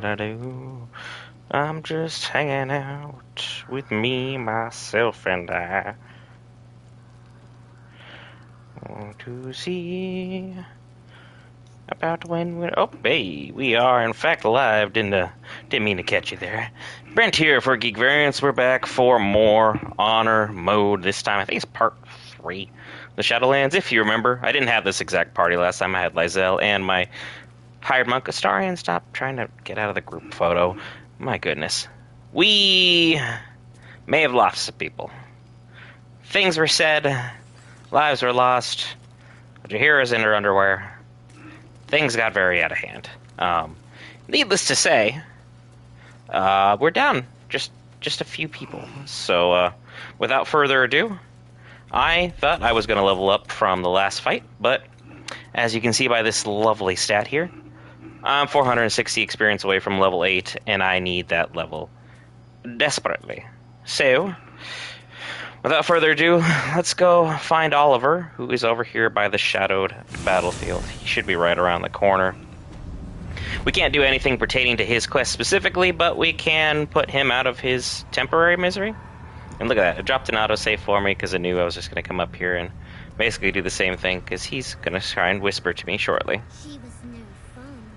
I do. I'm just hanging out with me, myself, and I. Want to see about when we... Oh, hey, we are in fact live. Didn't mean to catch you there. Brent here for Geek Variants. We're back for more Honor Mode. This time, I think it's part 3. The Shadowlands, if you remember. I didn't have this exact party last time. I had Lysel and my hired monk. Astarion, stop trying to get out of the group photo. My goodness. We may have lost some people. Things were said. Lives were lost. Jahira's in her underwear. Things got very out of hand. Needless to say, we're down just a few people. So, without further ado, I thought I was going to level up from the last fight, but as you can see by this lovely stat here, I'm 460 experience away from level 8, and I need that level desperately. So, without further ado, let's go find Oliver, who is over here by the shadowed battlefield. He should be right around the corner. We can't do anything pertaining to his quest specifically, but we can put him out of his temporary misery. And look at that, it dropped an autosave for me because I knew I was just going to come up here and basically do the same thing, because he's going to try and whisper to me shortly. She was no fun.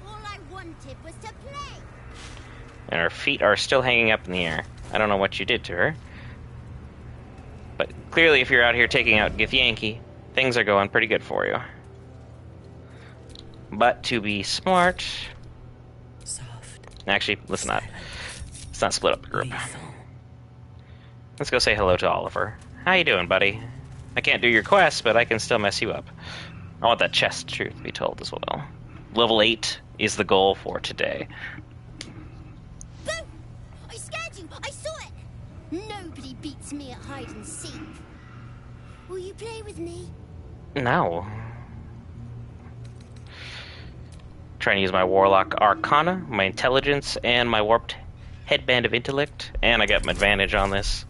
All I wanted was to play. And her feet are still hanging up in the air. I don't know what you did to her. But clearly, if you're out here taking out Githyanki, things are going pretty good for you. But to be smart... Soft. Actually, let's not split up the group. Let's go say hello to Oliver. How you doing, buddy? I can't do your quest, but I can still mess you up. I want that chest, truth be told, as well. Level 8 is the goal for today. Boo! I scared you! I saw it! Nobody beats me at hide and seek. Will you play with me? No. Trying to use my Warlock Arcana, my Intelligence, and my Warped Headband of Intellect, and I got an advantage on this.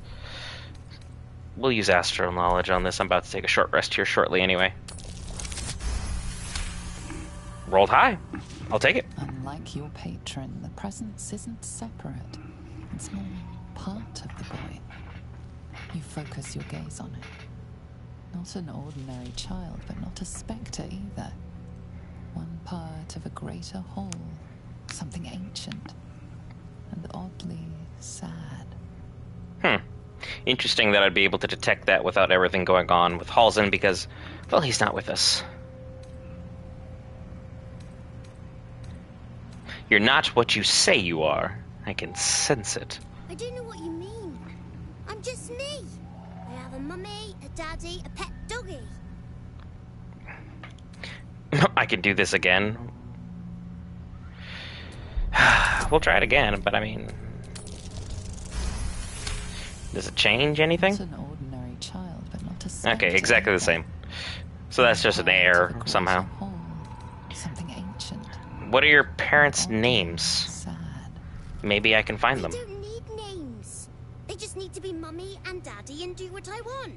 We'll use Astral Knowledge on this. I'm about to take a short rest here shortly anyway. Rolled high. I'll take it. Unlike your patron, the presence isn't separate. It's more part of the boy. You focus your gaze on it. Not an ordinary child, but not a spectre either. One part of a greater whole. Something ancient. And oddly sad. Interesting that I'd be able to detect that without everything going on with Halsin, because, well, he's not with us. You're not what you say you are. I can sense it. I don't know what you mean. I'm just me. I have a mummy, a daddy, a pet doggy. I can do this again. We'll try it again, but I mean... Does it change anything? Not an ordinary child, but not a spectre. Okay, exactly the same. So that's just an error, somehow. Something ancient. What are your parents' names? Sad. Maybe I can find them. They don't need names. They just need to be mummy and daddy and do what I want.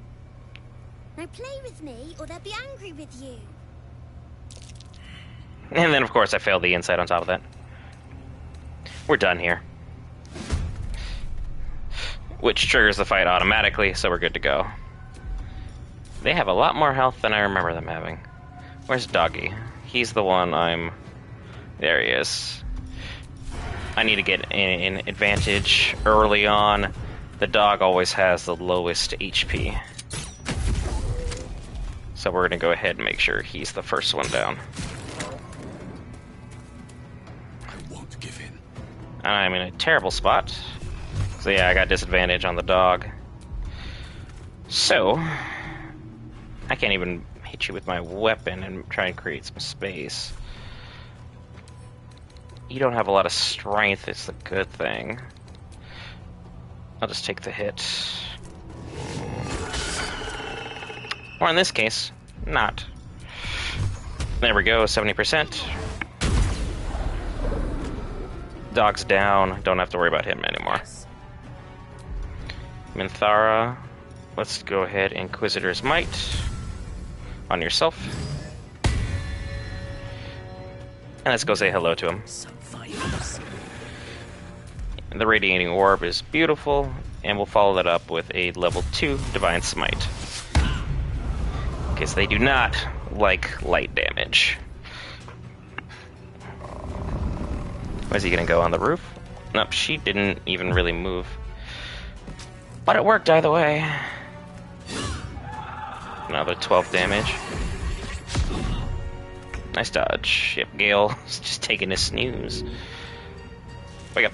Now play with me, or they'll be angry with you. And then, of course, I failed the insight on top of that. We're done here. Which triggers the fight automatically, so we're good to go. They have a lot more health than I remember them having. Where's Doggy? He's the one I'm... There he is. I need to get an advantage early on. The dog always has the lowest HP. So we're going to go ahead and make sure he's the first one down. I won't give in. I'm in a terrible spot. So yeah, I got disadvantage on the dog. So, I can't even hit you with my weapon and try and create some space. You don't have a lot of strength, it's the good thing. I'll just take the hit. Or in this case, not. There we go, 70%. Dog's down, don't have to worry about him anymore. Minthara, let's go ahead, Inquisitor's Might on yourself. And let's go say hello to him. So survivors. The Radiating Orb is beautiful, and we'll follow that up with a level 2 Divine Smite. Because they do not like light damage. Where's he gonna go, on the roof? Nope, she didn't even really move. But it worked either way. Another 12 damage. Nice dodge. Yep, Gale is just taking a snooze. Wake up.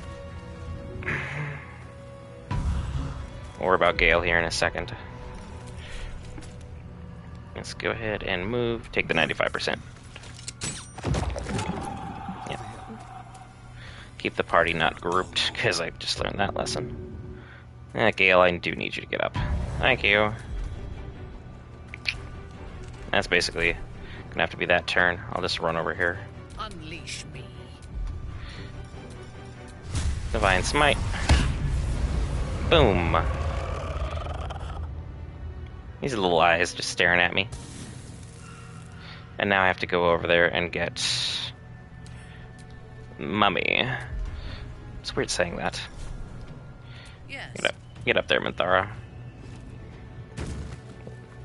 We'll worry about Gale here in a second. Let's go ahead and move. Take the 95%. Yep. Keep the party not grouped, because I just learned that lesson. Gale, I do need you to get up. Thank you. That's basically gonna have to be that turn. I'll just run over here. Unleash me. Divine Smite. Boom. These little eyes just staring at me. And now I have to go over there and get Mummy. It's weird saying that. Yes. Get up there, Minthara.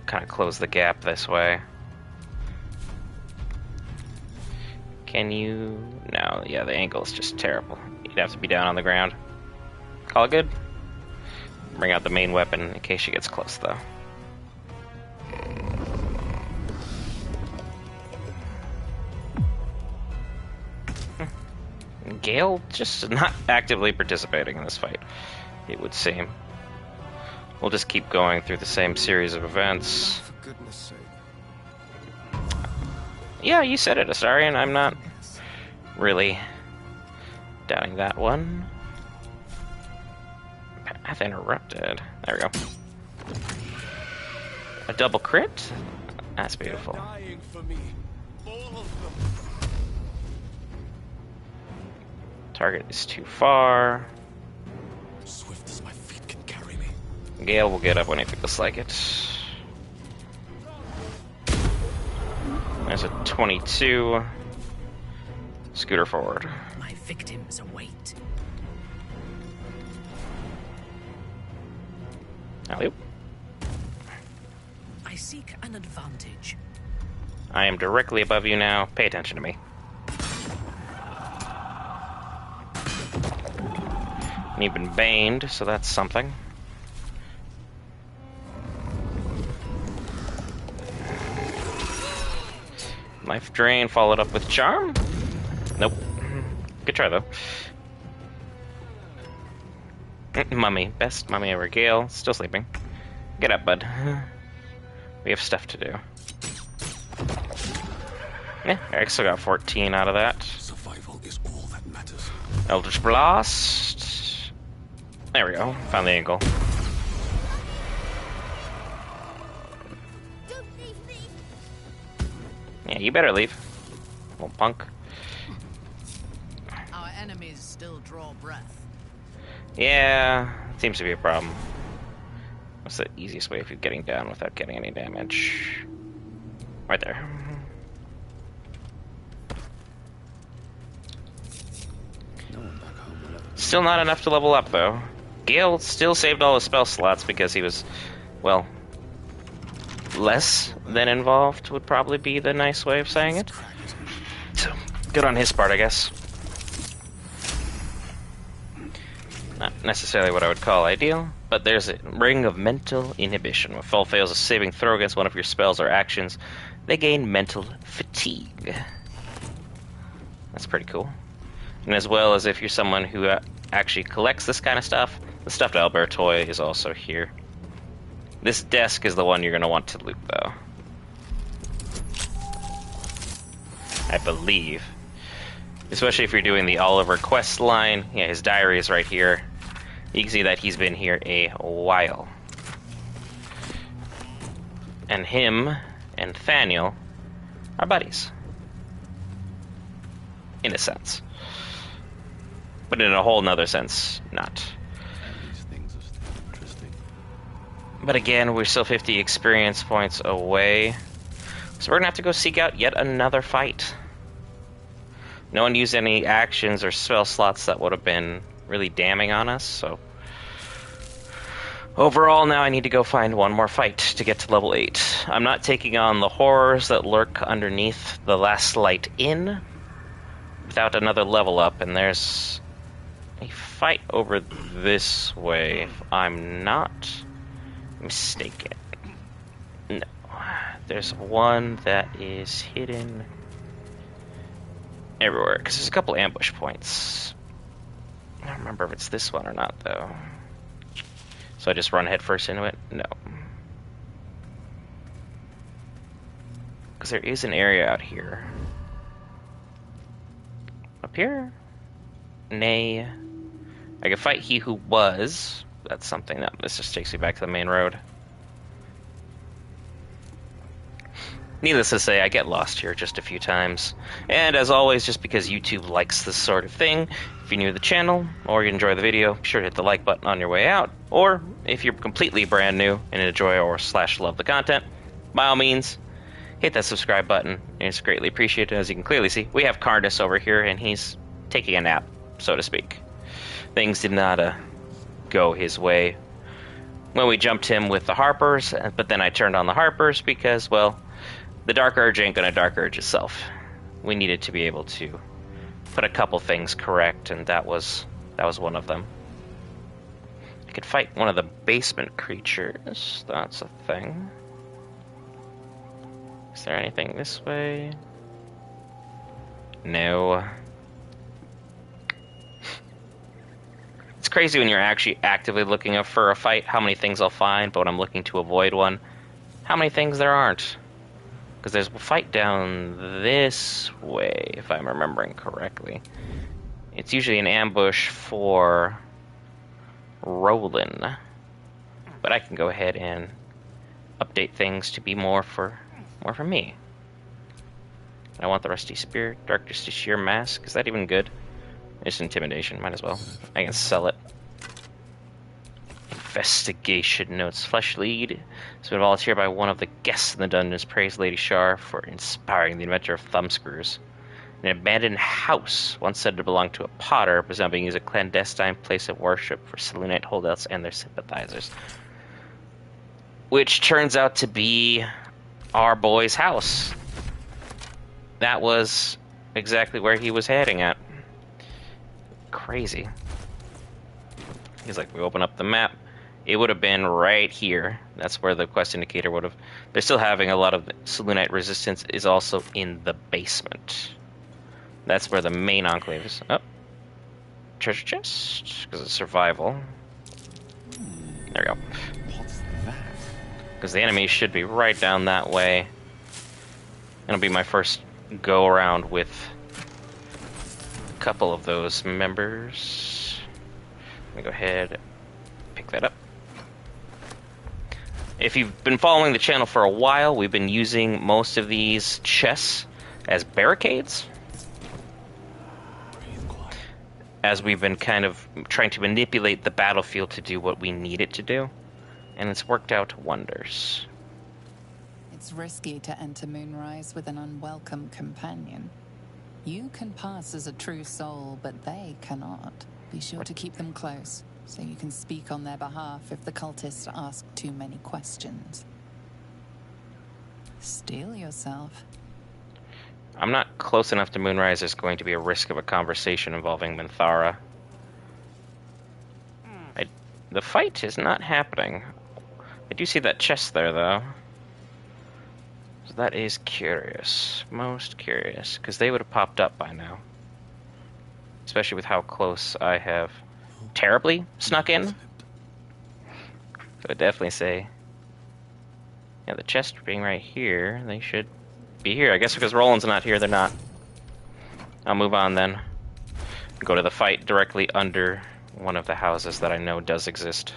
Kind of close the gap this way. Can you? No, yeah, the angle is just terrible. You'd have to be down on the ground. All good? Bring out the main weapon in case she gets close, though. Gale just not actively participating in this fight, it would seem. We'll just keep going through the same series of events. For goodness sake. Yeah, you said it, Astarion. I'm not really doubting that one. Path interrupted. There we go. A double crit? That's beautiful. Dying for me. All of them. Target is too far. Swift as my feet can carry me. Gale will get up when he feels like it. There's a 22. Scooter forward. My victims await. Alley-oop. I seek an advantage. I am directly above you now. Pay attention to me. And you've been baned, so that's something. Life drain followed up with charm? Nope. Good try, though. Mummy. Best mummy ever. Gale. Still sleeping. Get up, bud. We have stuff to do. Yeah, Eric still got 14 out of that. Survival is all that matters. Eldritch Blast. There we go. Found the angle. Don't leave me. Yeah, you better leave. Little punk. Our enemies still draw breath. Yeah, seems to be a problem. What's the easiest way of you getting down without getting any damage? Right there. No one back home will ever. Still not enough to level up, though. Gale still saved all his spell slots because he was, well, less than involved would probably be the nice way of saying it. So, good on his part, I guess. Not necessarily what I would call ideal, but there's a ring of mental inhibition. When foe fails a saving throw against one of your spells or actions, they gain mental fatigue. That's pretty cool. And as well as if you're someone who actually collects this kind of stuff, the stuffed owlbear toy is also here. This desk is the one you're going to want to loot, though. I believe. Especially if you're doing the Oliver quest line. Yeah, his diary is right here. You can see that he's been here a while. And him and Thaniel are buddies. In a sense. But in a whole nother sense, not. These things are still interesting. But again, we're still 50 experience points away. So we're gonna have to go seek out yet another fight. No one used any actions or spell slots that would have been really damning on us, so... Overall, now I need to go find one more fight to get to level 8. I'm not taking on the horrors that lurk underneath the last light inn without another level up, and there's a fight over this way, if I'm not mistaken. No. There's one that is hidden everywhere, because there's a couple ambush points. I don't remember if it's this one or not, though. So I just run headfirst into it? No. Because there is an area out here. Up here? Nay. I can fight he who was. That's something. No, this just takes me back to the main road. Needless to say, I get lost here just a few times. And as always, just because YouTube likes this sort of thing, if you're new to the channel, or you enjoy the video, be sure to hit the like button on your way out. Or, if you're completely brand new and enjoy or / love the content, by all means, hit that subscribe button. It's greatly appreciated. As you can clearly see, we have Cardus over here, and he's taking a nap, so to speak. Things did not go his way when we jumped him with the Harpers, but then I turned on the Harpers because, well, the Dark Urge ain't gonna Dark Urge itself. We needed to be able to put a couple things correct, and that was one of them. I could fight one of the basement creatures. That's a thing. Is there anything this way? No. It's crazy when you're actually actively looking for a fight, how many things I'll find, but when I'm looking to avoid one, how many things there aren't. Because there's a fight down this way, if I'm remembering correctly. It's usually an ambush for Roland. But I can go ahead and update things to be more for me. I want the Rusty Spear, Dark Dusty Sheer Mask. Is that even good? It's intimidation, might as well. I can sell it. Investigation notes. Flesh Lead has been volunteered by one of the guests in the dungeons. Praise Lady Shar for inspiring the inventor of thumbscrews. An abandoned house, once said to belong to a potter, is now being used as a clandestine place of worship for Selûnite holdouts and their sympathizers. Which turns out to be our boy's house. That was exactly where he was heading at. Crazy. He's like, we open up the map. It would have been right here. That's where the quest indicator would have... They're still having a lot of Selûnite resistance is also in the basement. That's where the main enclave is. Oh. Treasure chest? Because it's survival. There we go. What's that? Because the enemy should be right down that way. It'll be my first go around with a couple of those members. Let me go ahead, pick that up. If you've been following the channel for a while, we've been using most of these chests as barricades, as we've been kind of trying to manipulate the battlefield to do what we need it to do, and it's worked out wonders. It's risky to enter Moonrise with an unwelcome companion. You can pass as a true soul, but they cannot. Be sure to keep them close, so you can speak on their behalf if the cultists ask too many questions. Steel yourself. I'm not close enough to Moonrise. There's going to be a risk of a conversation involving Minthara. The fight is not happening. I do see that chest there, though. So that is curious. Most curious. Because they would have popped up by now. Especially with how close I have terribly snuck in. So I'd definitely say... Yeah, the chest being right here, they should be here. I guess because Roland's not here, they're not. I'll move on then. Go to the fight directly under one of the houses that I know does exist.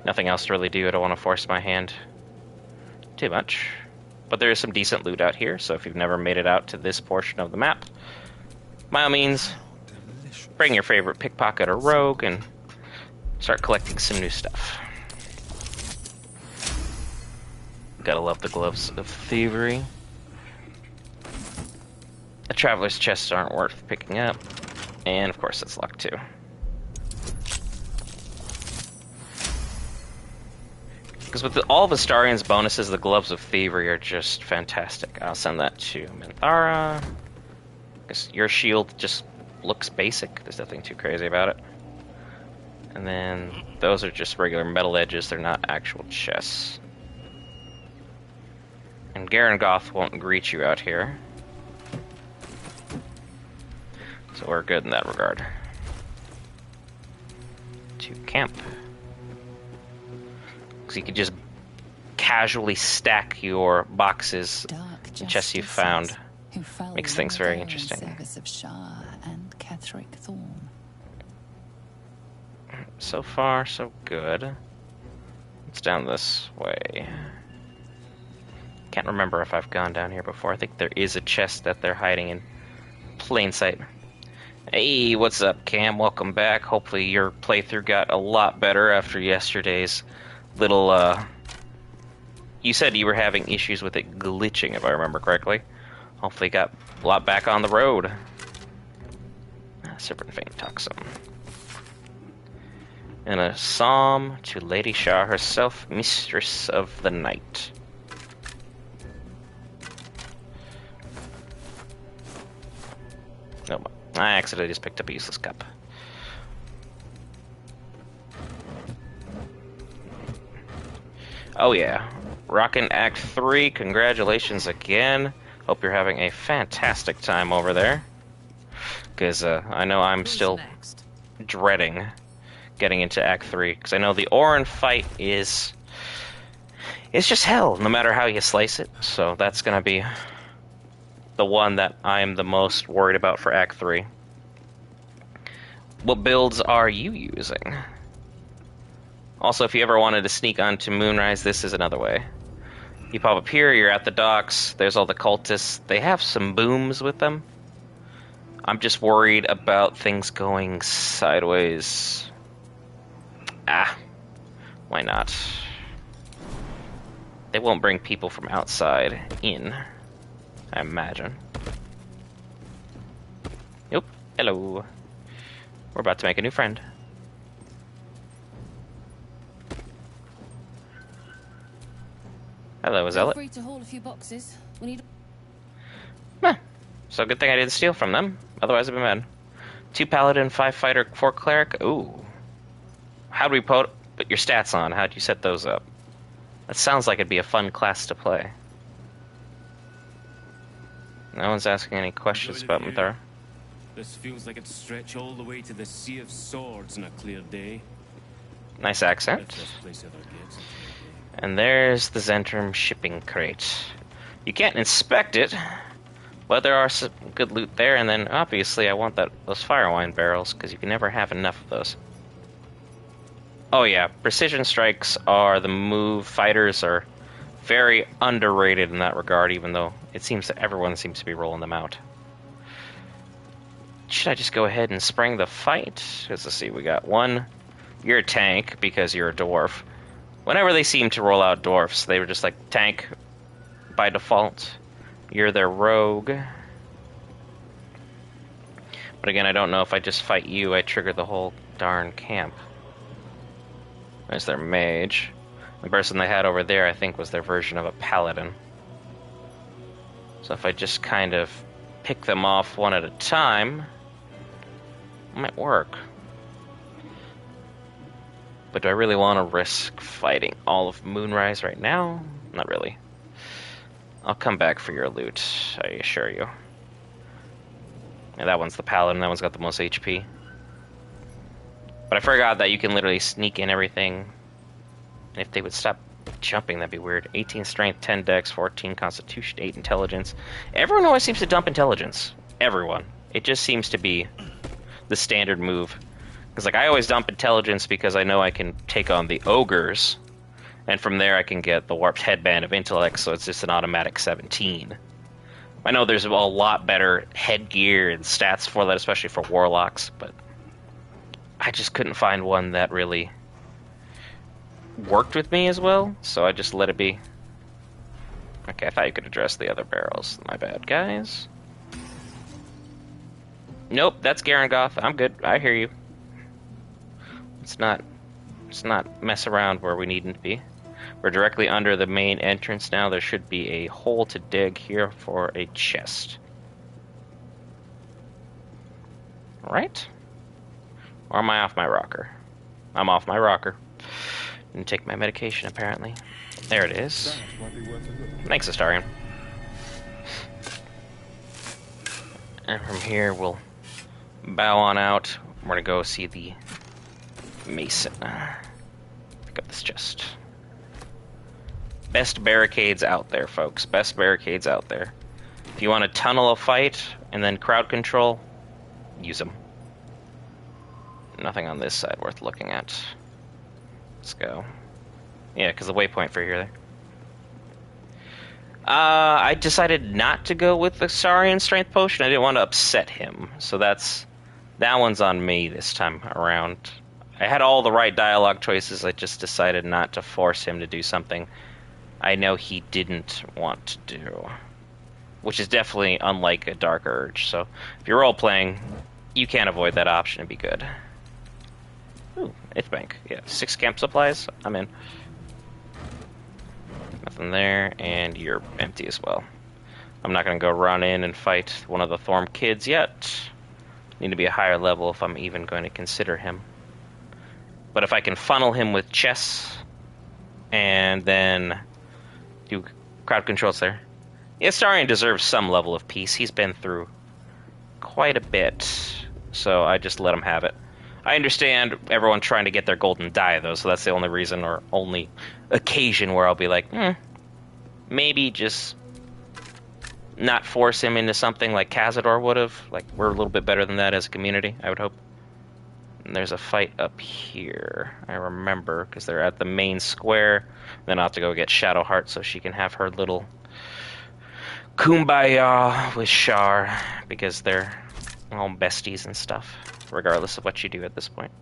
Nothing else to really do. I don't want to force my hand too much. But there is some decent loot out here, so if you've never made it out to this portion of the map, by all means, bring your favorite pickpocket or rogue and start collecting some new stuff. Gotta love the gloves of thievery. traveler's chests aren't worth picking up. And of course it's luck too. Because with all of Astarion's bonuses, the Gloves of Thievery are just fantastic. I'll send that to Minthara. Because your shield just looks basic. There's nothing too crazy about it. And then those are just regular metal edges. They're not actual chests. And Garangoth won't greet you out here. So we're good in that regard. To camp. Because you can just casually stack your boxes and chests you found. Makes things very interesting. Service of Shah and Ketheric Thorm. So far, so good. It's down this way. Can't remember if I've gone down here before. I think there is a chest that they're hiding in plain sight. Hey, what's up, Cam? Welcome back. Hopefully your playthrough got a lot better after yesterday's little, You said you were having issues with it glitching, if I remember correctly. Hopefully got a lot back on the road. Serpent Fane Toxum. And a psalm to Lady Shah herself, Mistress of the Night. No, I accidentally just picked up a useless cup. Oh yeah, rockin' Act 3, congratulations again. Hope you're having a fantastic time over there. Because I know I'm still dreading getting into Act 3. Because I know the Orin fight is... It's just hell, no matter how you slice it. So that's going to be the one that I'm the most worried about for Act 3. What builds are you using? Also, if you ever wanted to sneak onto Moonrise, this is another way. You pop up here, you're at the docks, there's all the cultists. They have some booms with them. I'm just worried about things going sideways. Why not? They won't bring people from outside in, I imagine. Yep, hello. We're about to make a new friend. Hello, Zealot. Free to haul a few boxes. We need. So good thing I didn't steal from them. Otherwise, I'd be mad. 2 paladin, 5 fighter, 4 cleric. Ooh. How do we put your stats on? How'd you set those up? That sounds like it'd be a fun class to play. No one's asking any questions about Minthara. This feels like it'd stretch all the way to the Sea of Swords on a clear day. Nice accent. If this place ever gets a clear day. And there's the Zentrum shipping crate. You can't inspect it, but there are some good loot there. And then obviously I want those Firewine barrels because you can never have enough of those. Oh yeah, precision strikes are the move. Fighters are very underrated in that regard, even though it seems that everyone seems to be rolling them out. Should I just go ahead and spring the fight? Let's see, we got one. You're a tank because you're a dwarf. Whenever they seem to roll out dwarfs, they were just like tank by default. You're their rogue. But again, I don't know if I just fight you, I trigger the whole darn camp. There's their mage. The person they had over there, I think, was their version of a paladin. So if I just kind of pick them off one at a time, it might work. But do I really want to risk fighting all of Moonrise right now? Not really. I'll come back for your loot, I assure you. Yeah, that one's the paladin, that one's got the most HP. But I forgot that you can literally sneak in everything. And if they would stop jumping, that'd be weird. 18 strength, 10 dex, 14 constitution, 8 intelligence. Everyone always seems to dump intelligence. Everyone. It just seems to be the standard move. Because like I always dump intelligence because I know I can take on the ogres. And from there I can get the warped headband of intellect, so it's just an automatic 17. I know there's a lot better headgear and stats for that, especially for warlocks, but I just couldn't find one that really worked with me as well, so I just let it be. Okay, I thought you could address the other barrels. My bad, guys. Nope, that's Garangoth. I'm good. I hear you. Let's not mess around where we needn't to be. We're directly under the main entrance now. There should be a hole to dig here for a chest. Right? Or am I off my rocker? I'm off my rocker. Didn't take my medication, apparently. There it is. Thanks, Astarion. And from here, we'll bow on out. We're gonna go see the Mason. Pick up this chest. Best barricades out there, folks. Best barricades out there. If you want to tunnel a fight and then crowd control, use them. Nothing on this side worth looking at. Let's go. Yeah, because the waypoint for here. I decided not to go with the Astarion Strength Potion. I didn't want to upset him. So that one's on me this time around. I had all the right dialogue choices. I just decided not to force him to do something I know he didn't want to do. Which is definitely unlike a Dark Urge. So if you're role-playing, you can't avoid that option and be good. Ooh, 8th bank. Yeah, 6 camp supplies. I'm in. Nothing there, and you're empty as well. I'm not going to go run in and fight one of the Thorm kids yet. Need to be a higher level if I'm even going to consider him. But if I can funnel him with chests and then do crowd controls there. The Astarion deserves some level of peace. He's been through quite a bit, so I just let him have it. I understand everyone trying to get their golden die, though, so that's the only reason or only occasion where I'll be like, maybe just not force him into something like Cazador would have. Like, we're a little bit better than that as a community, I would hope. And there's a fight up here, I remember, because they're at the main square. Then I'll have to go get Shadowheart so she can have her little kumbaya with Shar, because they're all besties and stuff, regardless of what you do at this point.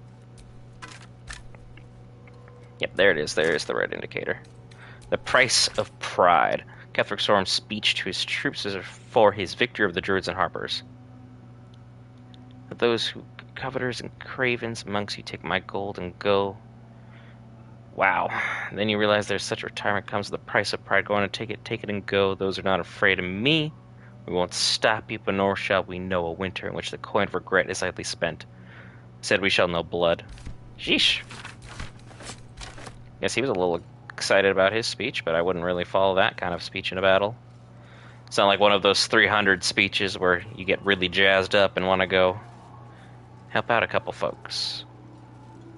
Yep, there it is. There's the red indicator. The price of pride. Ketheric Storm's speech to his troops is for his victory of the Druids and Harpers. For those who coveters and cravens amongst you, take my gold and go. Wow. And then you realize there's such retirement comes with the price of pride. Go on and take it and go. Those are not afraid of me. We won't stop you, but nor shall we know a winter in which the coin of regret is idly spent. Said we shall know blood. Sheesh. Guess he was a little excited about his speech, but I wouldn't really follow that kind of speech in a battle. It's not like one of those 300 speeches where you get really jazzed up and want to go help out a couple folks.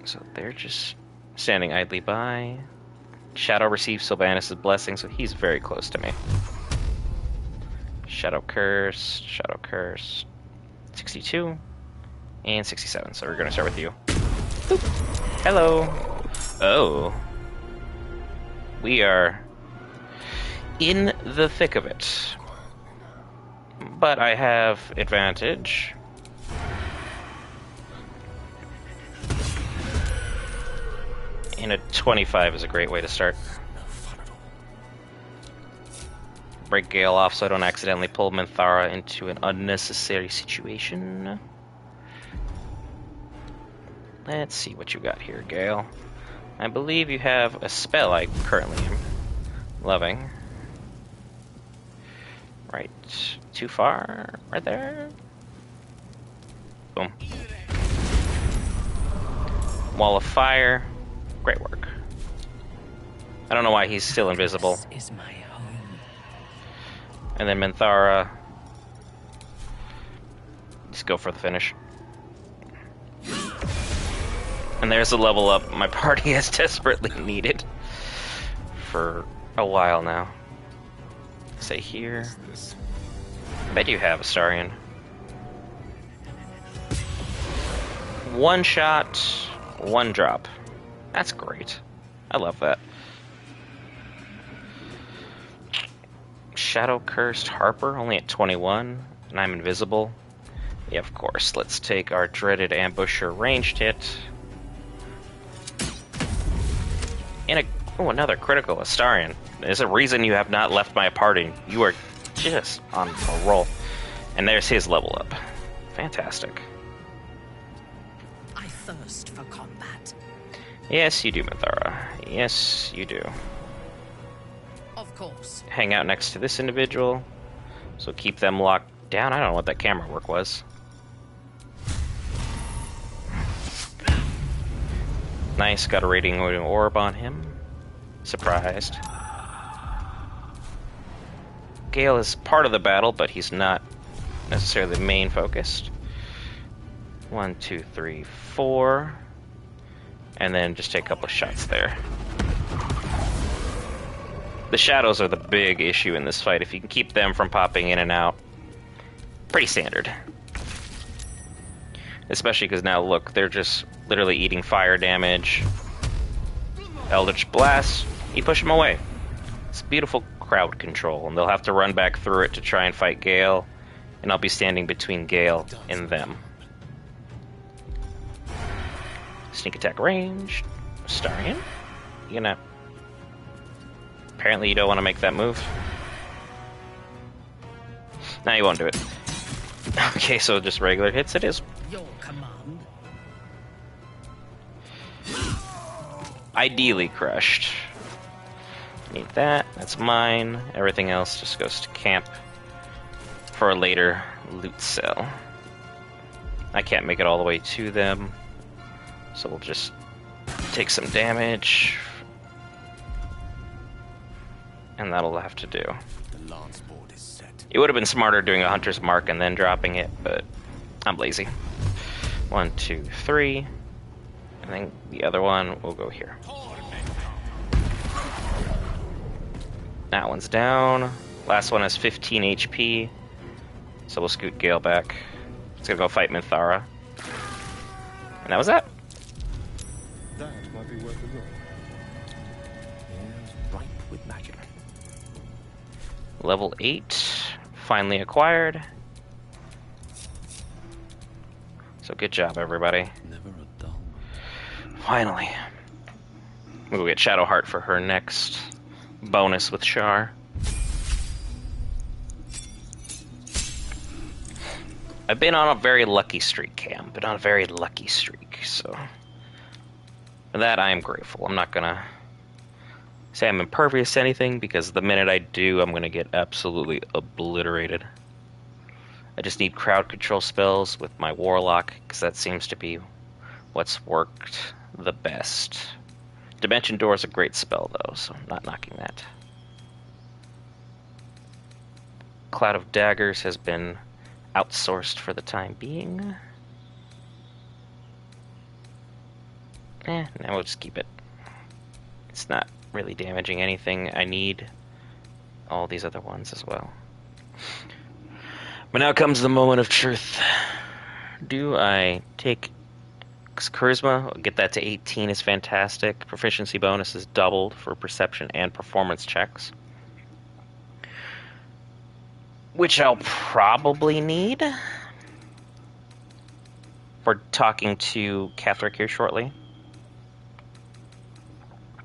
So they're just standing idly by. Shadow receives Sylvanus' blessing, so he's very close to me. Shadow Curse, 62, and 67. So we're going to start with you. Boop. Hello. Oh. We are in the thick of it. But I have advantage. And a 25 is a great way to start. Break Gale off so I don't accidentally pull Minthara into an unnecessary situation. Let's see what you got here, Gale. I believe you have a spell I currently am loving. Right. Too far. Right there. Boom. Wall of Fire. Great work. I don't know why he's still invisible. This is my home. And then Minthara. Just go for the finish. And there's a level up my party has desperately needed for a while now. Say here. I bet you have Astarion. One shot, one drop. That's great. I love that. Shadow Cursed Harper, only at 21, and I'm invisible. Yeah, of course. Let's take our dreaded ambusher ranged hit. And another critical Astarion. There's a reason you have not left my party. You are just on a roll. And there's his level up. Fantastic. I thirst for combat. Yes, you do, Minthara. Yes, you do. Of course. Hang out next to this individual, so keep them locked down. I don't know what that camera work was. Nice, got a rating orb on him. Surprised. Gale is part of the battle, but he's not necessarily the main focused. 1, 2, 3, 4. And then just take a couple of shots there. The shadows are the big issue in this fight. If you can keep them from popping in and out, pretty standard. Especially because now, look, they're just literally eating fire damage. Eldritch Blast, you push them away. It's beautiful crowd control, and they'll have to run back through it to try and fight Gale, and I'll be standing between Gale and them. Sneak attack range. Astarion? You gonna... Apparently you don't want to make that move. Now you won't do it. Okay, so just regular hits it is. Your command. Ideally crushed. Need that. That's mine. Everything else just goes to camp for a later loot cell. I can't make it all the way to them, so we'll just take some damage. And that'll have to do. The lance board is set. It would have been smarter doing a hunter's mark and then dropping it, but I'm lazy. 1, 2, 3. I think the other one will go here. That one's down. Last one has 15 HP. So we'll scoot Gale back. It's gonna go fight Minthara. And that was that. That might be worth a look. Yes, ripe with magic. Level 8. Finally acquired. So good job, everybody. Never a dull. Finally. We'll go get Shadowheart for her next bonus with Char. I've been on a very lucky streak, Cam. Been on a very lucky streak, so... For that, I am grateful. I'm not gonna say I'm impervious to anything, because the minute I do, I'm gonna get absolutely obliterated. I just need crowd control spells with my Warlock, because that seems to be what's worked the best. Dimension Door is a great spell, though, so I'm not knocking that. Cloud of Daggers has been outsourced for the time being. Now we'll just keep it. It's not really damaging anything. I need all these other ones as well. But now comes the moment of truth. Do I take Charisma? Get that to 18 is fantastic. Proficiency bonus is doubled for perception and performance checks, which I'll probably need for talking to Catherick here shortly,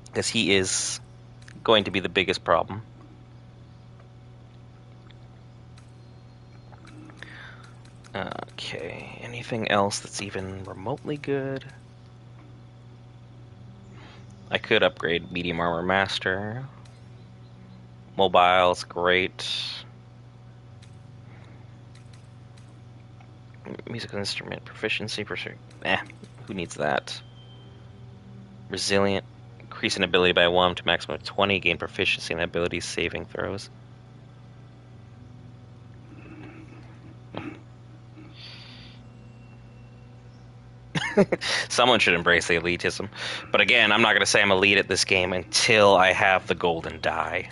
because he is going to be the biggest problem. Okay, anything else that's even remotely good? I could upgrade Medium Armor Master. Mobile's great. Musical instrument proficiency, who needs that? Resilient, increase an ability by 1 to maximum of 20, gain proficiency in ability saving throws. Someone should embrace the elitism. But again, I'm not going to say I'm elite at this game until I have the golden die.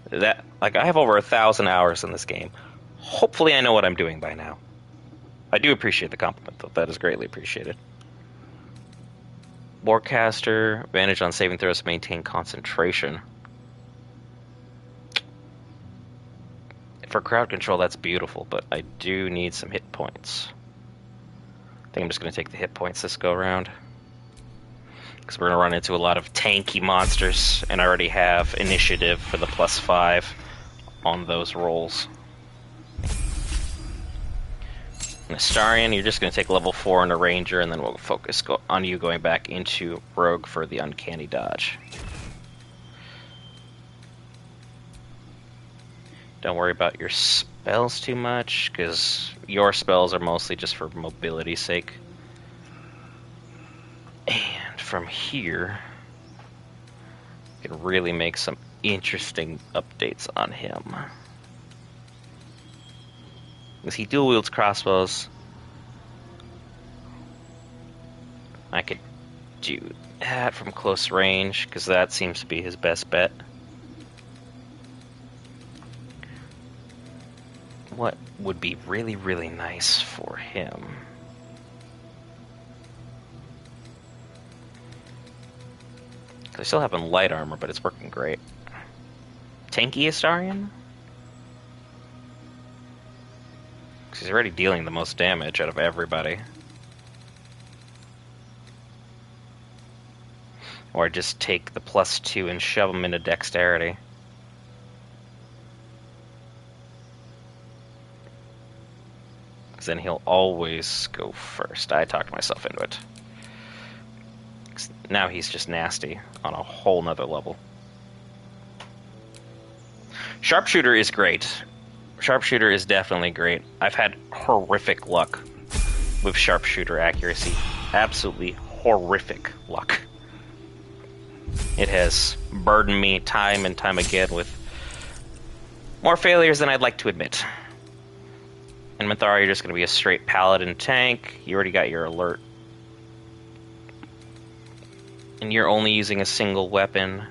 I have over 1,000 hours in this game. Hopefully I know what I'm doing by now. I do appreciate the compliment, though. That is greatly appreciated. Warcaster, advantage on saving throws to maintain concentration. For crowd control, that's beautiful, but I do need some hit points. I think I'm just going to take the hit points this go around, because we're going to run into a lot of tanky monsters, and I already have initiative for the +5 on those rolls. Astarion, you're just going to take level 4 into Ranger, and then we'll focus on you going back into Rogue for the Uncanny Dodge. Don't worry about your spells too much, because your spells are mostly just for mobility's sake. And from here, you can really make some interesting updates on him. Because he dual wields crossbows. I could do that from close range, because that seems to be his best bet. What would be really, really nice for him? I still have him light armor, but it's working great. Tanky Astarion? Because he's already dealing the most damage out of everybody. Or just take the +2 and shove him into dexterity. Because then he'll always go first. I talked myself into it. Now he's just nasty on a whole nother level. Sharpshooter is great. Sharpshooter is definitely great. I've had horrific luck with sharpshooter accuracy. Absolutely horrific luck. It has burdened me time and time again with more failures than I'd like to admit. In Minthara, you're just going to be a straight paladin tank. You already got your alert. And you're only using a single weapon.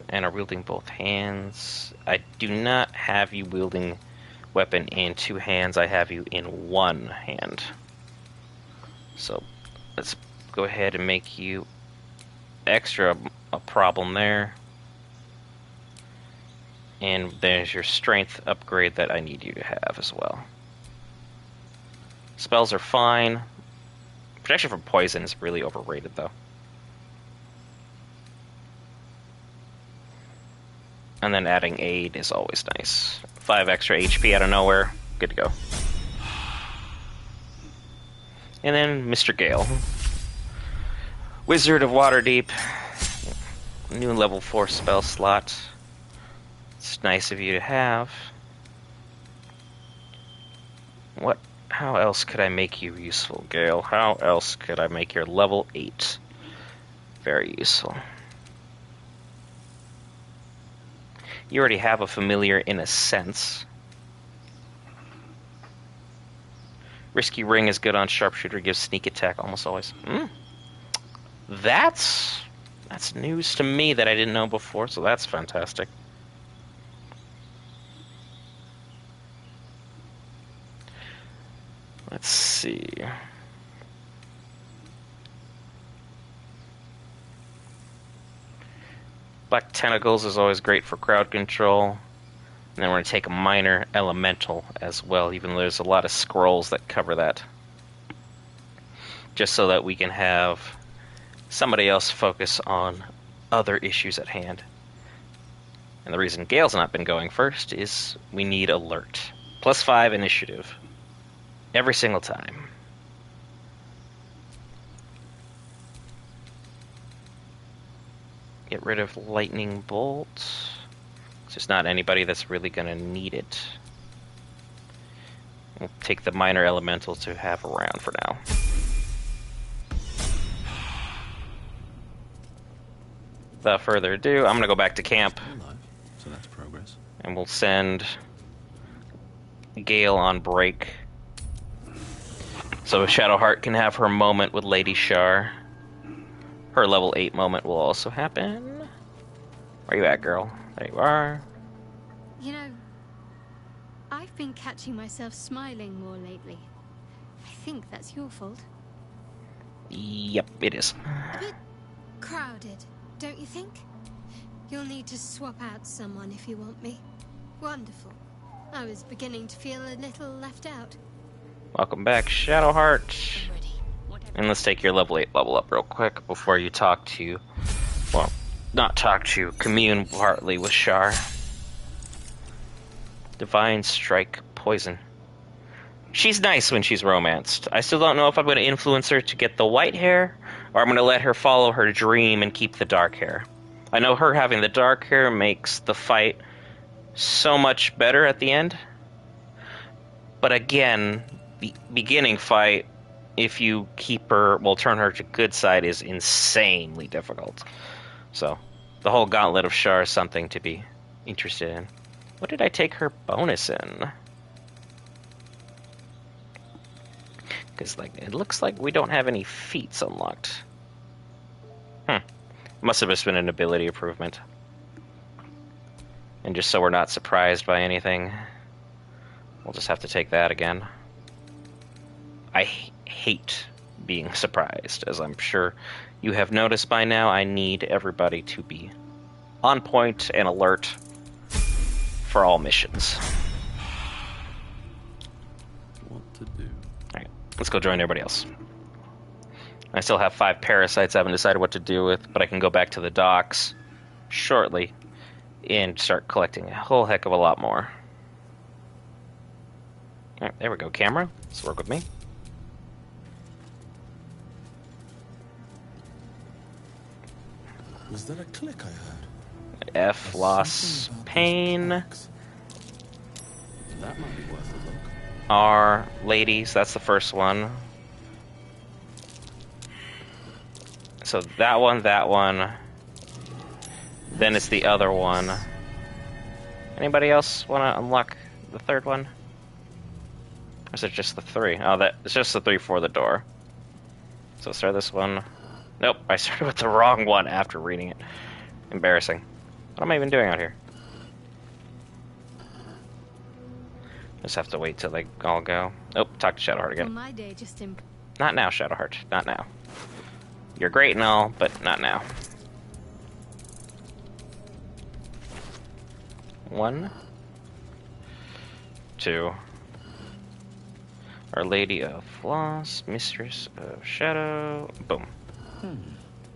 And are wielding both hands. I do not have you wielding weapon in 2 hands. I have you in 1 hand. So let's go ahead and make you extra a problem there. And there's your strength upgrade that I need you to have as well. Spells are fine. Protection from poison is really overrated, though. And then adding aid is always nice. 5 extra HP out of nowhere. Good to go. And then Mr. Gale. Wizard of Waterdeep. New level 4 spell slot. It's nice of you to have. How else could I make you useful, Gale? How else could I make your level 8 very useful? You already have a familiar in a sense. Risky Ring is good on Sharpshooter, gives sneak attack almost always. That's news to me that I didn't know before, so that's fantastic. Let's see. Black Tentacles is always great for crowd control. And then we're going to take a minor elemental as well, even though there's a lot of scrolls that cover that. Just so that we can have somebody else focus on other issues at hand. And the reason Gale's not been going first is we need alert. +5 initiative. Every single time. Get rid of Lightning Bolt. It's just not anybody that's really going to need it. We'll take the minor elemental to have around for now. Without further ado, I'm going to go back to camp. Hello. So that's progress. And we'll send Gale on break. So Shadowheart can have her moment with Lady Shar. Her level 8 moment will also happen. Where you at, girl? There you are. You know, I've been catching myself smiling more lately. I think that's your fault. Yep, it is. A bit crowded, don't you think? You'll need to swap out someone if you want me. Wonderful. I was beginning to feel a little left out. Welcome back, Shadowheart. And let's take your level 8 level up real quick before you talk to... Well, not talk to, commune partly with Shar. Divine Strike Poison. She's nice when she's romanced. I still don't know if I'm going to influence her to get the white hair, or I'm going to let her follow her dream and keep the dark hair. I know her having the dark hair makes the fight so much better at the end. But again, the beginning fight, if you keep her, well, turn her to good side, is insanely difficult. So, the whole Gauntlet of Shar is something to be interested in. What did I take her bonus in? Because, like, it looks like we don't have any feats unlocked. Must have just been an ability improvement. And just so we're not surprised by anything, we'll just have to take that again. I hate being surprised, as I'm sure you have noticed by now. I need everybody to be on point and alert for all missions. What to do? Alright, let's go join everybody else. I still have 5 parasites I haven't decided what to do with, but I can go back to the docks shortly and start collecting a whole heck of a lot more. Alright, there we go, camera. Let's work with me. Was that a click I heard? F, loss, pain. That might be worth a look. R, ladies, that's the first one. So that one, then it's the other one. Anybody else want to unlock the third one? Or is it just the 3? Oh, it's just the 3 for the door. So start this one. Nope, I started with the wrong one after reading it. Embarrassing. What am I even doing out here? Just have to wait till they all go. Oh, talk to Shadowheart again. Well, my day just Not now, Shadowheart. Not now. You're great and all, but not now. 1, 2. Our Lady of Loss, Mistress of Shadow. Boom.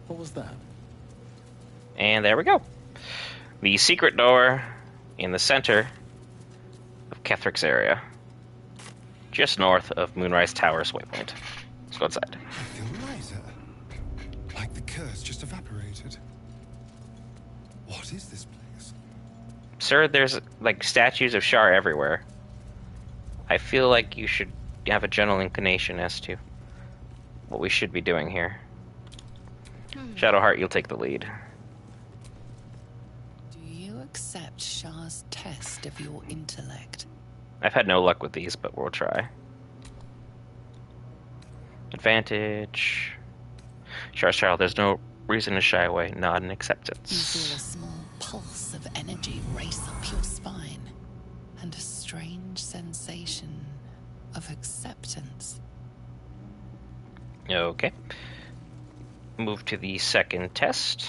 What was that? And there we go. The secret door in the center of Kethric's area. Just north of Moonrise Tower's waypoint. Let's go inside. I feel lighter. Like the curse just evaporated. What is this place? Sir, there's like statues of Shar everywhere. I feel like you should have a general inclination as to what we should be doing here. Shadowheart, you'll take the lead. Do you accept Shar's test of your intellect? I've had no luck with these, but we'll try. Advantage. Shar's child, there's no reason to shy away. Nod in You acceptance. feel a small pulse of energy race up your spine, and a strange sensation of acceptance. Okay. Move to the second test.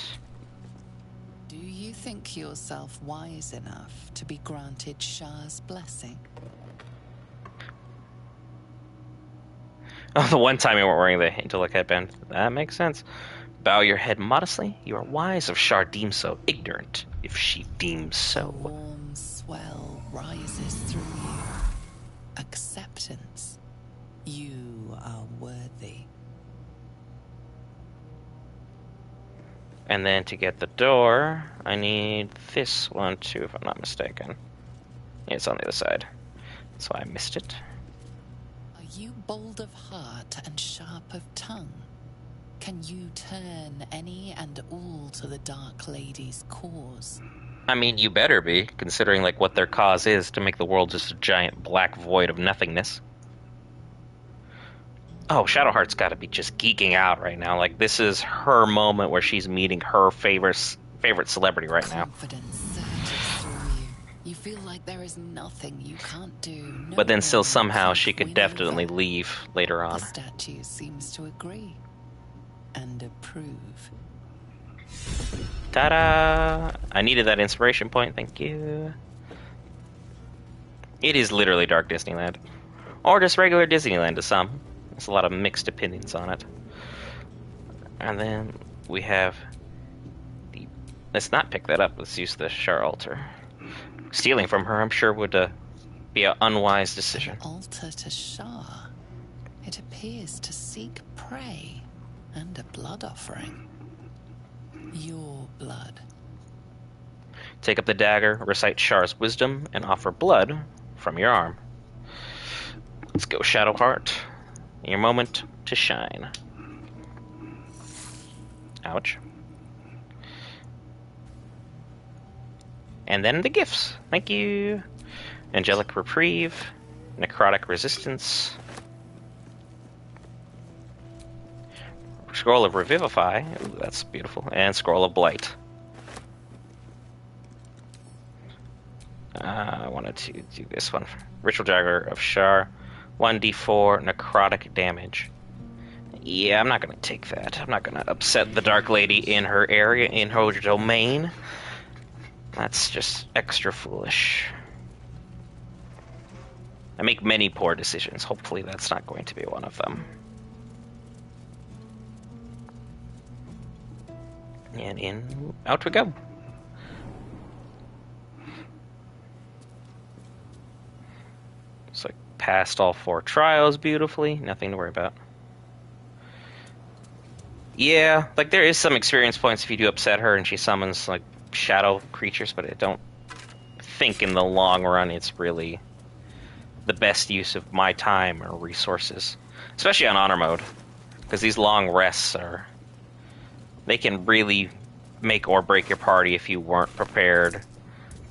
Do you think yourself wise enough to be granted Shar's blessing? Oh, the one time you weren't wearing the intellect headband. That makes sense. Bow your head modestly. You are wise if Shar deems so. Ignorant if she deems A so. warm swell rises through you. Acceptance. You are worthy. And then to get the door, I need this one too, if I'm not mistaken. Yeah, it's on the other side. That's why I missed it. Are you bold of heart and sharp of tongue? Can you turn any and all to the Dark Lady's cause? I mean, you better be, considering like what their cause is to make the world just a giant black void of nothingness. Oh, Shadowheart's got to be just geeking out right now. Like, this is her moment where she's meeting her favorite celebrity right now. Confidence surges through you. You feel like there is nothing you can't do. No But then still one somehow can she could win definitely over. leave later on. The statue seems to agree and approve. Ta-da! I needed that inspiration point, thank you. It is literally Dark Disneyland. Or just regular Disneyland to some. There's a lot of mixed opinions on it. And then we have the... Let's not pick that up, let's use the Shar altar. Stealing from her, I'm sure, would be an unwise decision. An altar to Shah. It appears to seek prey and a blood offering. Your blood. Take up the dagger, recite Shar's wisdom, and offer blood from your arm. Let's go, Shadowheart. Your moment to shine. Ouch. And then the gifts. Thank you. Angelic Reprieve, Necrotic Resistance, Scroll of Revivify, ooh, that's beautiful, and Scroll of Blight. I wanted to do this one. Ritual Dagger of Shar, 1d4 necrotic damage. Yeah, I'm not going to take that. I'm not going to upset the Dark Lady in her area, in her domain. That's just extra foolish. I make many poor decisions. Hopefully that's not going to be one of them. And out we go. So I passed all 4 trials beautifully. Nothing to worry about. Yeah, like there is some experience points if you do upset her and she summons like shadow creatures, but I don't think in the long run it's really the best use of my time or resources. Especially on honor mode. Because these long rests are... They can really make or break your party if you weren't prepared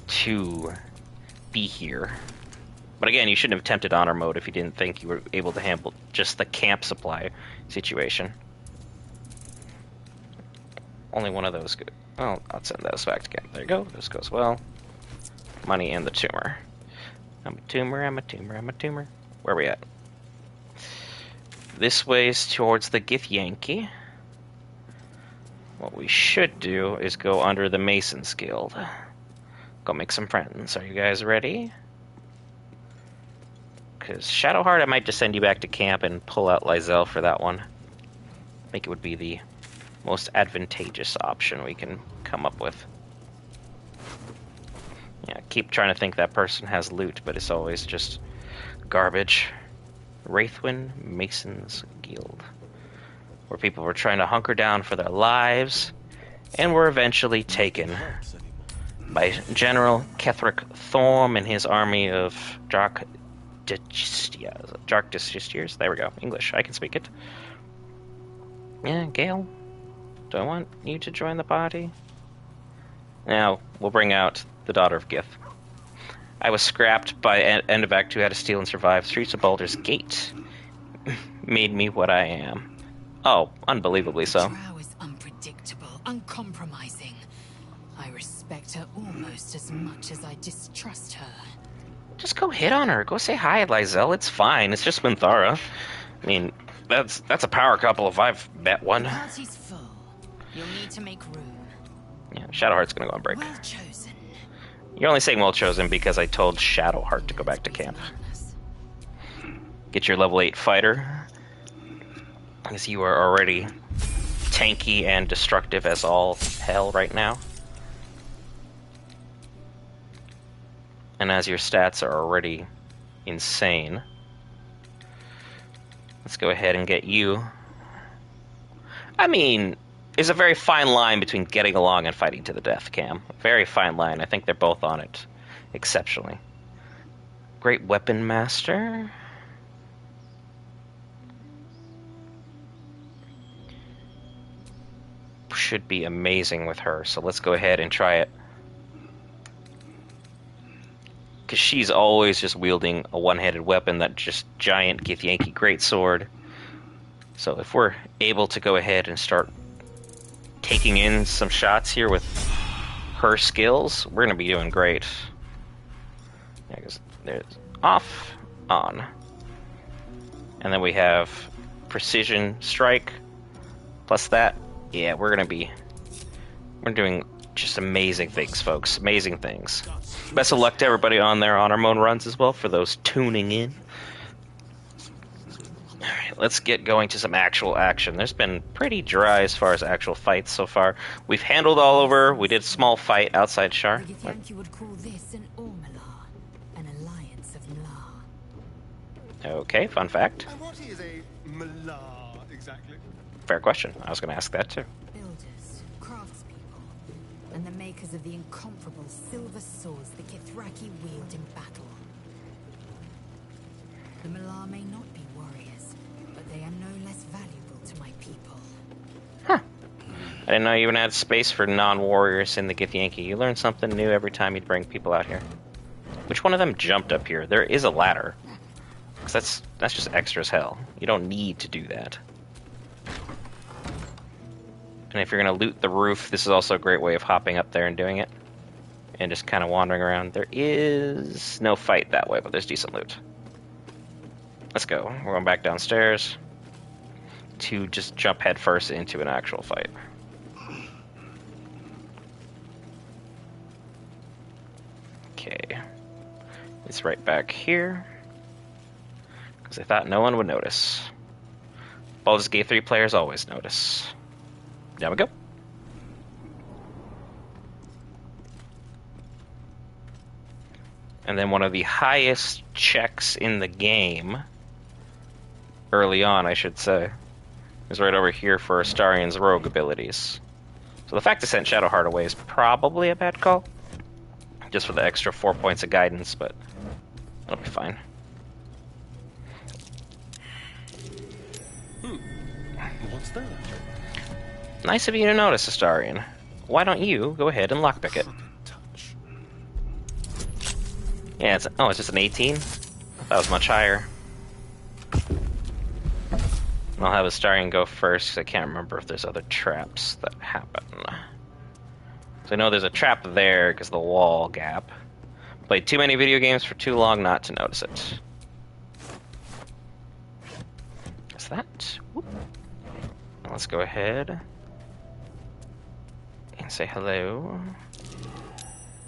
to be here. But again, you shouldn't have attempted honor mode if you didn't think you were able to handle just the camp supply situation. Only one of those good. Oh, I'll send those back to camp. There you go. This goes well. Money and the tumor. I'm a tumor, I'm a tumor, I'm a tumor. Where are we at? This way's towards the Githyanki. What we should do is go under the Mason's Guild. Go make some friends. Are you guys ready? Because Shadowheart, I might just send you back to camp and pull out Lysel for that one. I think it would be the most advantageous option we can come up with. Yeah, keep trying to think that person has loot, but it's always just garbage. Wraithwin Mason's Guild. Where people were trying to hunker down for their lives, and were eventually taken by General Ketheric Thorm and his army of Dark Justiciars. There we go. English. I can speak it. Yeah, Gale. Do I want you to join the party? Now, we'll bring out the Daughter of Gith. I was scrapped by Endevac who had to steal and survive. Streets of Baldur's Gate made me what I am. Oh, unbelievably so. Drow is unpredictable, uncompromising. I respect her almost as much as I distrust her. Just go hit on her. Go say hi, Lysel. It's fine. It's just Minthara. I mean, that's a power couple if I've met one. The party's full. You'll need to make room. Yeah, Shadowheart's gonna go on break. Well chosen. You're only saying well chosen because I told Shadowheart to go back to camp. Get your level 8 fighter. Because you are already tanky and destructive as all hell right now. And as your stats are already insane, let's go ahead and get you. I mean, there's a very fine line between getting along and fighting to the death, Cam. Very fine line. I think they're both on it exceptionally. Great Weapon Master. Should be amazing with her, so let's go ahead and try it. Because she's always just wielding a one-handed weapon, that just giant Githyanki greatsword. So if we're able to go ahead and start taking in some shots here with her skills, we're going to be doing great. Yeah, because there's off, on. And then we have precision strike, plus that. Yeah, we're doing just amazing things, folks. Amazing things. Best of luck to everybody on their honor mode runs as well, for those tuning in. Alright, let's get going to some actual action. There's been pretty dry as far as actual fights so far. We've handled all over. We did a small fight outside Shar. The Githyanki would call this an Ormalar, an alliance of Mla. Okay, fun fact. And what is a Malar exactly? Fair question. I was going to ask that too. Builders, craftspeople, and the makers of the incomparable silver swords the Kithraki wield in battle. The Malar may not be warriors, but they are no less valuable to my people. Huh. I didn't know you even had space for non-warriors in the Githyanki. You learn something new every time you bring people out here. Which one of them jumped up here? There is a ladder. Because that's just extra as hell. You don't need to do that. And if you're going to loot the roof, this is also a great way of hopping up there and doing it. And just kind of wandering around. There is no fight that way, but there's decent loot. Let's go. We're going back downstairs to just jump headfirst into an actual fight. Okay. It's right back here. Because I thought no one would notice. Baldur's Gate 3 players always notice. Down we go. And then one of the highest checks in the game, early on I should say, is right over here for Astarion's rogue abilities. So the fact to send Shadowheart away is probably a bad call. Just for the extra 4 points of guidance, but it'll be fine. What's that? Nice of you to notice, Astarion. Why don't you go ahead and lockpick it? Touch. Yeah, it's just an 18? That was much higher. I'll have Astarion go first, because I can't remember if there's other traps that happen. So I know there's a trap there, because of the wall gap. Played too many video games for too long not to notice it. Is that? Whoop. Let's go ahead and say hello.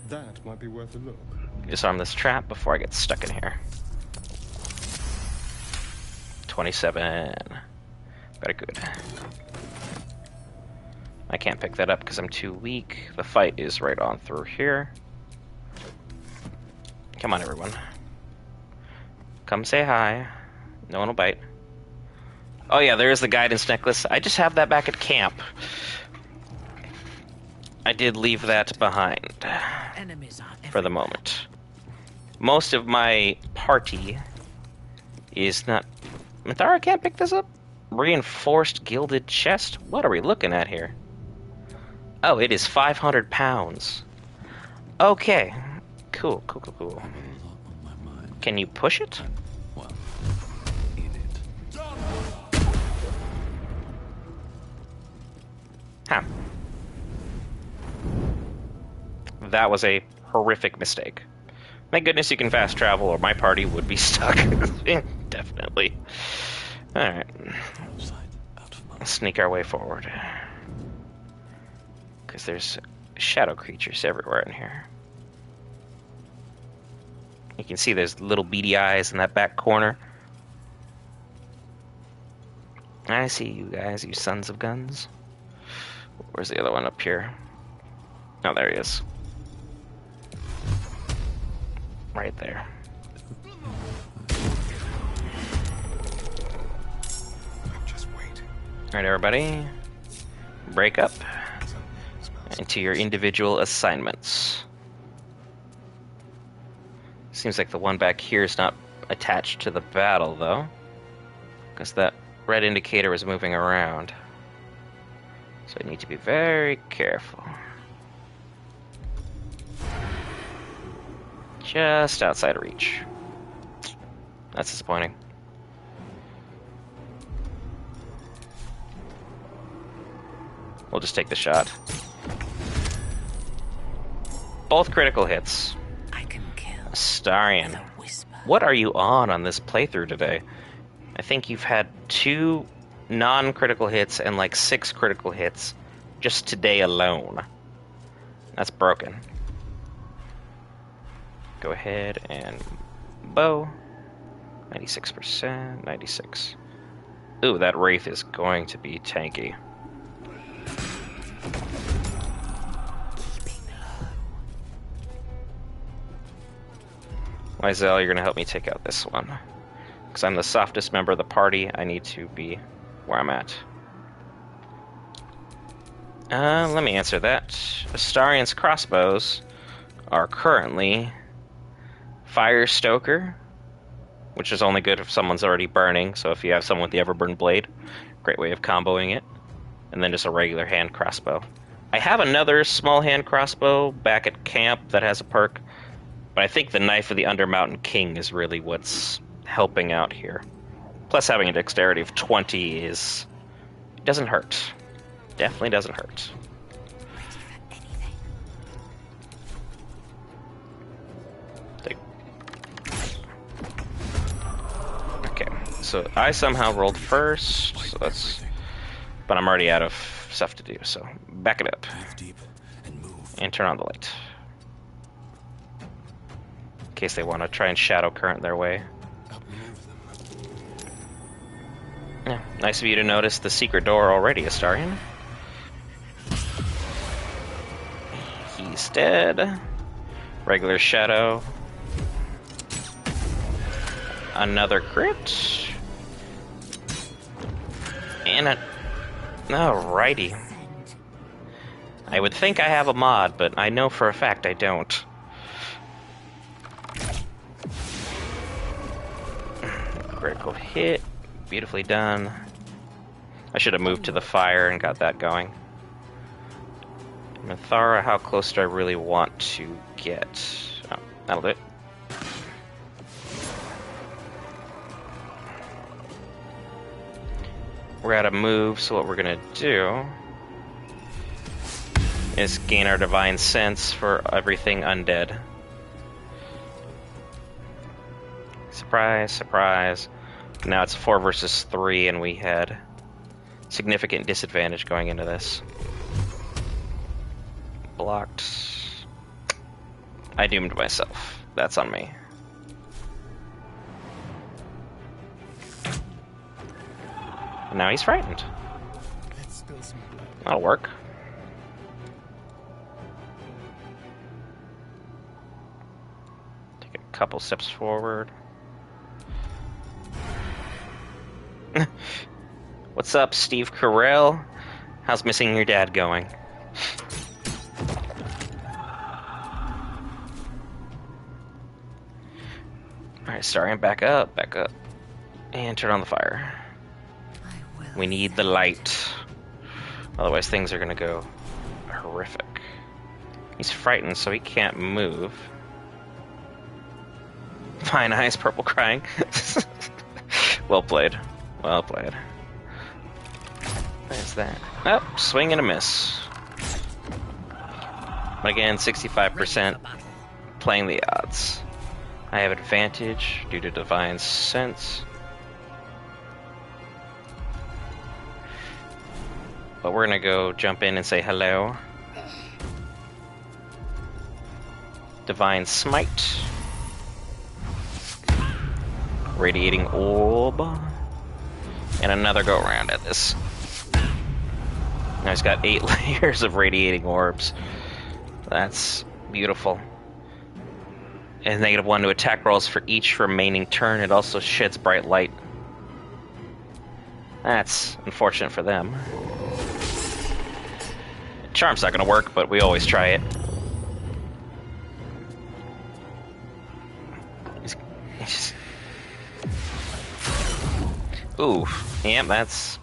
That might be worth a look. Disarm this trap before I get stuck in here. 27. Very good. I can't pick that up because I'm too weak. The fight is right on through here. Come on, everyone. Come say hi. No one will bite. Oh yeah, there is the guidance necklace. I just have that back at camp. I did leave that behind for the moment. Most of my party is not... Mithara can't pick this up? Reinforced gilded chest? What are we looking at here? Oh, it is 500 pounds. Okay. Cool. I have a lot on my mind. Can you push it? Well, eat it. Huh. That was a horrific mistake. Thank goodness you can fast travel, or my party would be stuck. Definitely. Alright. Out of sight, out of mind. Let's sneak our way forward. Because there's shadow creatures everywhere in here. You can see there's little beady eyes in that back corner. I see you guys, you sons of guns. Where's the other one up here? Oh, there he is. Right there. Just wait. Alright, everybody. Break up into your individual assignments. Seems like the one back here is not attached to the battle, though. Because that red indicator is moving around. So I need to be very careful. Just outside of reach. That's disappointing. We'll just take the shot. Both critical hits. I can kill. Astarion, with a whisper. what are you on this playthrough today? I think you've had 2 non-critical hits and like 6 critical hits just today alone. That's broken. Go ahead and bow. 96%, 96. Ooh, that Wraith is going to be tanky. Keeping low. Lysel, you're gonna help me take out this one. Because I'm the softest member of the party, I need to be where I'm at. Let me answer that. Astarion's crossbows are currently Fire Stoker, which is only good if someone's already burning, so if you have someone with the Everburn Blade, great way of comboing it. And then just a regular hand crossbow. I have another small hand crossbow back at camp that has a perk, but I think the Knife of the Undermountain King is really what's helping out here. Plus having a dexterity of 20 is... it doesn't hurt. Definitely doesn't hurt. Okay, so I somehow rolled first, so that's... but I'm already out of stuff to do, so back it up. Breathe deep and move. And turn on the light. In case they want to try and shadow current their way. Outmaneuver them. Yeah, nice of you to notice the secret door already, Astarion. He's dead. Regular shadow. Another crit. And a... alrighty. I would think I have a mod, but I know for a fact I don't. Critical hit. Beautifully done. I should have moved to the fire and got that going. Mithara, how close do I really want to get? Oh, that'll do it. We're out of move, so what we're gonna do is gain our divine sense for everything undead. Surprise, surprise. Now it's 4 versus 3, and we had significant disadvantage going into this. Blocked. I doomed myself. That's on me. And now he's frightened. That'll work. Take a couple steps forward. What's up, Steve Carell? How's missing your dad going? Alright, Astarion, back up, and turn on the fire. We need the light. Otherwise things are gonna go horrific. He's frightened, so he can't move. Fine eyes, purple crying. Well played. Well played. There's that. Oh, swing and a miss. But again, 65% playing the odds. I have advantage due to divine sense. But we're gonna go jump in and say hello. Divine Smite. Radiating Orb. And another go around at this. Now he's got 8 layers of Radiating Orbs. That's beautiful. And -1 to attack rolls for each remaining turn. It also sheds bright light. That's unfortunate for them. Charm's not gonna work, but we always try it. Ooh, yeah, that's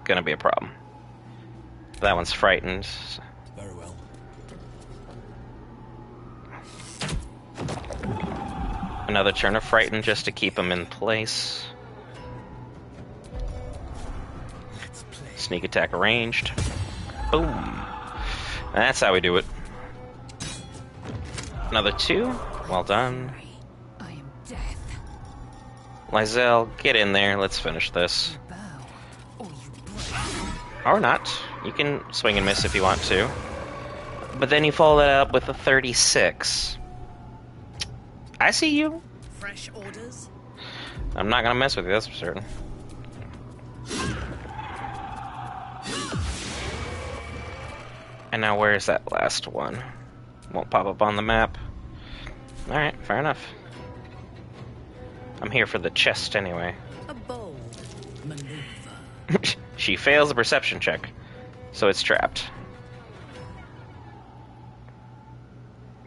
gonna be a problem. That one's frightened. Very well. Another turn of frighten just to keep him in place. Sneak attack arranged. Boom. That's how we do it. Another 2. Well done. I am death. Lysel, get in there. Let's finish this. Or not. You can swing and miss if you want to. But then you follow that up with a 36. I see you. Fresh orders? I'm not gonna mess with you, that's for certain. And now where's that last one? Won't pop up on the map. Alright, fair enough. I'm here for the chest anyway. A bold maneuver. She fails a perception check, so it's trapped.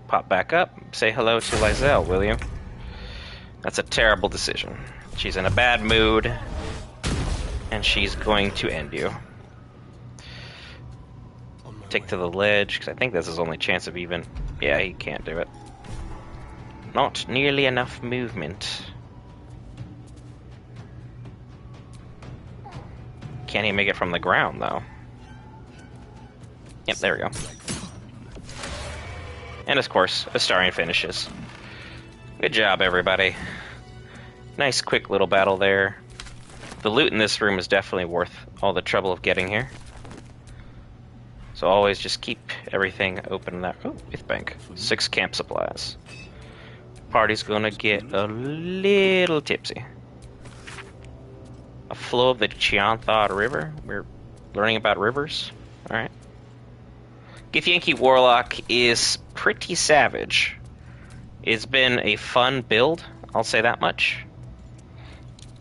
Pop back up, say hello to Lizelle, will you? That's a terrible decision. She's in a bad mood, and she's going to end you. Take to the ledge, because I think that's his only chance of even... Yeah, he can't do it. Not nearly enough movement. Can't even make it from the ground, though. Yep, there we go. And of course, Astarion finishes. Good job, everybody. Nice, quick little battle there. The loot in this room is definitely worth all the trouble of getting here. So always just keep everything open in that... Oh, Ith Bank. 6 camp supplies. Party's gonna get a little tipsy. A flow of the Chianthod River. We're learning about rivers. Alright. Githyanki Warlock is pretty savage. It's been a fun build, I'll say that much.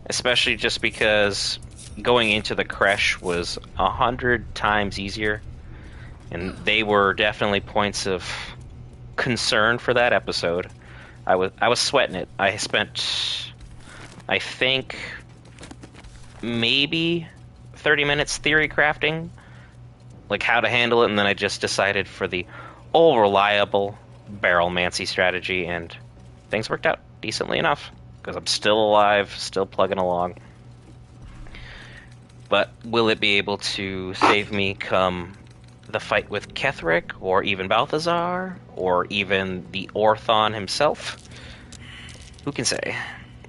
Especially just because going into the Kresh was 100 times easier. And they were definitely points of concern for that episode. I was sweating it. I spent, I think, maybe 30 minutes theory crafting, like how to handle it, and then I just decided for the all-reliable barrelmancy strategy, and things worked out decently enough, because I'm still alive, still plugging along. But will it be able to save me come the fight with Ketheric, or even Balthazar, or even the Orthon himself? Who can say?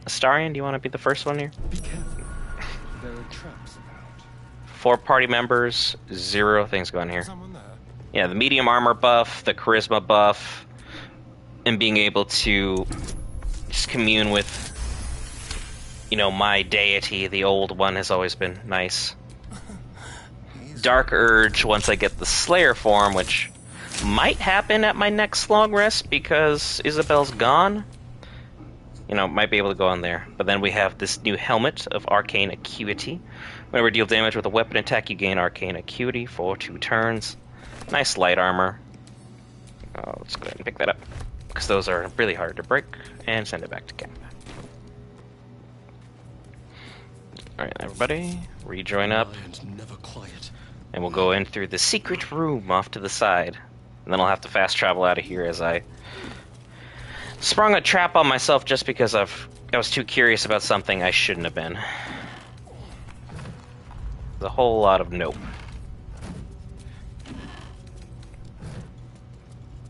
Astarion, do you want to be the first one here? Be careful. There are traps about. 4 party members, 0 things going here. Someone there? Yeah, the medium armor buff, the charisma buff, and being able to just commune with, you know, my deity, the old one, has always been nice. Dark Urge once I get the Slayer form, which might happen at my next long rest because Isabel's gone. You know, might be able to go on there. But then we have this new helmet of Arcane Acuity. Whenever you deal damage with a weapon attack, you gain Arcane Acuity for 2 turns. Nice light armor. Oh, let's go ahead and pick that up, because those are really hard to break, and send it back to camp. Alright, everybody, rejoin up. Lion's never quiet. And we'll go in through the secret room off to the side. And then I'll have to fast travel out of here as I sprung a trap on myself just because I was too curious about something I shouldn't have been. There's a whole lot of nope.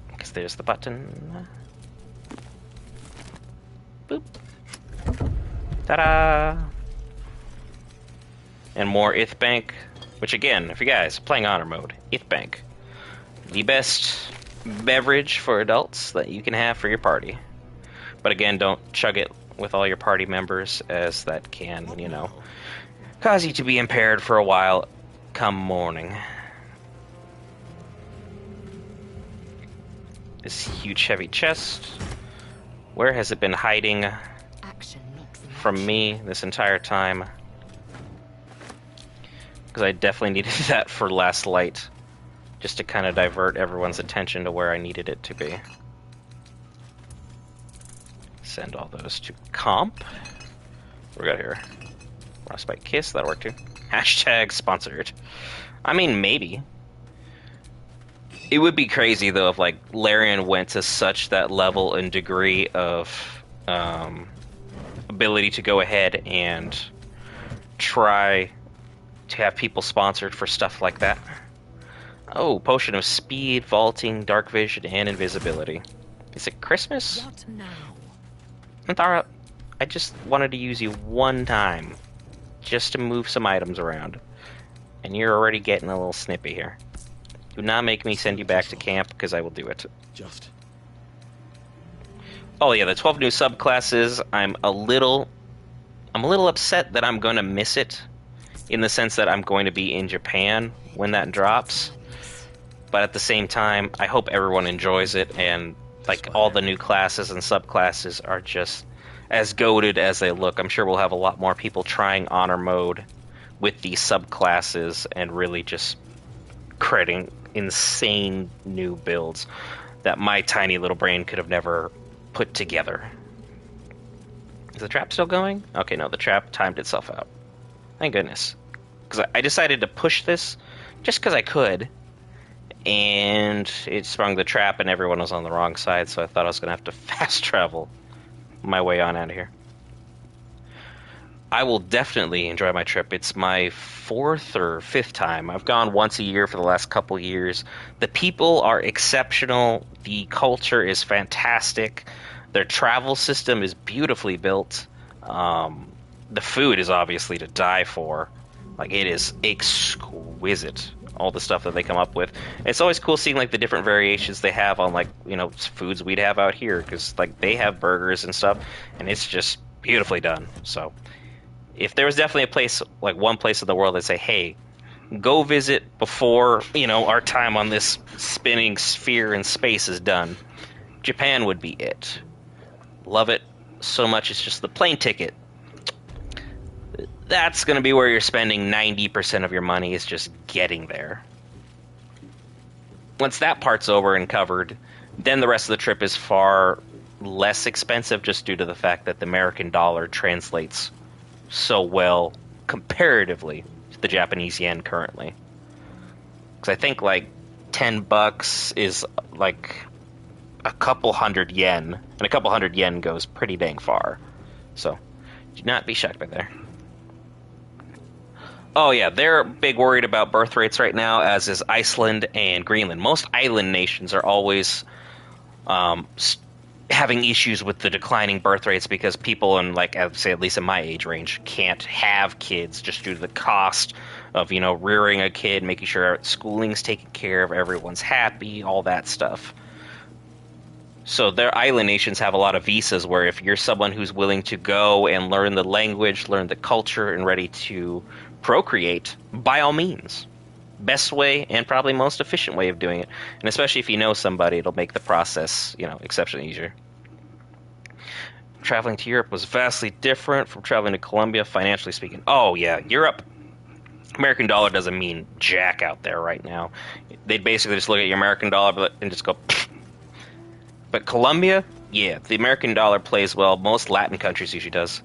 Because there's the button. Boop. Ta-da! And more Ith Bank. Which again, if you guys are playing Honor Mode, Ith Bank, the best beverage for adults that you can have for your party. But again, don't chug it with all your party members, as that can, you know, cause you to be impaired for a while come morning. This huge heavy chest. Where has it been hiding from me this entire time? Because I definitely needed that for Last Light, just to kind of divert everyone's attention to where I needed it to be. Send all those to comp. What we got here? Frostbite Kiss, that'll work too. Hashtag sponsored. I mean, maybe. It would be crazy though if like Larian went to such that level and degree of ability to go ahead and try to have people sponsored for stuff like that. Oh, potion of speed, vaulting, dark vision, and invisibility. Is it Christmas? What now? Anthara, I just wanted to use you one time, just to move some items around, and you're already getting a little snippy here. Do not make me send you back to camp, because I will do it. Just. Oh yeah, the 12 new subclasses. I'm a little upset that I'm going to miss it, in the sense that I'm going to be in Japan when that drops. But at the same time, I hope everyone enjoys it, and like all the new classes and subclasses are just as goated as they look. I'm sure we'll have a lot more people trying Honor Mode with these subclasses and really just creating insane new builds that my tiny little brain could have never put together. Is the trap still going? Okay, no, the trap timed itself out. Thank goodness. Because I decided to push this just because I could, and it sprung the trap and everyone was on the wrong side, so I thought I was going to have to fast travel my way on out of here. I will definitely enjoy my trip. It's my 4th or 5th time. I've gone once a year for the last couple years. The people are exceptional. The culture is fantastic. Their travel system is beautifully built. The food is obviously to die for. Like, it is exquisite, all the stuff that they come up with. It's always cool seeing, like, the different variations they have on, like, you know, foods we'd have out here. Because, like, they have burgers and stuff, and it's just beautifully done. So if there was definitely a place, like one place in the world that say, hey, go visit before, you know, our time on this spinning sphere in space is done, Japan would be it. Love it so much. It's just the plane ticket. That's going to be where you're spending 90% of your money, is just getting there. Once that part's over and covered, then the rest of the trip is far less expensive, just due to the fact that the American dollar translates so well comparatively to the Japanese yen currently. Because I think like $10 is like a couple hundred yen, and a couple hundred yen goes pretty dang far. So do not be shocked by there. Oh yeah, they're big worried about birth rates right now, as is Iceland and Greenland. Most island nations are always having issues with the declining birth rates because people in, like, I'd say at least in my age range, can't have kids just due to the cost of, you know, rearing a kid, making sure schooling's taken care of, everyone's happy, all that stuff. So their island nations have a lot of visas where if you're someone who's willing to go and learn the language, learn the culture, and ready to procreate, by all means. Best way and probably most efficient way of doing it. And especially if you know somebody, it'll make the process, you know, exceptionally easier. Traveling to Europe was vastly different from traveling to Colombia, financially speaking. Oh yeah, Europe, American dollar doesn't mean jack out there right now. They'd basically just look at your American dollar and just go, pfft. But Colombia, yeah, the American dollar plays well. Most Latin countries usually does.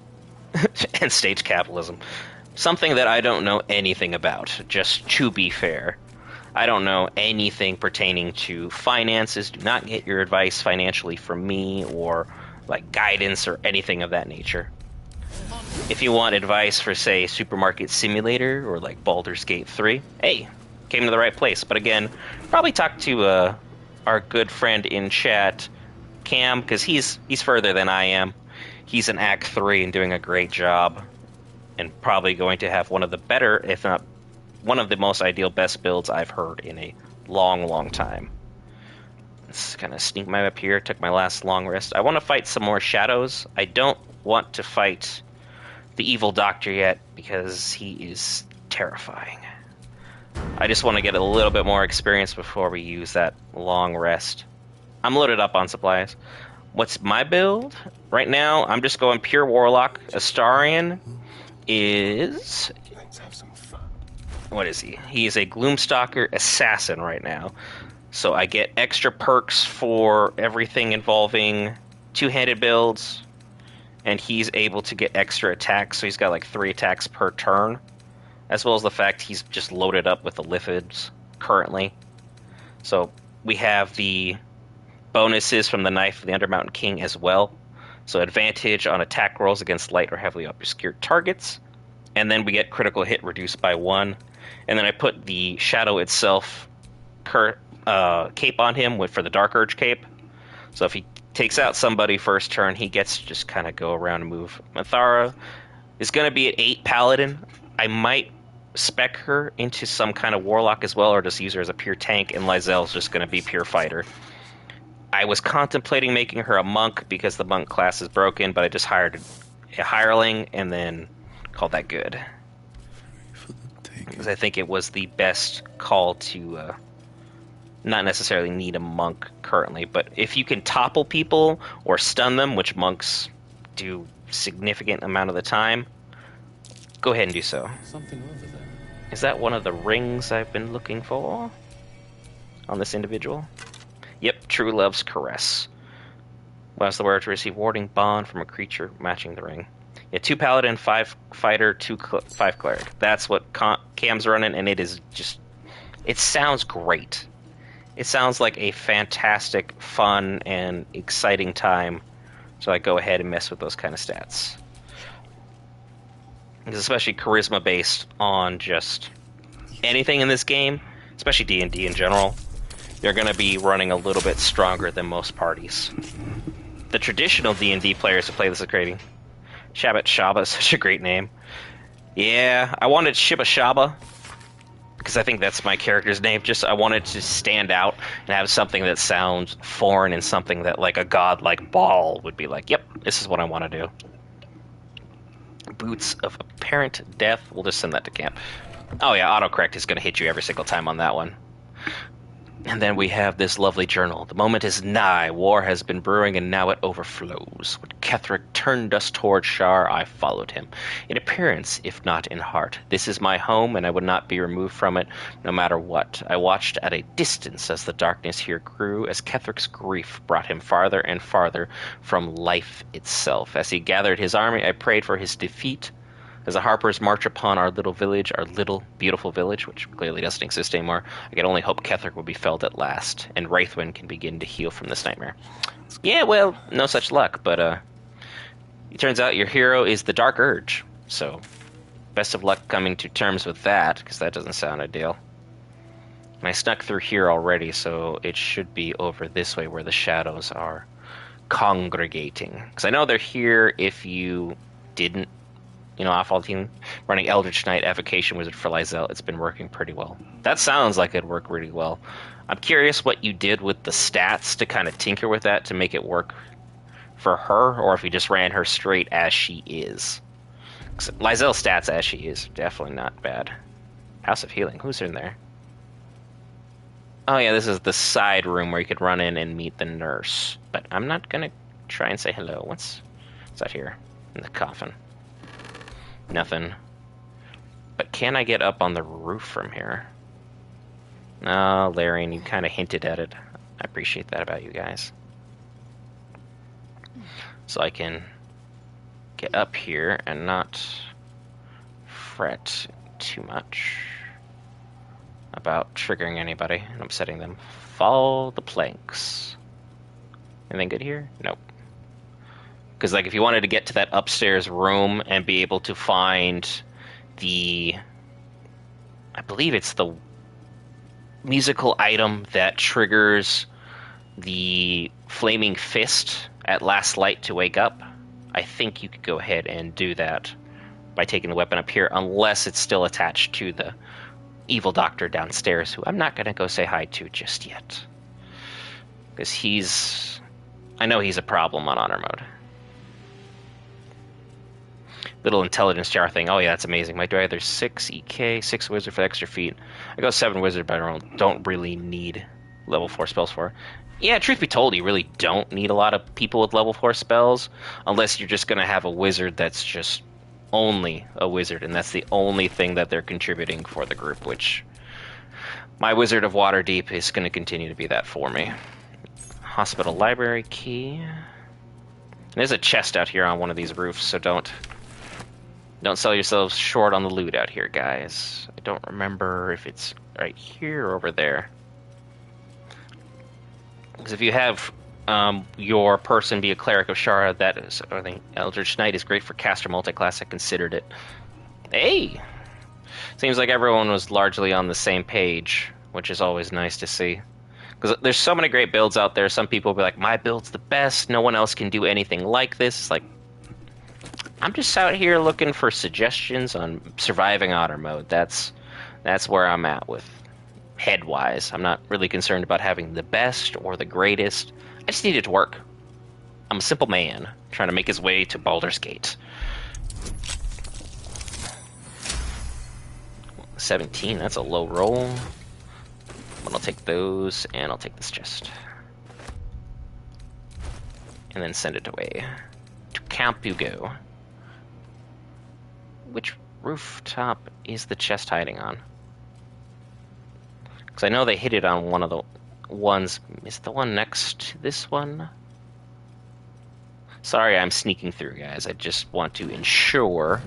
And stage capitalism. Something that I don't know anything about, just to be fair. I don't know anything pertaining to finances. Do not get your advice financially from me, or like guidance or anything of that nature. If you want advice for, say, Supermarket Simulator or like Baldur's Gate 3, hey, came to the right place. But again, probably talk to our good friend in chat, Cam, because he's further than I am. He's in Act 3 and doing a great job. And probably going to have one of the better, if not one of the most ideal best builds I've heard in a long, long time. Let's kind of sneak my way up here. Took my last long rest. I want to fight some more shadows. I don't want to fight the evil doctor yet because he is terrifying. I just want to get a little bit more experience before we use that long rest. I'm loaded up on supplies. What's my build? Right now, I'm just going pure Warlock. Astarion is... Let's have some fun. What is he? He is a Gloomstalker Assassin right now. So I get extra perks for everything involving two-handed builds, and he's able to get extra attacks, so he's got like 3 attacks per turn, as well as the fact he's just loaded up with the Lithids currently. So we have the bonuses from the Knife of the Undermountain King as well. So advantage on attack rolls against light or heavily obscured targets. And then we get critical hit reduced by 1. And then I put the Shadow itself cape on him for the Dark Urge cape. So if he takes out somebody first turn, he gets to just kind of go around and move. Mathara is going to be at 8 Paladin. I might spec her into some kind of Warlock as well, or just use her as a pure tank, and Lyzel's just going to be pure fighter. I was contemplating making her a monk because the monk class is broken, but I just hired a hireling and then called that good. Because I think it was the best call to not necessarily need a monk currently, but if you can topple people or stun them, which monks do significant amount of the time, go ahead and do so. Something over there. Is that one of the rings I've been looking for on this individual? Yep, True Love's Caress. Allows the wearer to receive warding bond from a creature matching the ring. Yeah, 2 paladin, 5 fighter, 5 cleric. That's what Cam's running, and it is just... It sounds great. It sounds like a fantastic, fun, and exciting time. So I go ahead and mess with those kind of stats. It's especially charisma based on just anything in this game, especially D&D in general. You're going to be running a little bit stronger than most parties. The traditional D&D players who play this are creating. Shabbat Shaba is such a great name. Yeah, I wanted Shiba Shaba because I think that's my character's name. Just I wanted to stand out and have something that sounds foreign and something that like a god like Baal would be like, yep, this is what I want to do. Boots of Apparent Death. We'll just send that to camp. Oh yeah, autocorrect is going to hit you every single time on that one. And then we have this lovely journal. The moment is nigh. War has been brewing, and now it overflows. When Ketheric turned us toward Shar, I followed him. In appearance, if not in heart. This is my home, and I would not be removed from it, no matter what. I watched at a distance as the darkness here grew, as Ketheric's grief brought him farther and farther from life itself. As he gathered his army, I prayed for his defeat. As the Harpers march upon our little village, our little beautiful village, which clearly doesn't exist anymore, I can only hope Ketheric will be felled at last, and Wraithwyn can begin to heal from this nightmare. Yeah, well, no such luck, but it turns out your hero is the Dark Urge, so best of luck coming to terms with that, because that doesn't sound ideal. And I snuck through here already, so it should be over this way where the shadows are congregating. Because I know they're here if you didn't off-all team running Eldritch Knight Evocation Wizard for Lysel. It's been working pretty well. That sounds like it'd work really well. I'm curious what you did with the stats to kind of tinker with that to make it work for her, or if you just ran her straight as she is. Lysel's stats as she is definitely not bad. House of Healing. Who's in there? Oh yeah, this is the side room where you could run in and meet the nurse. But I'm not gonna try and say hello. What's that here? In the coffin. Nothing. But can I get up on the roof from here? No, Larian, you kind of hinted at it. I appreciate that about you guys. So I can get up here and not fret too much about triggering anybody and upsetting them. Follow the planks. Anything good here? Nope. Because, like, if you wanted to get to that upstairs room and be able to find the... I believe it's the musical item that triggers the Flaming Fist at last light to wake up, I think you could go ahead and do that by taking the weapon up here, unless it's still attached to the evil doctor downstairs, who I'm not going to go say hi to just yet. Because I know he's a problem on Honor Mode. Little intelligence jar thing. Oh yeah, that's amazing. Might do either 6 EK, 6 wizard for extra feet. I go 7 wizard, but I don't really need level 4 spells for. Yeah, truth be told, you really don't need a lot of people with level 4 spells, unless you're just going to have a wizard that's just only a wizard, and that's the only thing that they're contributing for the group, which my Wizard of Waterdeep is going to continue to be that for me. Hospital library key. And there's a chest out here on one of these roofs, so don't sell yourselves short on the loot out here, guys. I don't remember if it's right here or over there. Because if you have your person be a cleric of Shara, that is, I think Eldritch Knight is great for caster multiclass. I considered it. Hey! Seems like everyone was largely on the same page, which is always nice to see. Because there's so many great builds out there. Some people will be like, my build's the best. No one else can do anything like this. It's like, I'm just out here looking for suggestions on surviving Honor Mode. That's where I'm at with head-wise. I'm not really concerned about having the best or the greatest. I just need it to work. I'm a simple man trying to make his way to Baldur's Gate. 17, that's a low roll. But I'll take those, and I'll take this chest. And then send it away to camp you go. Which rooftop is the chest hiding on? Because I know they hit it on one of the ones. Is the one next to this one? Sorry, I'm sneaking through, guys. I just want to ensure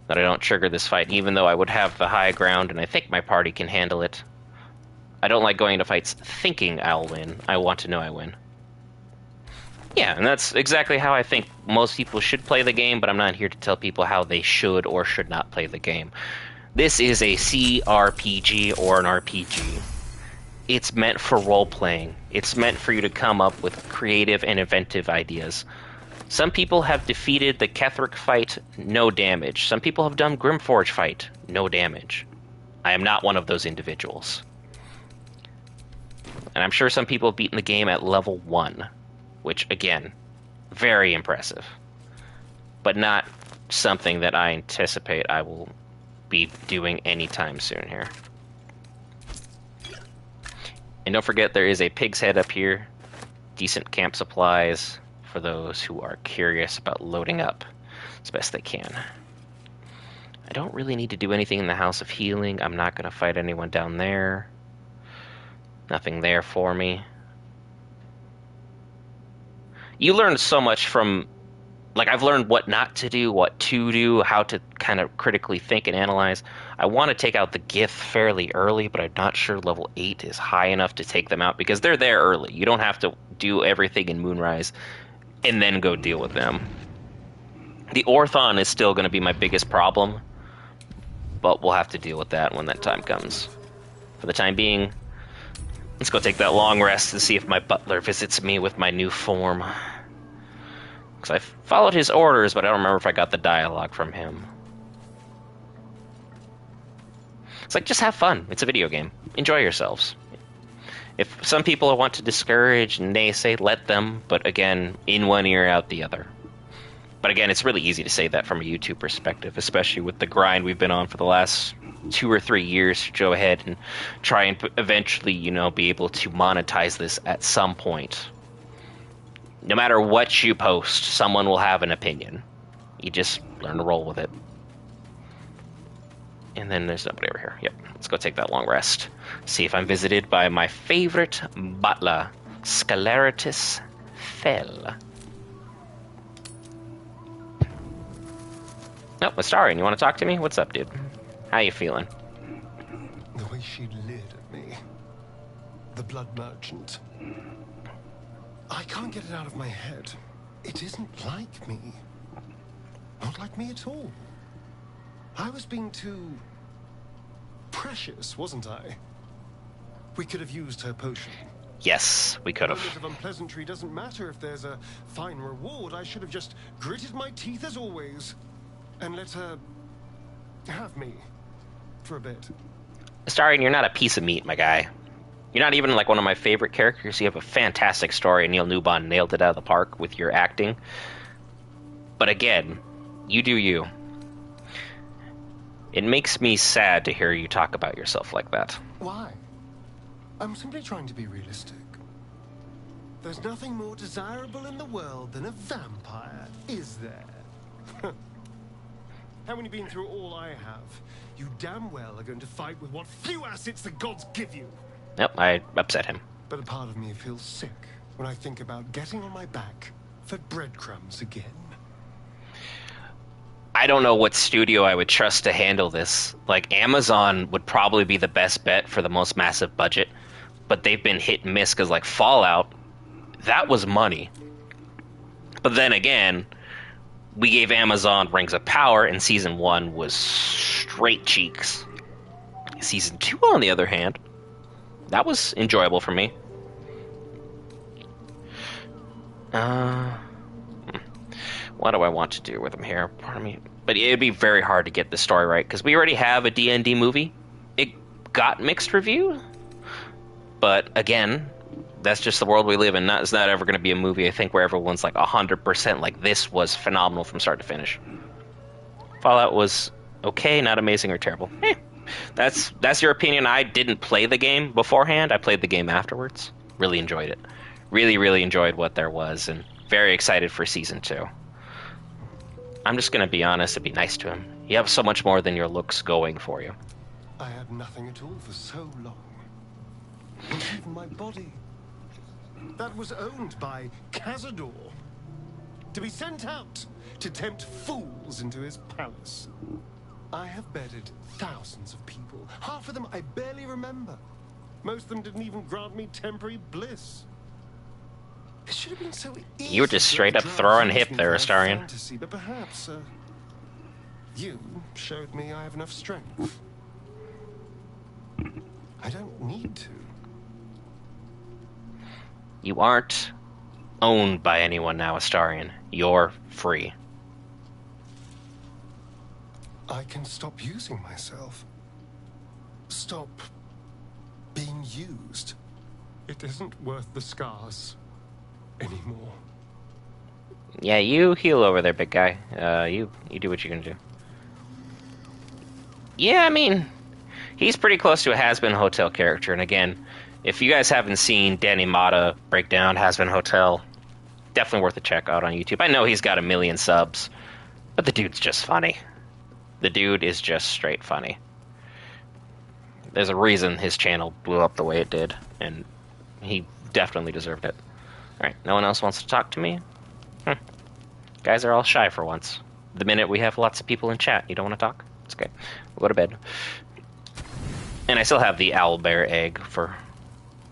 that I don't trigger this fight, even though I would have the high ground, and I think my party can handle it. I don't like going into fights thinking I'll win. I want to know I win. Yeah, and that's exactly how I think most people should play the game, but I'm not here to tell people how they should or should not play the game. This is a CRPG or an RPG. It's meant for role-playing. It's meant for you to come up with creative and inventive ideas. Some people have defeated the Ketheric fight, no damage. Some people have done Grimforge fight, no damage. I am not one of those individuals. And I'm sure some people have beaten the game at level 1, which, again, very impressive. But not something that I anticipate I will be doing anytime soon here. And don't forget, there is a pig's head up here. Decent camp supplies for those who are curious about loading up as best they can. I don't really need to do anything in the House of Healing. I'm not going to fight anyone down there. Nothing there for me. You learn so much from... Like, I've learned what not to do, what to do, how to kind of critically think and analyze. I want to take out the Gith fairly early, but I'm not sure level 8 is high enough to take them out, because they're there early. You don't have to do everything in Moonrise and then go deal with them. The Orthon is still going to be my biggest problem, but we'll have to deal with that when that time comes. For the time being, let's go take that long rest and see if my butler visits me with my new form. Because I followed his orders, but I don't remember if I got the dialogue from him. It's like, just have fun. It's a video game. Enjoy yourselves. If some people want to discourage and naysay, let them. But again, in one ear, out the other. But again, it's really easy to say that from a YouTube perspective, especially with the grind we've been on for the last 2 or 3 years to go ahead and try and eventually, you know, be able to monetize this at some point. No matter what you post, someone will have an opinion. You just learn to roll with it. And then there's nobody over here. Yep, let's go take that long rest. See if I'm visited by my favorite butler, Scaleritus Fell. Oh, Astarion, you want to talk to me? What's up, dude? How you feeling? The way she leered at me. The blood merchant. I can't get it out of my head. It isn't like me. Not like me at all. I was being too precious, wasn't I? We could have used her potion. Yes, we could A have. moment of unpleasantry doesn't matter if there's a fine reward. I should have just gritted my teeth as always and let her have me for a bit. Astarion, you're not a piece of meat, my guy. You're not even like one of my favorite characters. You have a fantastic story, and Neil Newbon nailed it out of the park with your acting. But again, you do you. It makes me sad to hear you talk about yourself like that. Why? I'm simply trying to be realistic. There's nothing more desirable in the world than a vampire, is there? And when you've been through all I have, you damn well are going to fight with what few assets the gods give you. Yep, I upset him. But a part of me feels sick when I think about getting on my back for breadcrumbs again. I don't know what studio I would trust to handle this. Like, Amazon would probably be the best bet for the most massive budget, but they've been hit and miss because, like, Fallout, that was money. But then again, we gave Amazon Rings of Power, and Season 1 was straight cheeks. Season 2, on the other hand, that was enjoyable for me. What do I want to do with him here? Pardon me. But it'd be very hard to get the story right, because we already have a D&D movie. It got mixed review. But again, that's just the world we live in. It's not ever going to be a movie, I think, where everyone's like 100% like, this was phenomenal from start to finish. Fallout was okay, not amazing or terrible. That's your opinion. I didn't play the game beforehand. I played the game afterwards. Really enjoyed it. Really, really enjoyed what there was, and very excited for Season 2. I'm just gonna be honest and be nice to him. You have so much more than your looks going for you. I had nothing at all for so long. Not even my body. That was owned by Cazador. To be sent out to tempt fools into his palace. I have bedded thousands of people. Half of them I barely remember. Most of them didn't even grant me temporary bliss. It should have been so easy. You were just straight up throwing hip there, Astarion. Fantasy, but perhaps you showed me I have enough strength. I don't need to. You aren't owned by anyone now, Astarion. You're free. I can stop using myself. Stop being used. It isn't worth the scars anymore. Yeah, you heal over there, big guy. You do what you can do. Yeah, I mean, he's pretty close to a Has-Been Hotel character, and again, if you guys haven't seen Danny Mata break down Has-Been Hotel, definitely worth a check out on YouTube. I know he's got 1 million subs, but the dude's just funny. The dude is just straight funny. There's a reason his channel blew up the way it did, and he definitely deserved it. Alright, no one else wants to talk to me? Guys are all shy for once. The minute we have lots of people in chat, you don't want to talk? It's okay. We'll go to bed. And I still have the owlbear egg for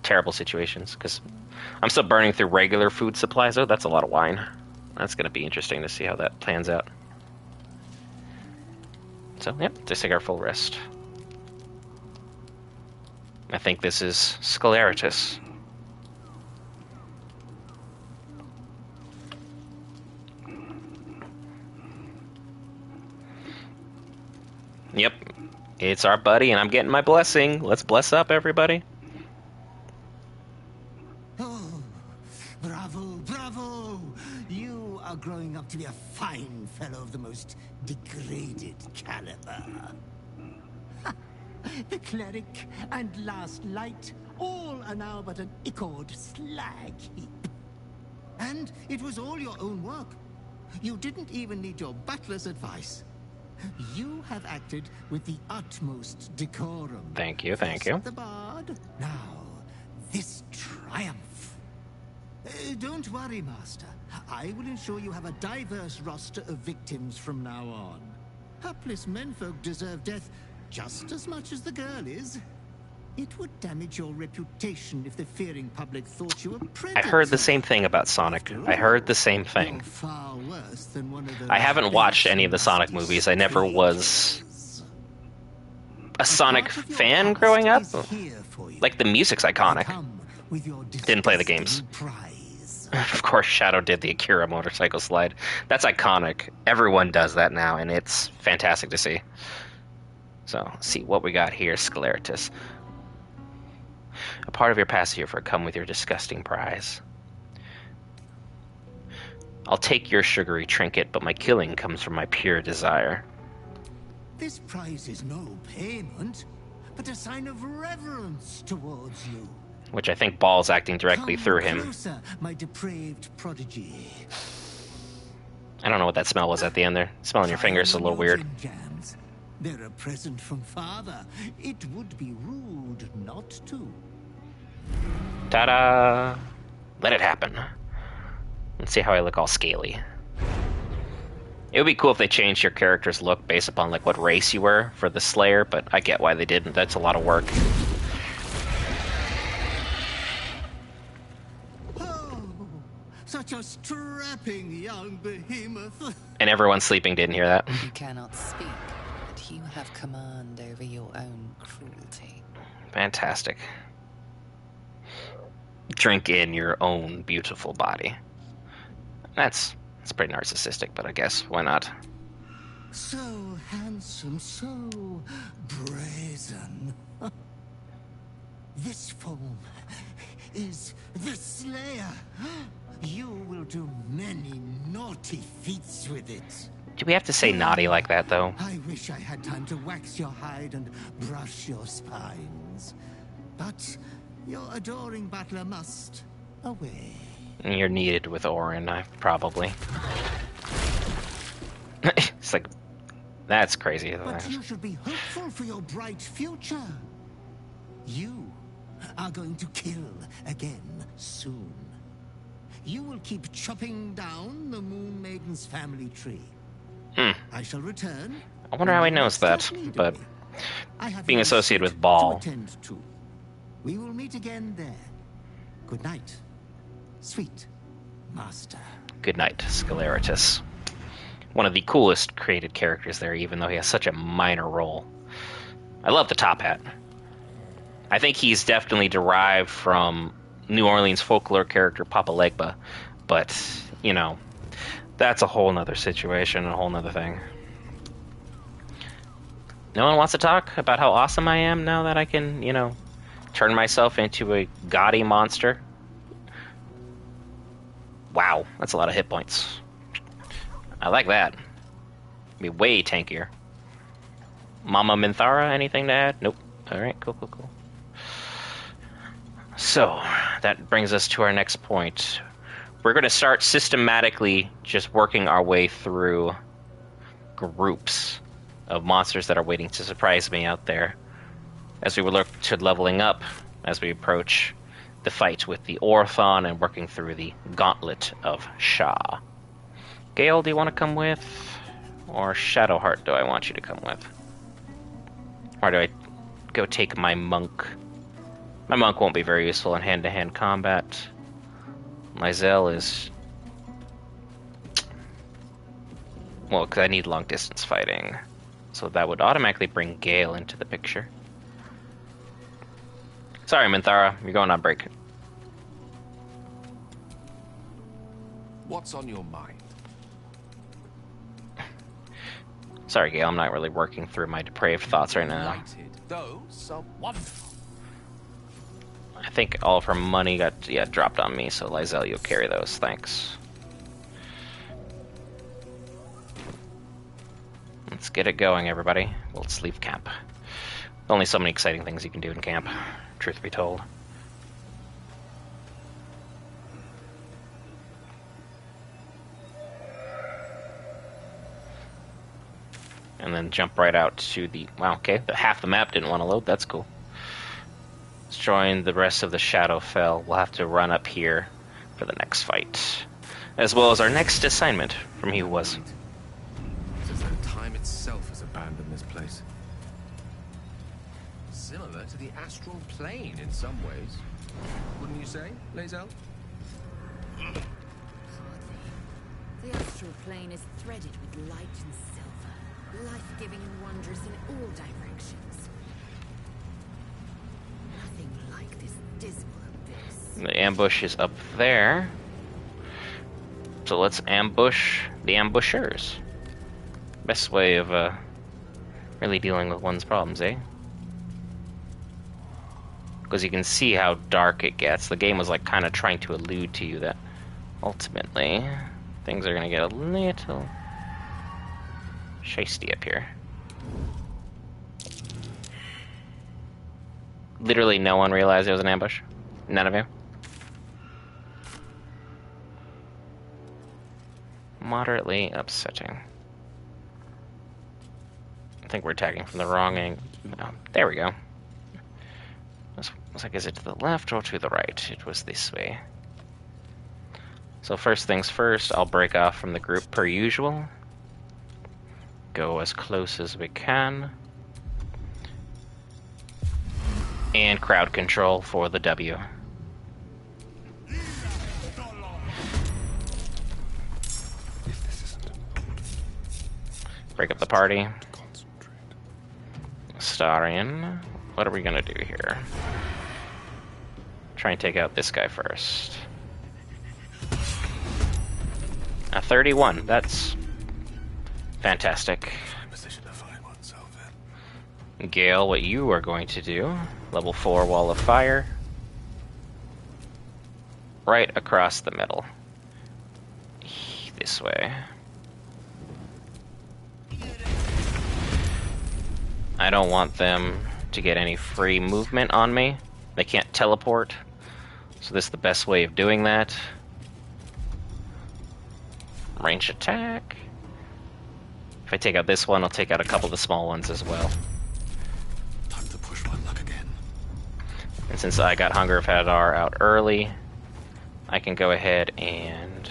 terrible situations, because I'm still burning through regular food supplies, though. That's a lot of wine. That's going to be interesting to see how that plans out. So, yep, just take our full rest. I think this is Scleritus. Yep, it's our buddy, and I'm getting my blessing. Let's bless up, everybody. Oh, bravo, bravo! You are growing up to be a fine fellow of the most degraded caliber. The cleric and last light, all are now but an ichord slag heap. And it was all your own work. You didn't even need your butler's advice. You have acted with the utmost decorum. Thank you, thank you. The bard. Now, this triumph. Don't worry, Master. I will ensure you have a diverse roster of victims from now on. Hapless menfolk deserve death just as much as the girl is. It would damage your reputation if the fearing public thought you a predator. I heard the same thing about Sonic. I heard the same thing. Far worse than one of those I haven't watched any of the Sonic movies. I never was a Sonic fan growing up. Like, the music's iconic. Didn't play the games. Of course, Shadow did the Akira motorcycle slide. That's iconic. Everyone does that now, and it's fantastic to see. So, let's see what we got here, Scleritus. A part of your past here for come with your disgusting prize. I'll take your sugary trinket, but my killing comes from my pure desire. This prize is no payment, but a sign of reverence towards you. Which I think Ball's acting directly through him. Closer, my depraved prodigy. I don't know what that smell was at the end there. Smelling your fingers is a little weird. Jams. They're a present from Father. It would be rude not to. Ta-da! Let it happen. Let's see how I look all scaly. It would be cool if they changed your character's look based upon like what race you were for the Slayer, but I get why they didn't. That's a lot of work. Oh, such a strapping young behemoth. And everyone sleeping didn't hear that. You cannot speak, but you have command over your own cruelty. Fantastic. Drink in your own beautiful body. That's pretty narcissistic, but I guess why not? So handsome, so brazen. This form is the Slayer. You will do many naughty feats with it. Do we have to say naughty like that, though? I wish I had time to wax your hide and brush your spines. But your adoring butler must away. You're needed with Orin, probably. It's like, that's crazy. But you should be hopeful for your bright future. You are going to kill again soon. You will keep chopping down the Moon Maiden's family tree. I shall return. I wonder how he knows that, but being associated with Ball. To attend to. We will meet again there. Good night, sweet master. Good night, Scleritus. One of the coolest created characters there, even though he has such a minor role. I love the top hat. I think he's definitely derived from New Orleans folklore character Papa Legba, but, you know, that's a whole nother situation, a whole nother thing. No one wants to talk about how awesome I am now that I can, you know, turn myself into a gaudy monster? Wow, that's a lot of hit points. I like that. Be way tankier. Mama Minthara, anything to add? Nope. Alright, cool. So, that brings us to our next point. We're going to start systematically just working our way through groups of monsters that are waiting to surprise me out there, as we look to leveling up as we approach the fight with the Orthon and working through the Gauntlet of Shah. Gale, do you want to come with? Or Shadowheart do I want you to come with? Or do I go take my monk? My monk won't be very useful in hand-to-hand combat. Lysel is... well, because I need long-distance fighting. So that would automatically bring Gale into the picture. Sorry, Minthara, you're going on break. What's on your mind? Sorry, Gale, I'm not really working through my depraved thoughts right now. Delighted. Those are wonderful. I think all of her money got, dropped on me, so Lysel, you'll carry those, thanks. Let's get it going, everybody. Let's leave camp. Only so many exciting things you can do in camp, truth be told. And then jump right out to the... wow, okay, half the map didn't want to load, that's cool. Let's join the rest of the Shadowfell. We'll have to run up here for the next fight, as well as our next assignment from He Who Was. It's as though time itself has abandoned this place. Similar to the astral plane in some ways. Wouldn't you say, Lae'zel? Hardly. The astral plane is threaded with light and silver, life-giving and wondrous in all directions. Nothing like this dismal abyss. The ambush is up there. So let's ambush the ambushers. Best way of really dealing with one's problems, eh? Because you can see how dark it gets. The game was like kind of trying to allude to you that ultimately things are going to get a little shisty up here. Literally no one realized it was an ambush? None of you? Moderately upsetting. I think we're attacking from the wrong angle. Oh, there we go. Looks like, is it to the left or to the right? It was this way. So first things first, I'll break off from the group per usual. Go as close as we can. And crowd control for the W. Break up the party. Astarion. What are we gonna do here? Try and take out this guy first. A 31. That's fantastic. Gale, what you are going to do, level 4 wall of fire, right across the middle. This way. I don't want them to get any free movement on me. They can't teleport, so this is the best way of doing that. Range attack. If I take out this one, I'll take out a couple of the small ones as well. Time to push my luck again. And since I got Hunger of Hadar out early, I can go ahead and...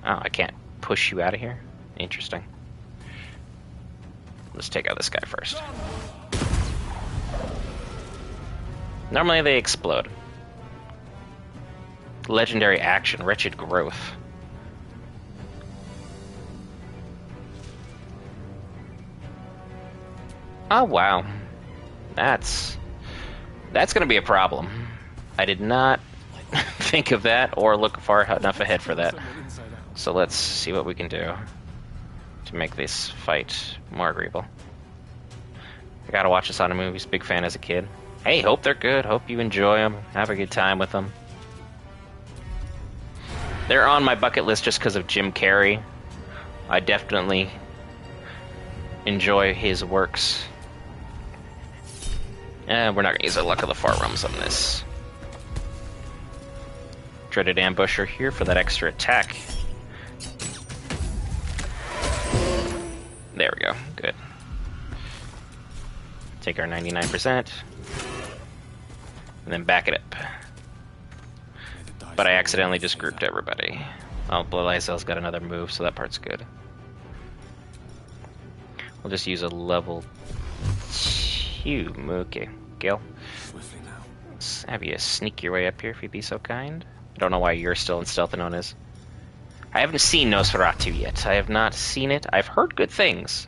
Oh, I can't push you out of here? Interesting. Let's take out this guy first. Normally they explode. Legendary action, Wretched Growth. Oh wow. That's gonna be a problem. I did not think of that or look far enough ahead for that. So let's see what we can do to make this fight more agreeable. I gotta watch this on a movies, big fan as a kid. Hey, hope they're good, hope you enjoy them, have a good time with them. They're on my bucket list just because of Jim Carrey. I definitely enjoy his works. We're not gonna use the Luck of the Far Realms on this. Dreaded Ambusher here for that extra attack. There we go, good. Take our 99%, and then back it up. But I accidentally just grouped everybody. Oh, Blaizel's got another move, so that part's good. We'll just use a level 2. Okay, Gale. Let's have you sneak your way up here if you'd be so kind. I don't know why you're still in stealth and on is. I haven't seen Nosferatu yet. I have not seen it. I've heard good things.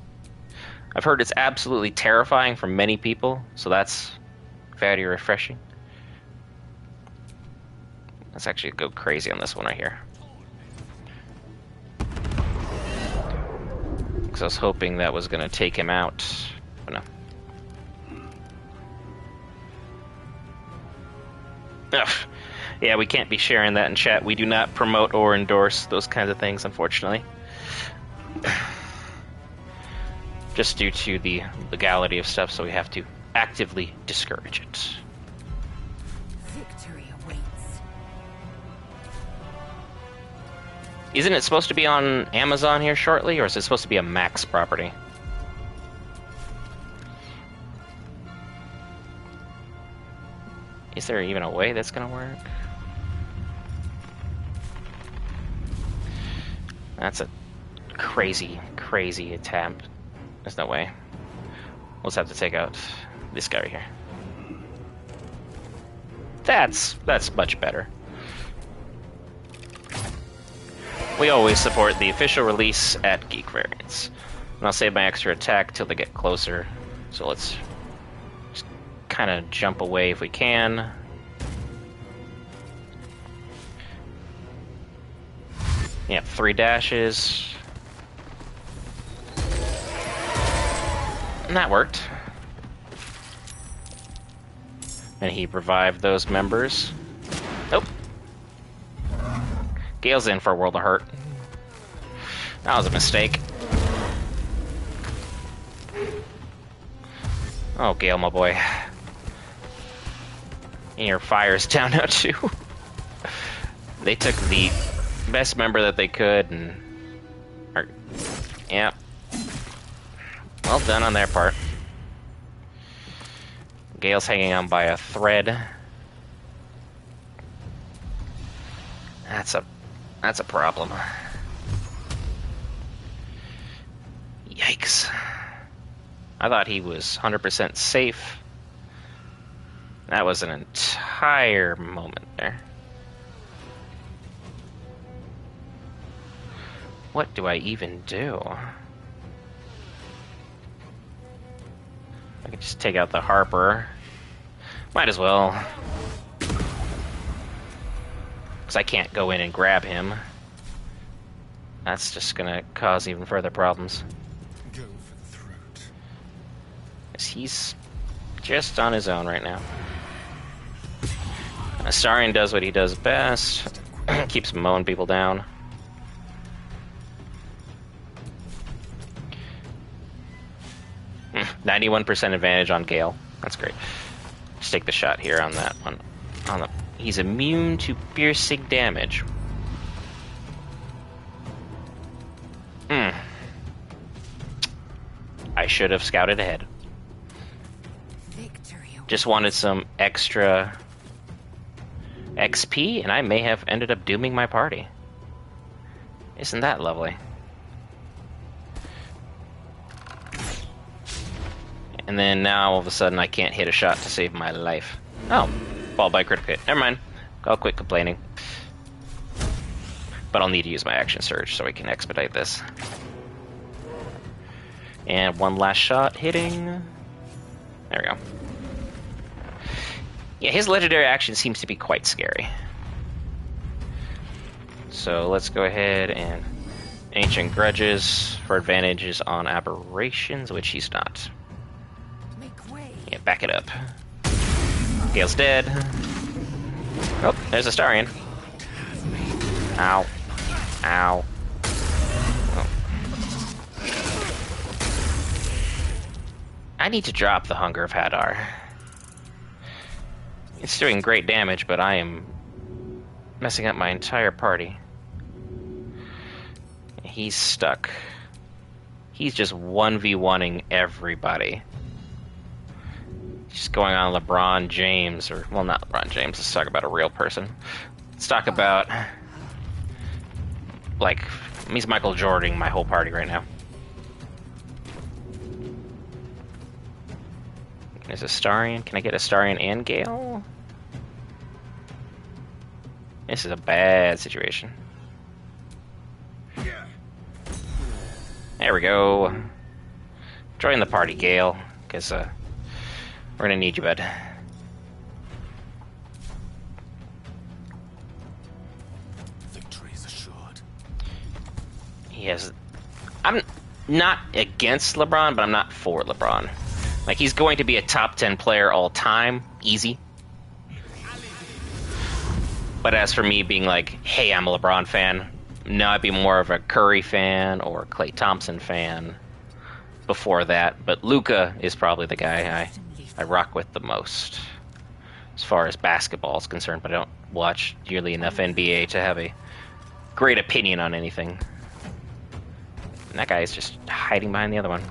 I've heard it's absolutely terrifying from many people, so that's very refreshing. Let's actually go crazy on this one right here. Because I was hoping that was going to take him out, but no. Ugh. Yeah, we can't be sharing that in chat. We do not promote or endorse those kinds of things, unfortunately. Just due to the legality of stuff, so we have to actively discourage it. Victory awaits. Isn't it supposed to be on Amazon here shortly, or is it supposed to be a Max property? Is there even a way that's gonna work? That's a crazy, crazy attempt. There's no way. We'll just have to take out this guy right here. That's much better. We always support the official release at Geek Variants. And I'll save my extra attack till they get closer. So let's just kind of jump away if we can. Yeah, 3 dashes. And that worked. And he revived those members. Nope. Gale's in for a world of hurt. That was a mistake. Oh, Gale, my boy. And your fire's down now, too. They took the best member that they could, and... yeah. Well done on their part. Gale's hanging on by a thread. That's a problem. Yikes. I thought he was 100% safe. That was an entire moment there. What do I even do? I could just take out the Harper. Might as well. Because I can't go in and grab him. That's just gonna cause even further problems. Go for the throat. Because he's just on his own right now. Astarion does what he does best. Keeps mowing people down. Hmm, 91% advantage on Gale. That's great. Just take the shot here on that one. He's immune to piercing damage. Hmm. I should have scouted ahead. Just wanted some extra XP, and I may have ended up dooming my party. Isn't that lovely? And then now all of a sudden I can't hit a shot to save my life. Oh, fall by critical hit. Never mind. I'll quit complaining. But I'll need to use my action surge so we can expedite this. And one last shot hitting. There we go. Yeah, his legendary action seems to be quite scary. So let's go ahead and Ancient Grudges for advantages on aberrations, which he's not. Yeah, back it up. Gale's dead. Oh, there's Astarion. Ow. Ow. Oh. I need to drop the Hunger of Hadar. It's doing great damage, but I am messing up my entire party. He's stuck. He's just 1v1ing everybody. Just going on LeBron James, or, well, not LeBron James, let's talk about a real person. Let's talk about, like, he's Michael Jordan my whole party right now. There's Astarion. Can I get Astarion and Gale? This is a bad situation. There we go. Join the party, Gale, because we're gonna need you, bud. Victory is assured. Yes, I'm not against LeBron, but I'm not for LeBron. Like, he's going to be a top 10 player all time, easy. But as for me being like, hey, I'm a LeBron fan, no, I'd be more of a Curry fan or Klay Thompson fan before that. But Luka is probably the guy I rock with the most as far as basketball is concerned, but I don't watch nearly enough NBA to have a great opinion on anything. And that guy is just hiding behind the other one.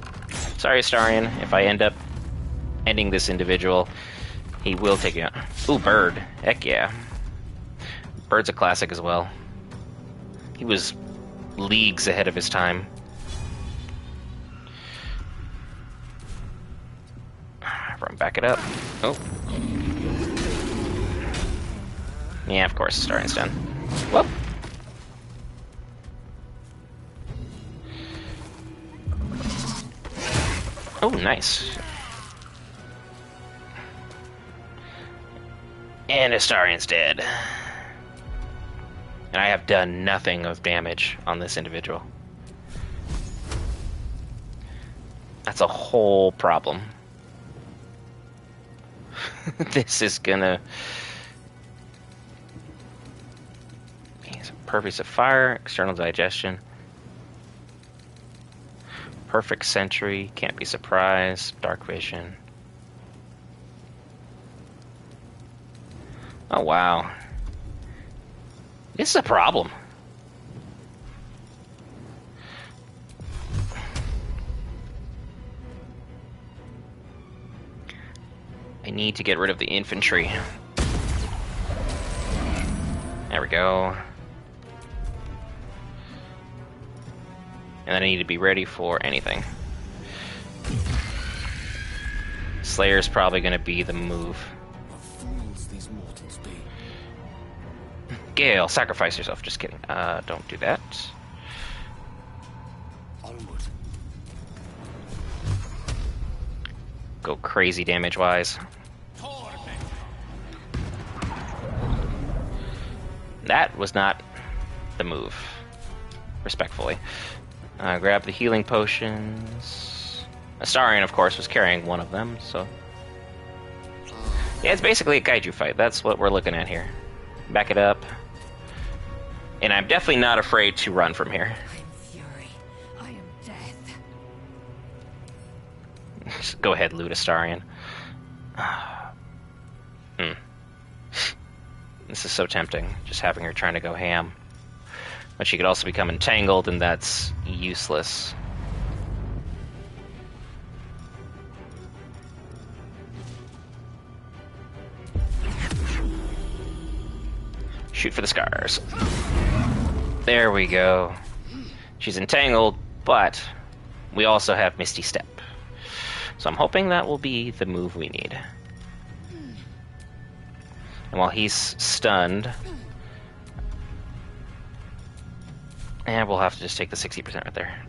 Sorry, Astarion, if I end up ending this individual, he will take you out. Ooh, Bird. Heck yeah. Bird's a classic as well. He was leagues ahead of his time. Run back it up. Oh. Yeah, of course, Astarion's done. Whoop. Oh, nice. And Astarion's dead. And I have done nothing of damage on this individual. That's a whole problem. This is gonna... Purpose of Fire, External Digestion. Perfect Sentry, Can't Be Surprised, Dark Vision. Oh, wow. This is a problem. I need to get rid of the infantry. There we go. And then I need to be ready for anything. Slayer's probably going to be the move. What fools these mortals be. Gale, sacrifice yourself. Just kidding. Don't do that. Onward. Go crazy damage-wise. That was not the move. Respectfully. Grab the healing potions. Astarion, of course, was carrying one of them, so... Yeah, it's basically a kaiju fight. That's what we're looking at here. Back it up. And I'm definitely not afraid to run from here. I am fury. I am death. Just go ahead, loot Astarion. This is so tempting, just having her trying to go ham. But she could also become entangled, and that's useless. Shoot for the scars. There we go. She's entangled, but we also have Misty Step. So I'm hoping that will be the move we need. And while he's stunned, and we'll have to just take the 60% right there.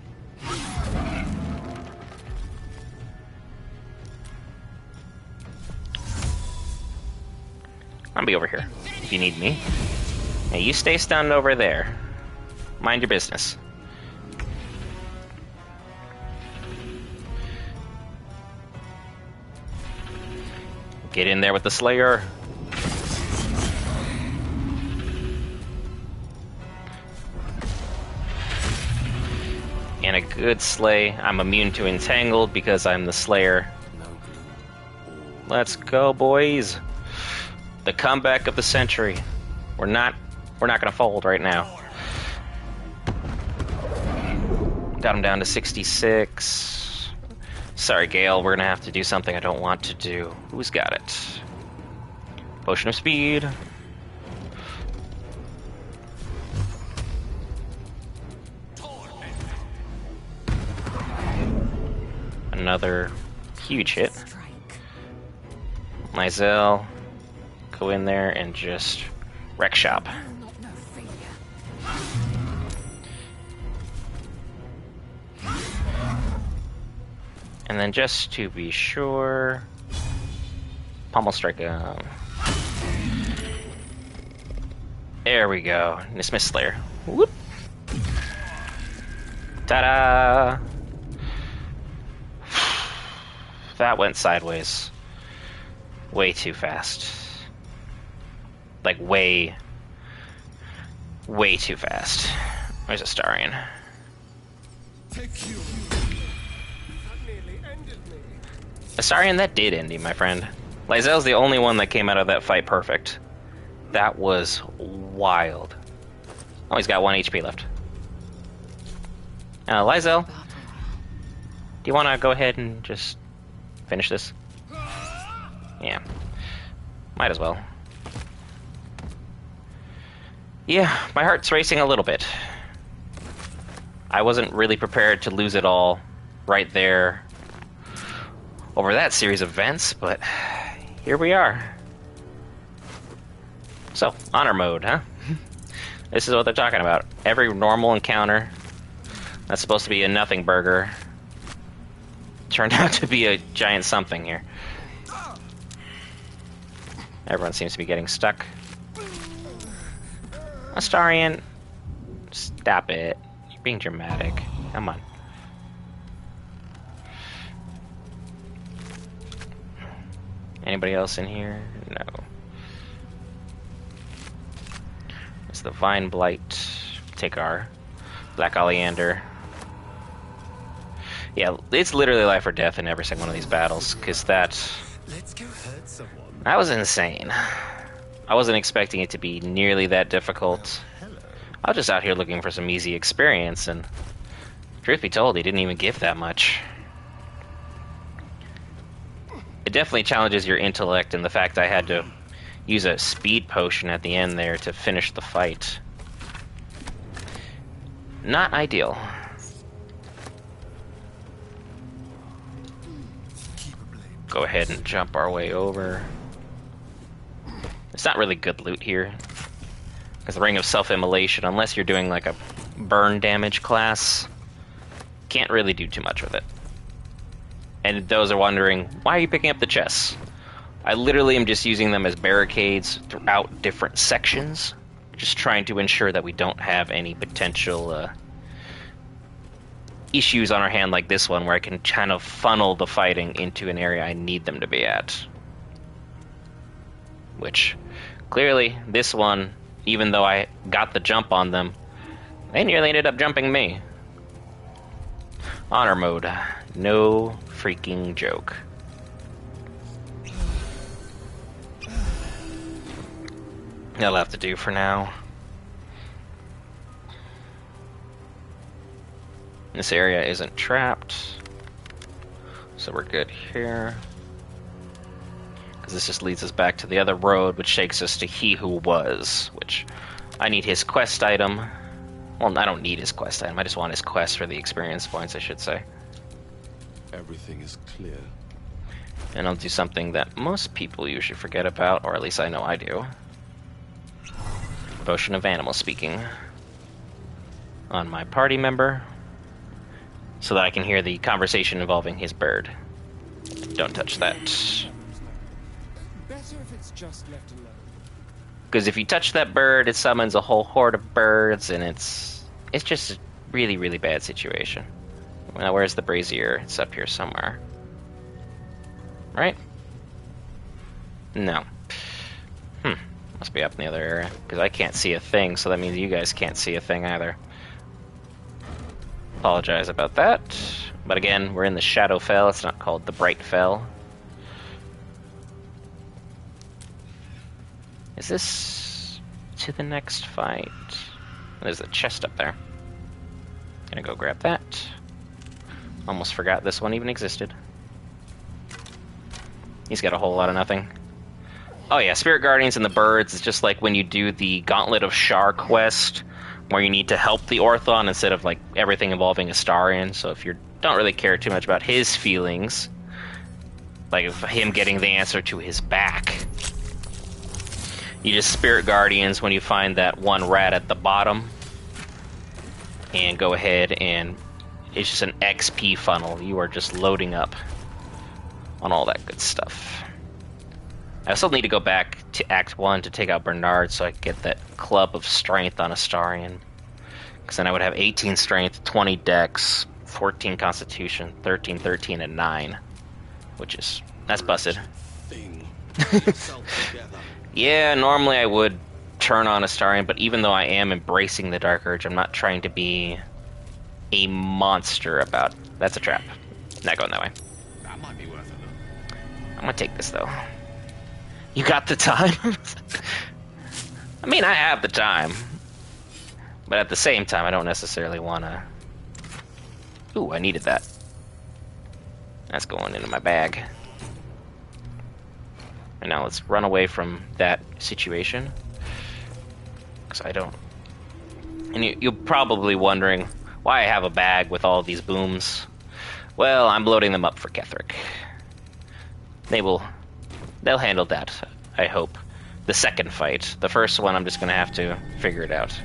I'll be over here if you need me. Hey, you stay stunned over there. Mind your business. Get in there with the Slayer. And a good slay. I'm immune to Entangled because I'm the Slayer. Let's go, boys. The comeback of the century. We're not gonna fold right now. Got him down to 66. Sorry, Gale, we're gonna have to do something I don't want to do. Who's got it? Potion of Speed. Another huge hit. Mizell, go in there and just wreck shop. And then just to be sure, Pommel Strike him. There we go. Dismiss Slayer. Whoop. Ta-da! That went sideways. Way too fast. Like, way too fast. Where's Astarion? Astarion, that did end him, my friend. Lysel's the only one that came out of that fight perfect. That was wild. Oh, he's got 1 HP left. Lysel, do you want to go ahead and just finish this? Yeah. Might as well. Yeah, my heart's racing a little bit. I wasn't really prepared to lose it all right there over that series of events, but here we are. So, honor mode, huh? This is what they're talking about. Every normal encounter that's supposed to be a nothing burger turned out to be a giant something here. Everyone seems to be getting stuck. Astarion, stop it. You're being dramatic. Come on. Anybody else in here? No. It's the Vine Blight. Take our Black Oleander. Yeah, it's literally life or death in every single one of these battles, because that was insane. I wasn't expecting it to be nearly that difficult. I was just out here looking for some easy experience, and truth be told, he didn't even give that much. It definitely challenges your intellect, and the fact I had to use a speed potion at the end there to finish the fight. Not ideal. Go ahead and jump our way over. It's not really good loot here, because the Ring of Self-Immolation, unless you're doing like a burn damage class, can't really do too much with it. And those are wondering, why are you picking up the chests? I literally am just using them as barricades throughout different sections, just trying to ensure that we don't have any potential issues on our hand like this one, where I can kind of funnel the fighting into an area I need them to be at. Which, clearly, this one, even though I got the jump on them, they nearly ended up jumping me. Honor mode. No freaking joke. That'll have to do for now. This area isn't trapped, so we're good here. Because because this just leads us back to the other road, which takes us to He Who Was, which I need his quest item. Well, I don't need his quest item. I just want his quest for the experience points, I should say. Everything is clear. And I'll do something that most people usually forget about, or at least I know I do. Potion of Animal Speaking on my party member, so that I can hear the conversation involving his bird. Don't touch that. Better if it's just left alone. Because if you touch that bird, it summons a whole horde of birds, and it's just a really, really bad situation. Now, where's the brazier? It's up here somewhere. Right? No. Must be up in the other area, because I can't see a thing, so that means you guys can't see a thing either. Apologize about that. But again, we're in the Shadowfell. It's not called the Brightfell. Is this to the next fight? There's a chest up there. Gonna go grab that. Almost forgot this one even existed. He's got a whole lot of nothing. Oh yeah, Spirit Guardians and the birds is just like when you do the Gauntlet of Shar quest, where you need to help the Orthon instead of like everything involving Astarion. So if you don't really care too much about his feelings, like him getting the answer to his back, you just Spirit Guardians when you find that one rat at the bottom, and go ahead and it's just an XP funnel. You are just loading up on all that good stuff. I still need to go back to Act 1 to take out Bernard so I can get that Club of Strength on Astarion. Because then I would have 18 Strength, 20 Dex, 14 Constitution, 13, 13, and 9. Which is... that's busted. Yeah, normally I would turn on Astarion, but even though I am embracing the Dark Urge, I'm not trying to be a monster about... that's a trap. Not going that way. That might be worth it, though. I'm gonna take this, though. You got the time? I mean, I have the time. But at the same time, I don't necessarily want to... ooh, I needed that. That's going into my bag. And now let's run away from that situation. Because I don't... and you're probably wondering why I have a bag with all these booms. Well, I'm loading them up for Ketheric. They'll handle that, I hope. The second fight. The first one, I'm just gonna have to figure it out.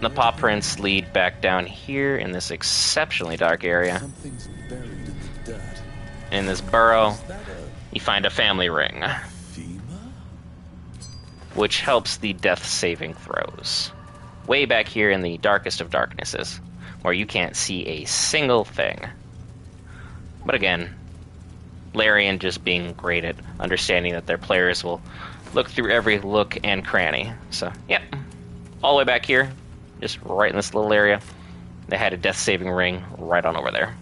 The paw prints lead back down here in this exceptionally dark area. In this burrow, you find a family ring, which helps the death saving throws. Way back here in the darkest of darknesses, where you can't see a single thing. But again, Larian just being great at understanding that their players will look through every look and cranny. So, yep. All the way back here, just right in this little area, they had a death-saving ring right on over there.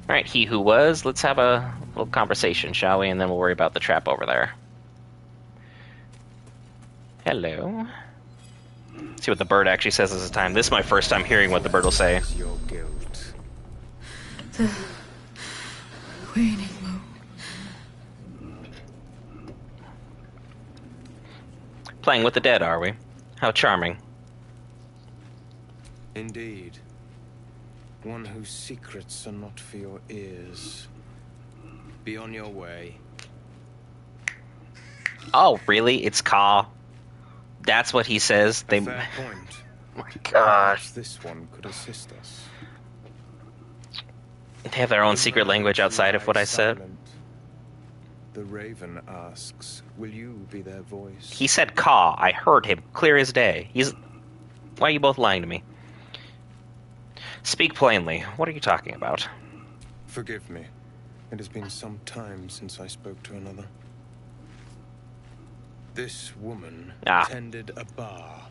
Alright, He Who Was, let's have a little conversation, shall we? And then we'll worry about the trap over there. Hello. See what the bird actually says this time. This is my first time hearing what the bird will say. Your guilt. The waning moon. Playing with the dead, are we? How charming. Indeed. One whose secrets are not for your ears. Be on your way. Oh, really? It's Ka. That's what he says. A fair point. My gosh. Perhaps this one could assist us. They have their own secret language outside of what I said. Silent. The Raven asks, will you be their voice? He said Ka. I heard him clear as day. Why are you both lying to me? Speak plainly. What are you talking about? Forgive me. It has been some time since I spoke to another. This woman tended a bar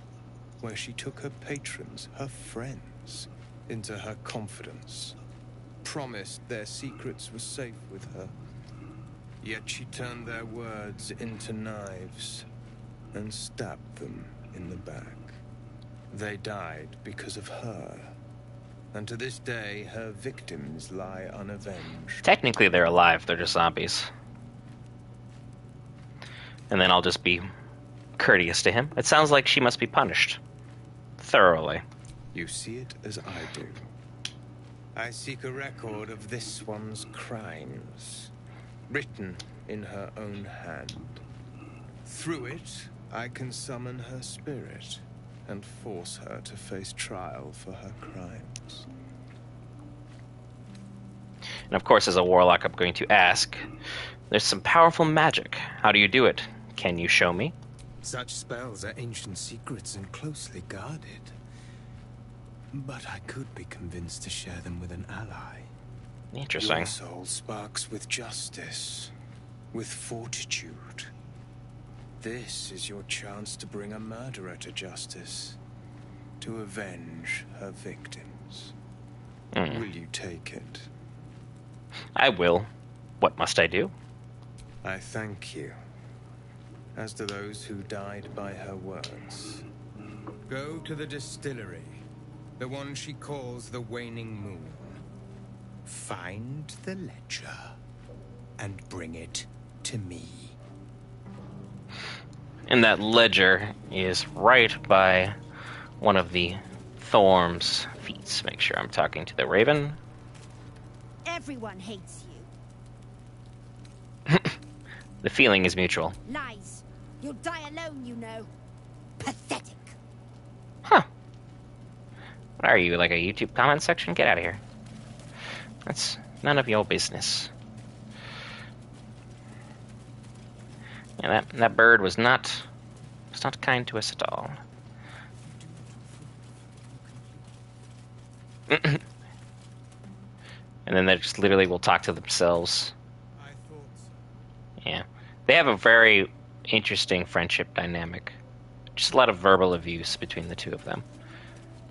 where she took her patrons, her friends, into her confidence. Promised their secrets were safe with her. Yet she turned their words into knives and stabbed them in the back. They died because of her. And to this day, her victims lie unavenged. Technically, they're alive. They're just zombies. And then I'll just be courteous to him. It sounds like she must be punished. Thoroughly. You see it as I do. I seek a record of this one's crimes, written in her own hand. Through it, I can summon her spirit and force her to face trial for her crimes. And of course, as a warlock, I'm going to ask, there's some powerful magic. How do you do it? Can you show me? Such spells are ancient secrets and closely guarded. But I could be convinced to share them with an ally. Interesting. Your soul sparks with justice, with fortitude. This is your chance to bring a murderer to justice, to avenge her victims. Will you take it? I will. What must I do? I thank you, as do those who died by her words. Go to the distillery, the one she calls the Waning Moon. Find the ledger and bring it to me. And that ledger is right by one of the Thorm's feet. Make sure I'm talking to the Raven. Everyone hates you. The feeling is mutual. Lies. You'll die alone, you know. Pathetic. Huh. What are you, like a YouTube comment section? Get out of here. That's none of your business. Yeah, that bird was not kind to us at all. And then they just literally will talk to themselves. Yeah. They have a very interesting friendship dynamic. Just a lot of verbal abuse between the two of them.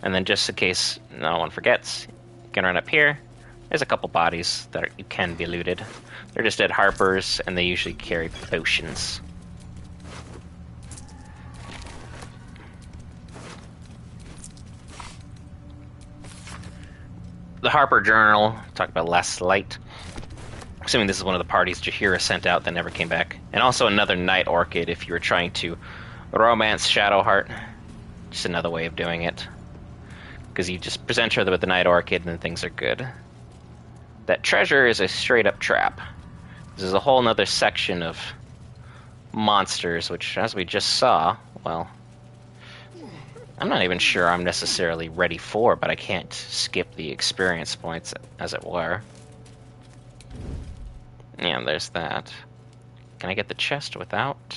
And then just in case no one forgets, you can run up here. There's a couple bodies that you can be looted. They're just dead harpers, and they usually carry potions. The Harper Journal, talked about last light. Assuming this is one of the parties Jaheira sent out that never came back. And also another Night Orchid if you were trying to romance Shadowheart. Just another way of doing it. Because you just present her with the Night Orchid and things are good. That treasure is a straight up trap. This is a whole nother section of monsters, which as we just saw, well, I'm not even sure I'm necessarily ready for, but I can't skip the experience points, as it were. Yeah, there's that. Can I get the chest without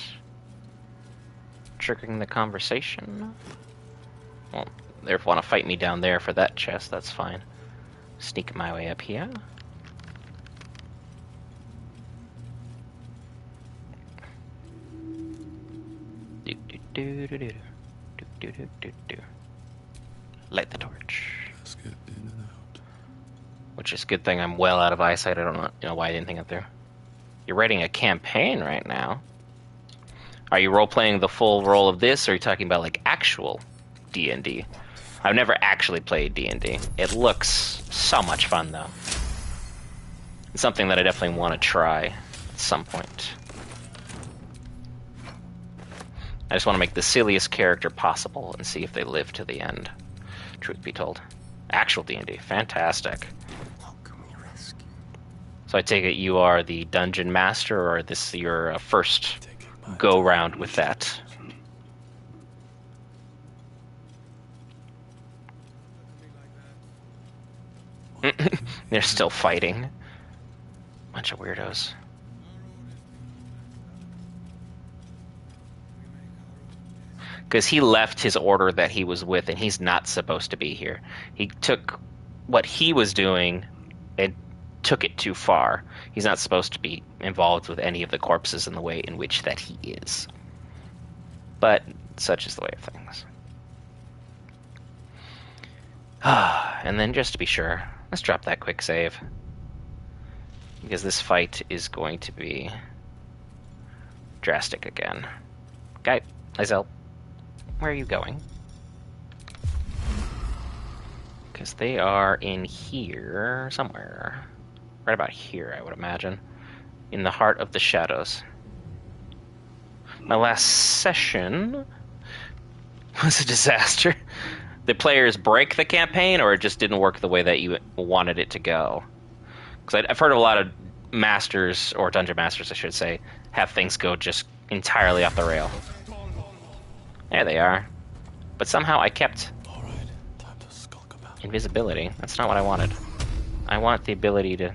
triggering the conversation? Well, they want to fight me down there for that chest, that's fine. Sneak my way up here. Light the torch. Let's get in and out. Which is a good thing I'm well out of eyesight. I don't know why I didn't think up there. You're writing a campaign right now. Are you role-playing the full role of this, or are you talking about, like, actual D&D? I've never actually played D&D. It looks so much fun, though. It's something that I definitely want to try at some point. I just want to make the silliest character possible and see if they live to the end. Truth be told. Actual D&D. Fantastic. So I take it you are the dungeon master, or this your first go-round with that? They're still fighting. Bunch of weirdos. Because he left his order that he was with, and he's not supposed to be here. He took what he was doing and took it too far. He's not supposed to be involved with any of the corpses in the way in which that he is. But such is the way of things. And then just to be sure, let's drop that quick save. Because this fight is going to be drastic again. Okay, Lizelle, where are you going? Because they are in here somewhere. Right about here, I would imagine. In the heart of the shadows. My last session was a disaster. The players break the campaign, or it just didn't work the way that you wanted it to go? Because I've heard of a lot of masters, or dungeon masters, I should say, have things go just entirely off the rail. There they are. But somehow I kept invisibility. That's not what I wanted. I want the ability to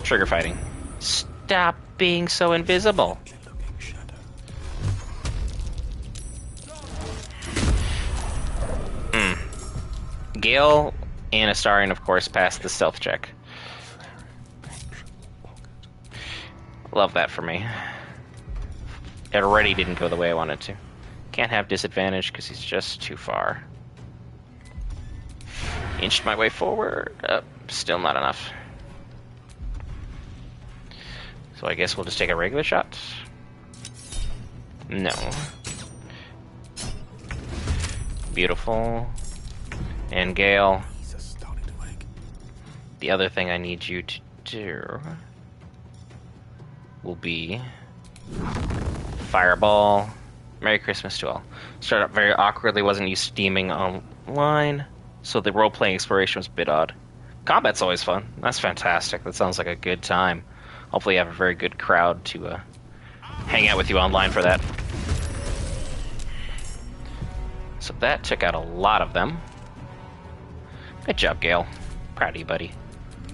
trigger fighting. Stop being so invisible. Gale and Astarion, of course, passed the stealth check. Love that for me. It already didn't go the way I wanted to. Can't have disadvantage because he's just too far. Inched my way forward. Still not enough. So I guess we'll just take a regular shot. No. Beautiful. And Gale. The other thing I need you to do will be Fireball. Merry Christmas to all. Started out very awkwardly, wasn't used to steaming online, so the role-playing exploration was a bit odd. Combat's always fun. That's fantastic. That sounds like a good time. Hopefully you have a very good crowd to hang out with you online for that. So that took out a lot of them. Good job, Gale. Proud of you, buddy.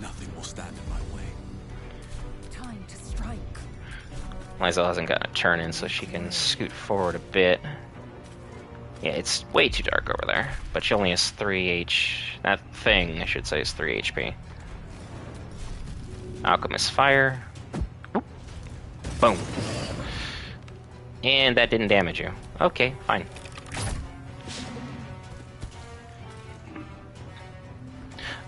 Nothing will stand in my way. Time to strike. Lizel hasn't gotten a turn in, so she can scoot forward a bit. Yeah, it's way too dark over there, but she only has 3 That thing, I should say, is 3 HP. Alchemist Fire. Oop. Boom. And that didn't damage you. Okay, fine.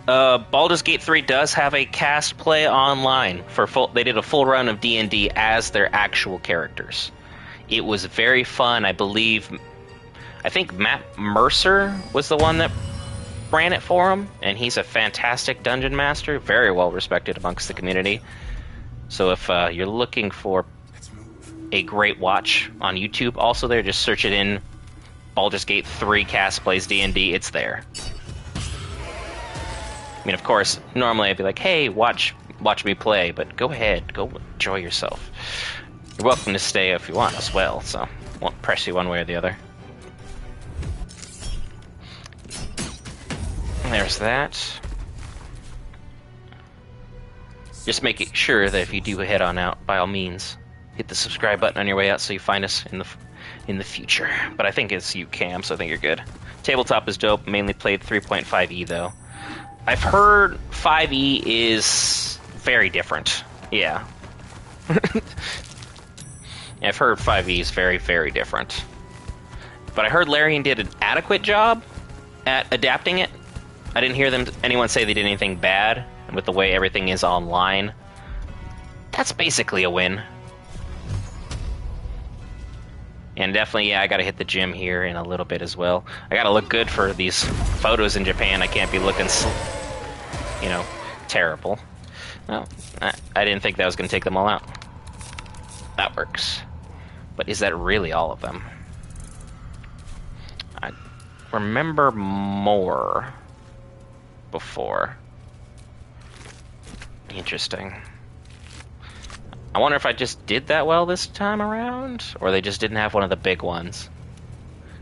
Baldur's Gate 3 does have a cast play online for full. They did a full run of D&D as their actual characters. It was very fun. I think Matt Mercer was the one that ran it for him, and he's a fantastic dungeon master, very well respected amongst the community. So if you're looking for a great watch on YouTube, also there, just search it in Baldur's Gate 3 cast plays D&D. It's there. I mean, of course, normally I'd be like, hey, watch me play, but go ahead, go enjoy yourself. You're welcome to stay if you want as well, so won't press you one way or the other. There's that. Just making sure that if you do head on out, by all means, hit the subscribe button on your way out so you find us in the future. But I think it's you, Cam, so I think you're good. Tabletop is dope, mainly played 3.5e though. I've heard 5e is very different. Yeah. I've heard 5e is very, very different. But I heard Larian did an adequate job at adapting it. I didn't hear anyone say they did anything bad, and with the way everything is online, that's basically a win. And definitely, yeah, I gotta hit the gym here in a little bit as well. I gotta look good for these photos in Japan. I can't be looking, terrible. No, I didn't think that was gonna take them all out. That works. But is that really all of them? I remember more before. Interesting. I wonder if I just did that well this time around, or they just didn't have one of the big ones.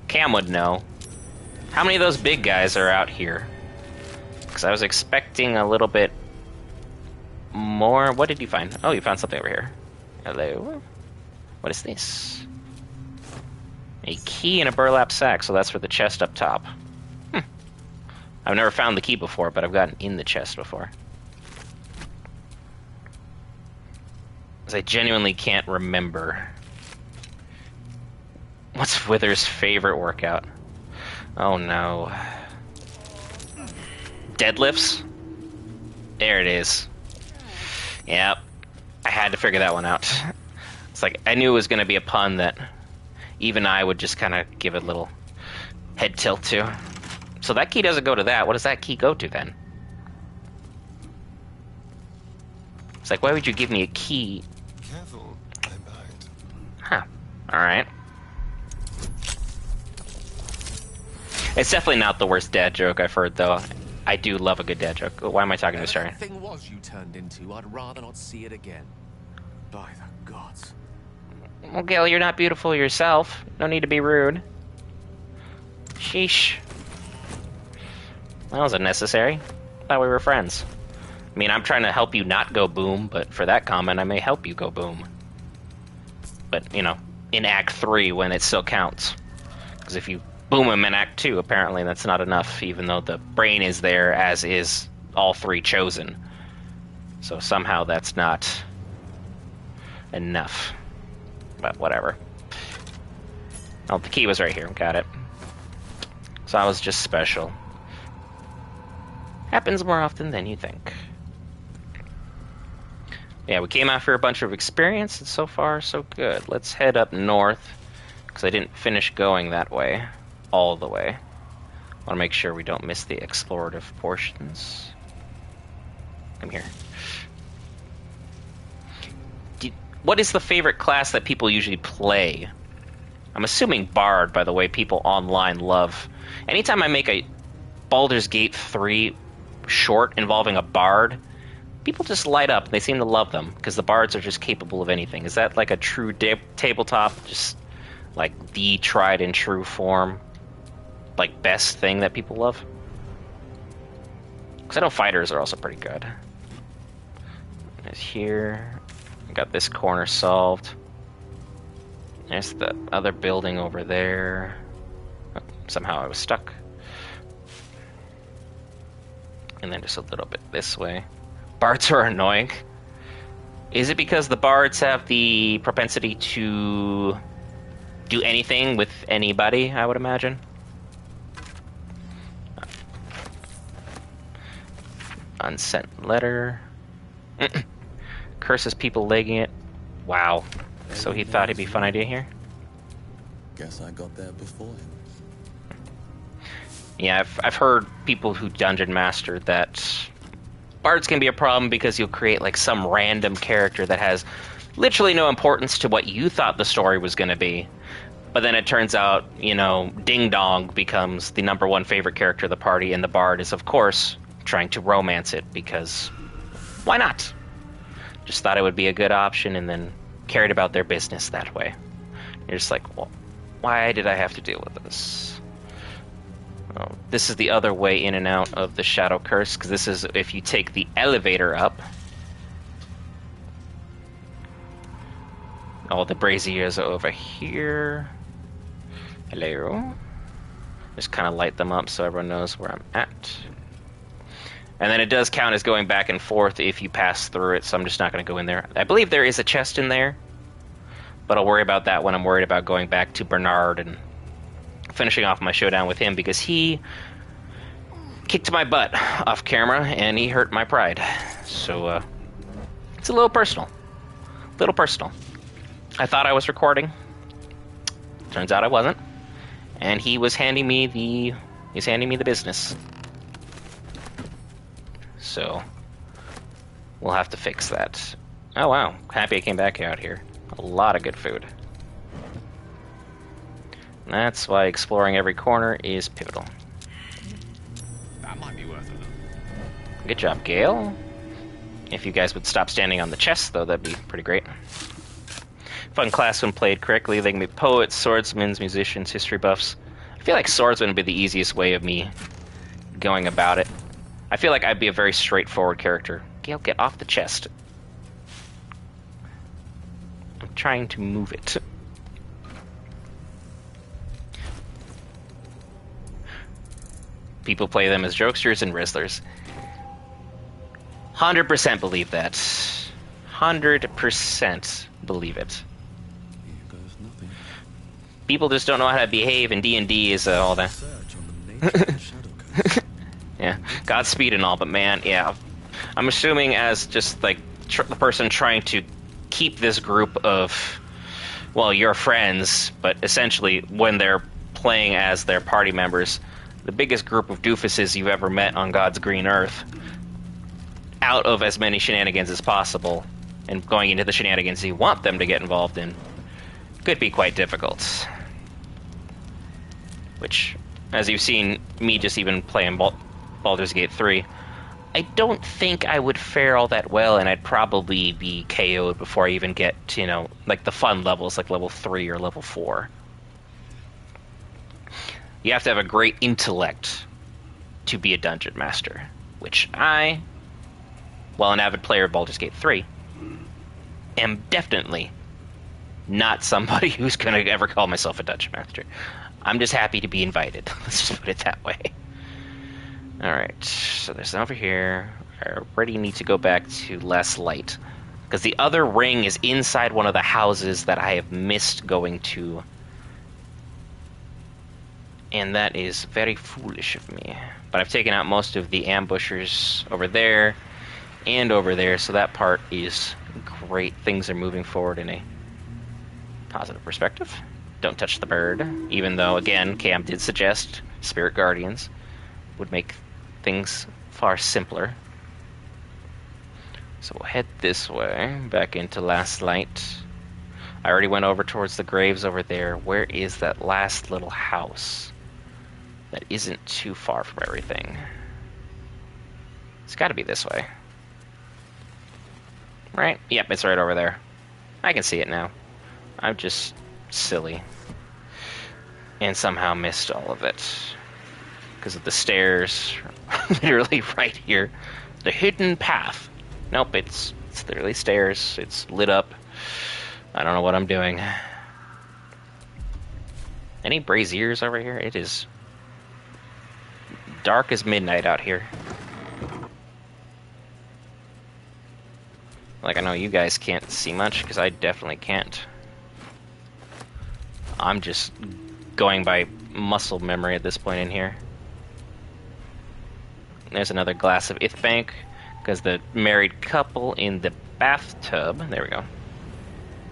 Cam would know. How many of those big guys are out here? Because I was expecting a little bit more. What did you find? Oh, you found something over here. Hello? What is this? A key in a burlap sack, so that's for the chest up top. I've never found the key before, but I've gotten in the chest before. Because I genuinely can't remember. What's Wither's favorite workout? Oh no. Deadlifts? There it is. Yep. I had to figure that one out. It's like, I knew it was going to be a pun that even I would just kind of give it a little head tilt to. So that key doesn't go to that. What does that key go to then? It's like, why would you give me a key? Careful, I might. Huh. Alright. It's definitely not the worst dad joke I've heard, though. I do love a good dad joke. Why am I talking to Astarion? Whatever that thing was you turned into, I'd rather not see it again. By the gods. Well, Gil, you're not beautiful yourself. No need to be rude. Sheesh. That was unnecessary. Thought we were friends. I mean, I'm trying to help you not go boom, but for that comment, I may help you go boom. But, you know, in Act 3, when it still counts. Because if you boom him in Act 2, apparently that's not enough, even though the brain is there, as is all 3 chosen. So somehow that's not enough. But whatever. Oh, the key was right here. Got it. So I was just special. Happens more often than you think. Yeah, we came after a bunch of experience, and so far, so good. Let's head up north, because I didn't finish going that way, all the way. I want to make sure we don't miss the explorative portions. Come here. What is the favorite class that people usually play? I'm assuming Bard, by the way, people online love. Anytime I make a Baldur's Gate 3 short involving a Bard, people just light up. They seem to love them, because the Bards are just capable of anything. Is that like a true tabletop, just like the tried and true form, like best thing that people love? Because I know fighters are also pretty good. There's here. I got this corner solved. There's the other building over there. Oh, somehow I was stuck. And then just a little bit this way. Bards are annoying. Is it because the bards have the propensity to do anything with anybody, I would imagine? Unsent letter. Curses people legging it. Wow. So he thought it'd be a fun idea here? Guess I got there before him. Yeah, I've heard people who dungeon master that bards can be a problem because you'll create like some random character that has literally no importance to what you thought the story was going to be. But then it turns out, you know, Ding Dong becomes the #1 favorite character of the party, and the bard is, of course, trying to romance it because why not? Just thought it would be a good option and then cared about their business that way. You're just like, well, why did I have to deal with this? Well, this is the other way in and out of the Shadow Curse, because this is if you take the elevator up. All the braziers are over here. Hello. Just kind of light them up so everyone knows where I'm at. And then it does count as going back and forth if you pass through it, so I'm just not going to go in there. I believe there is a chest in there, but I'll worry about that when I'm worried about going back to Bernard and finishing off my showdown with him, because he kicked my butt off camera and he hurt my pride. So, it's a little personal. Little personal. I thought I was recording. Turns out I wasn't. And he was handing me the business. So, we'll have to fix that. Oh wow, happy I came back out here. A lot of good food. That's why exploring every corner is pivotal. That might be worth a look. Good job, Gale. If you guys would stop standing on the chest, though, that'd be pretty great. Fun class when played correctly. They can be poets, swordsmen, musicians, history buffs. I feel like swordsman would be the easiest way of me going about it. I feel like I'd be a very straightforward character. Gale, get off the chest. I'm trying to move it. People play them as jokesters and wrestlers. 100% believe that. 100% believe it. Here goes nothing. People just don't know how to behave, and D&D is all that. Yeah, Godspeed and all, but man, yeah. I'm assuming as just like the person trying to keep this group of, well, your friends, but essentially when they're playing as their party members, the biggest group of doofuses you've ever met on God's green earth out of as many shenanigans as possible, and going into the shenanigans you want them to get involved in could be quite difficult. Which, as you've seen me just even playing Baldur's Gate 3, I don't think I would fare all that well, and I'd probably be KO'd before I even get to, you know, like the fun levels, like level 3 or level 4. You have to have a great intellect to be a dungeon master, which I, while an avid player of Baldur's Gate 3, am definitely not somebody who's going to ever call myself a dungeon master. I'm just happy to be invited. Let's just put it that way. Alright, so there's over here. I already need to go back to less light, because the other ring is inside one of the houses that I have missed going to. And that is very foolish of me. But I've taken out most of the ambushers over there and over there, so that part is great. Things are moving forward in a positive perspective. Don't touch the bird, even though, again, Cam did suggest Spirit Guardians would make things far simpler. So we'll head this way, back into Last Light. I already went over towards the graves over there. Where is that last little house that isn't too far from everything? It's got to be this way. Right? Yep, it's right over there. I can see it now. I'm just silly. And somehow missed all of it. Because of the stairs. Literally right here. The hidden path. Nope, it's literally stairs. It's lit up. I don't know what I'm doing. Any braziers over here? It is dark as midnight out here. Like, I know you guys can't see much, because I definitely can't. I'm just going by muscle memory at this point in here. There's another glass of Ithbank, because the married couple in the bathtub... There we go.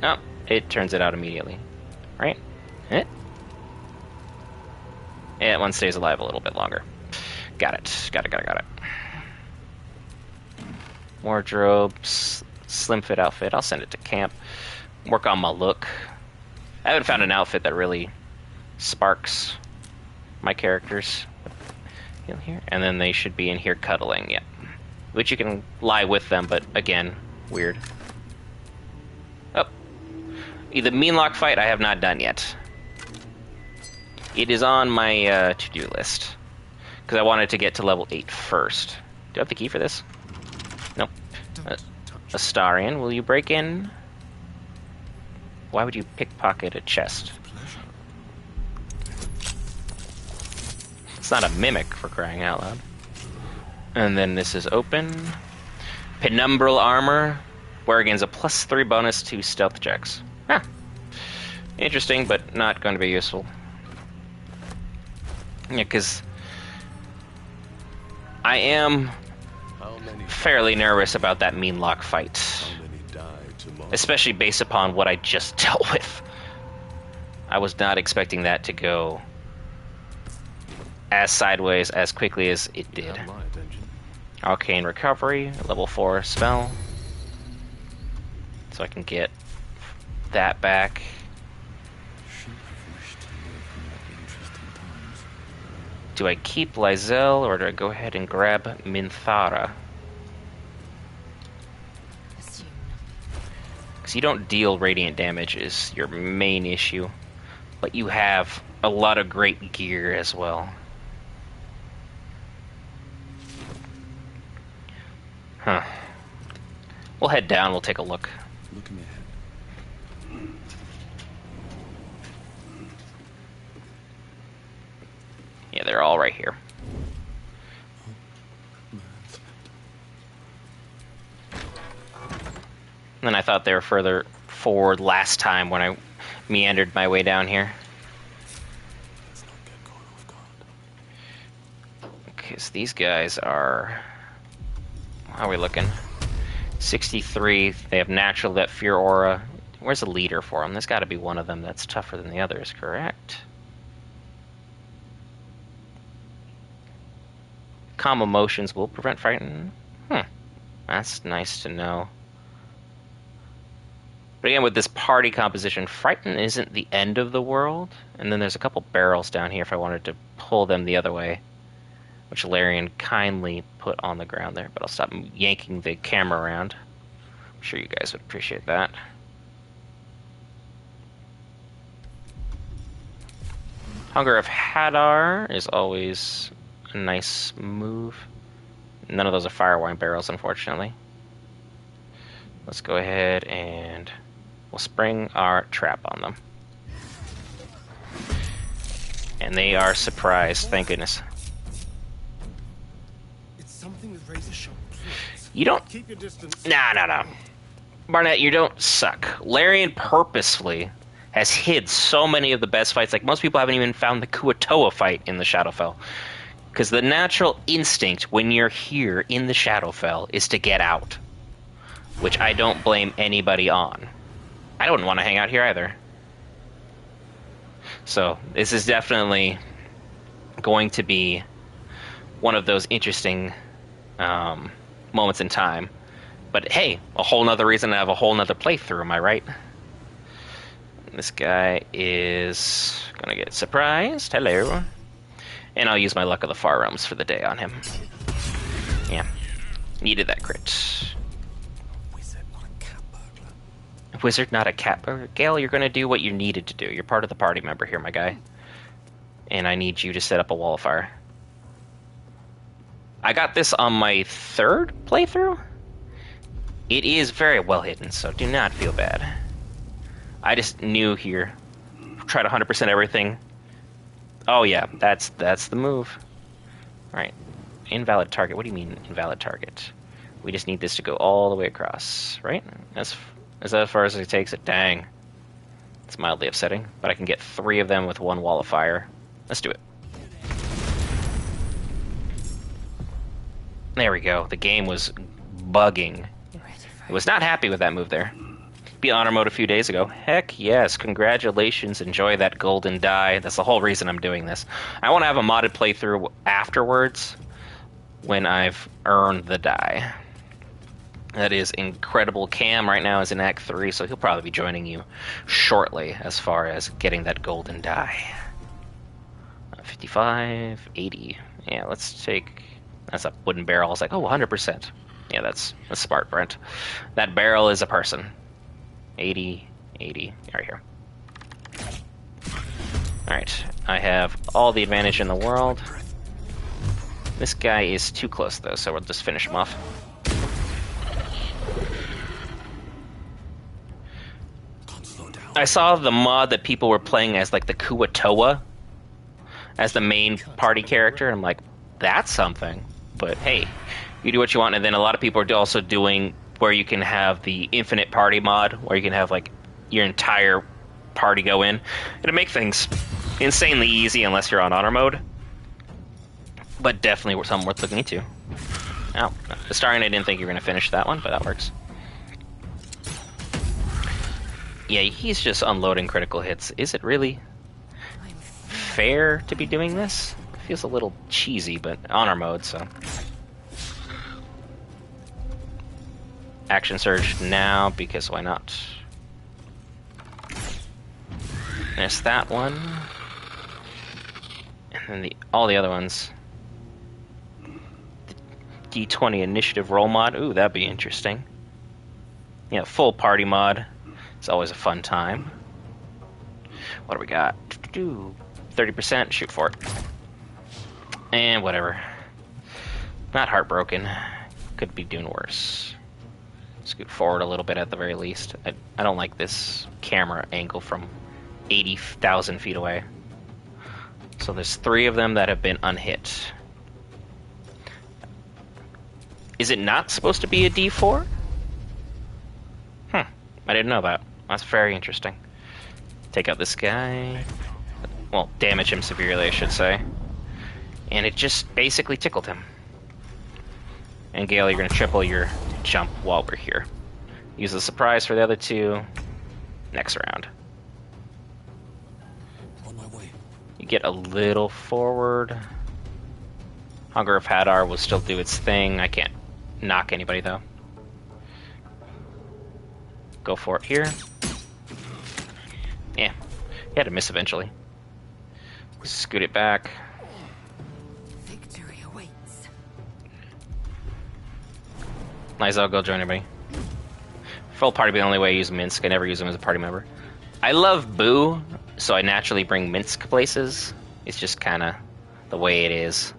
Oh, it turns it out immediately. Right? Eh? Yeah, one stays alive a little bit longer. Got it. Got it. Wardrobes. Slim fit outfit. I'll send it to camp. Work on my look. I haven't found an outfit that really sparks my characters. In here. And then they should be in here cuddling, yeah. Which you can lie with them, but again, weird. Oh. The Meanlock fight I have not done yet. It is on my to-do list. Because I wanted to get to level 8 first. Do I have the key for this? Nope. Astarion, will you break in? Why would you pickpocket a chest? It's not a mimic, for crying out loud. And then this is open. Penumbral armor. Where again is a +3 bonus to stealth checks. Huh. Interesting, but not going to be useful. Yeah, because I am fairly nervous about that Meanlock fight. Especially based upon what I just dealt with. I was not expecting that to go as sideways as quickly as it did. Arcane Recovery, level 4 spell. So I can get that back. Do I keep Lysel, or do I go ahead and grab Minthara? Because you don't deal radiant damage is your main issue. But you have a lot of great gear as well. Huh. We'll head down, we'll take a look. Look me ahead. Yeah, they're all right here. And I thought they were further forward last time when I meandered my way down here. Okay, so these guys are... How are we looking? 63. They have natural, that fear aura. Where's the leader for them? There's got to be one of them that's tougher than the others, correct? calm emotions will prevent frighten. That's nice to know. But again, with this party composition, frighten isn't the end of the world. And then there's a couple barrels down here if I wanted to pull them the other way, which Larian kindly put on the ground there. But I'll stop yanking the camera around. I'm sure you guys would appreciate that. Hunger of Hadar is always a nice move. None of those are fire wine barrels, unfortunately. Let's go ahead and we'll spring our trap on them. And they are surprised, thank goodness. It's something with razor sharp claws. You don't... Keep your distance. No. Barnett, you don't suck. Larian purposefully has hid so many of the best fights. Like, most people haven't even found the Kuatoa fight in the Shadowfell. Because the natural instinct when you're here in the Shadowfell is to get out. Which I don't blame anybody on. I don't want to hang out here either. So, this is definitely going to be one of those interesting moments in time. But hey, a whole nother reason to have a whole nother playthrough, am I right? This guy is gonna get surprised. Hello. And I'll use my Luck of the Far Realms for the day on him. Yeah. Needed that crit. Wizard, not a cat burglar. Gale, you're gonna do what you needed to do. You're part of the party member here, my guy. And I need you to set up a wall of fire. I got this on my 3rd playthrough. It is very well hidden, so do not feel bad. I just knew here. Try to 100% everything. Oh yeah, that's the move. Alright. Invalid target. What do you mean, invalid target? We just need this to go all the way across, right? Is that as far as it takes it? Dang. It's mildly upsetting, but I can get 3 of them with 1 wall of fire. Let's do it. There we go. The game was bugging. I was not happy with that move there. Beat Honor Mode a few days ago. Heck yes, congratulations, enjoy that golden die. That's the whole reason I'm doing this. I want to have a modded playthrough afterwards when I've earned the die. That is incredible. Cam right now is in Act 3, so he'll probably be joining you shortly as far as getting that golden die. 55, 80. Yeah, let's take... That's a wooden barrel. It's like, oh, 100%. Yeah, that's smart, Brent. That barrel is a person. 80, 80, right here. Alright, I have all the advantage in the world. This guy is too close, though, so we'll just finish him off. I saw the mod that people were playing as, like, the Kuatoa as the main party character, and I'm like, that's something. But hey, you do what you want, and then a lot of people are also doing where you can have the infinite party mod, where you can have like your entire party go in. It'll make things insanely easy unless you're on honor mode, but definitely something worth looking into. Oh, Astarion, I didn't think you were going to finish that one, but that works. Yeah, he's just unloading critical hits. Is it really fair to be doing this? It feels a little cheesy, but honor mode, so. Action surge now, because why not? There's that one. And then all the other ones. The D20 initiative roll mod. Ooh, that'd be interesting. Yeah, full party mod. It's always a fun time. What do we got? 30%, shoot for it. And whatever. Not heartbroken. Could be doing worse. Scoot forward a little bit at the very least. I don't like this camera angle from 80,000 feet away. So there's 3 of them that have been unhit. Is it not supposed to be a D4? I didn't know that. That's very interesting. Take out this guy. Well, damage him severely, I should say. And it just basically tickled him. And Gale, you're going to triple your jump while we're here. Use the surprise for the other 2 next round. On my way. You get a little forward. Hunger of Hadar will still do its thing. I can't knock anybody, though. Go for it here. Yeah. He had to miss eventually. Scoot it back. Victory awaits. Lysel, go join everybody. Full party be the only way I use Minsk. I never use him as a party member. I love Boo, so I naturally bring Minsk places. It's just kind of the way it is.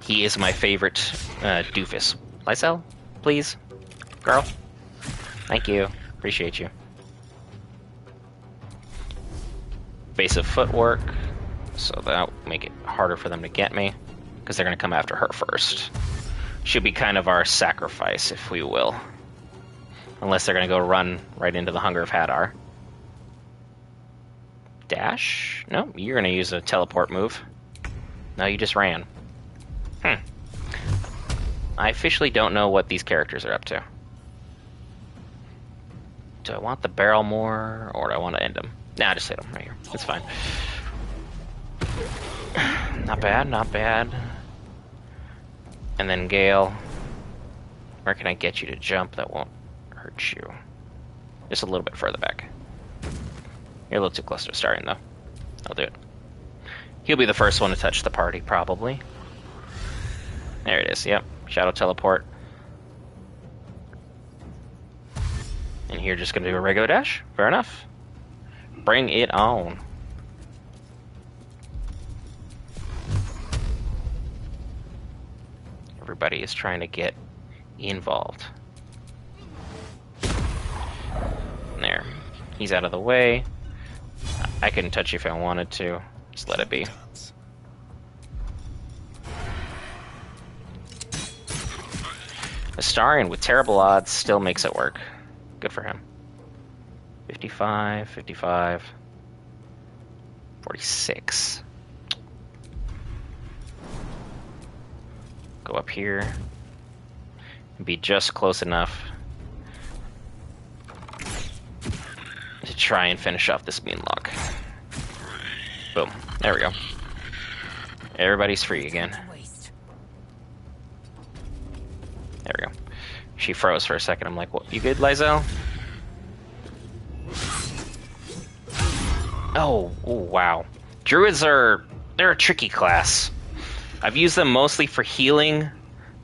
He is my favorite doofus. Lysel, please. Girl. Thank you. Appreciate you. Base of footwork. So that'll make it harder for them to get me. Because they're going to come after her first. She'll be kind of our sacrifice, if we will. Unless they're going to go run right into the Hunger of Hadar. Dash? No, you're going to use a teleport move. No, you just ran. I officially don't know what these characters are up to. Do I want the barrel more, or do I want to end them? Nah, just hit them right here. It's fine. Not bad, not bad. And then Gale. Where can I get you to jump that won't hurt you? Just a little bit further back. You're a little too close to Astarion, though. I'll do it. He'll be the first one to touch the party, probably. There it is, yep. Shadow teleport. And here, just gonna do a regular dash. Fair enough. Bring it on. Everybody is trying to get involved. There. He's out of the way. I couldn't touch you if I wanted to. Just let it be. Astarion with terrible odds still makes it work. Good for him. 55, 55, 46. Go up here. And be just close enough to try and finish off this Meanlock. Boom. There we go. Everybody's free again. There we go. She froze for a second. I'm like, what? You good, Lysel? Oh, wow. Druids they're a tricky class. I've used them mostly for healing,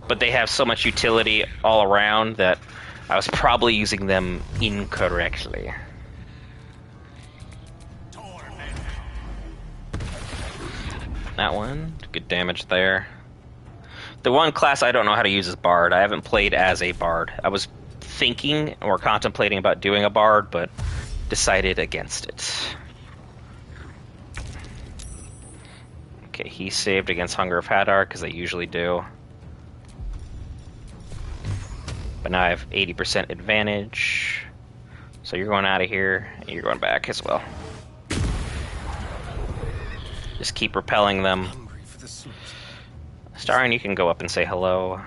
but they have so much utility all around that I was probably using them incorrectly. That one, good damage there. The one class I don't know how to use is Bard. I haven't played as a Bard. I was thinking or contemplating about doing a Bard, but decided against it. Okay, he saved against Hunger of Hadar, because they usually do. But now I have 80% advantage. So you're going out of here, and you're going back as well. Just keep repelling them. Astarion, you can go up and say hello.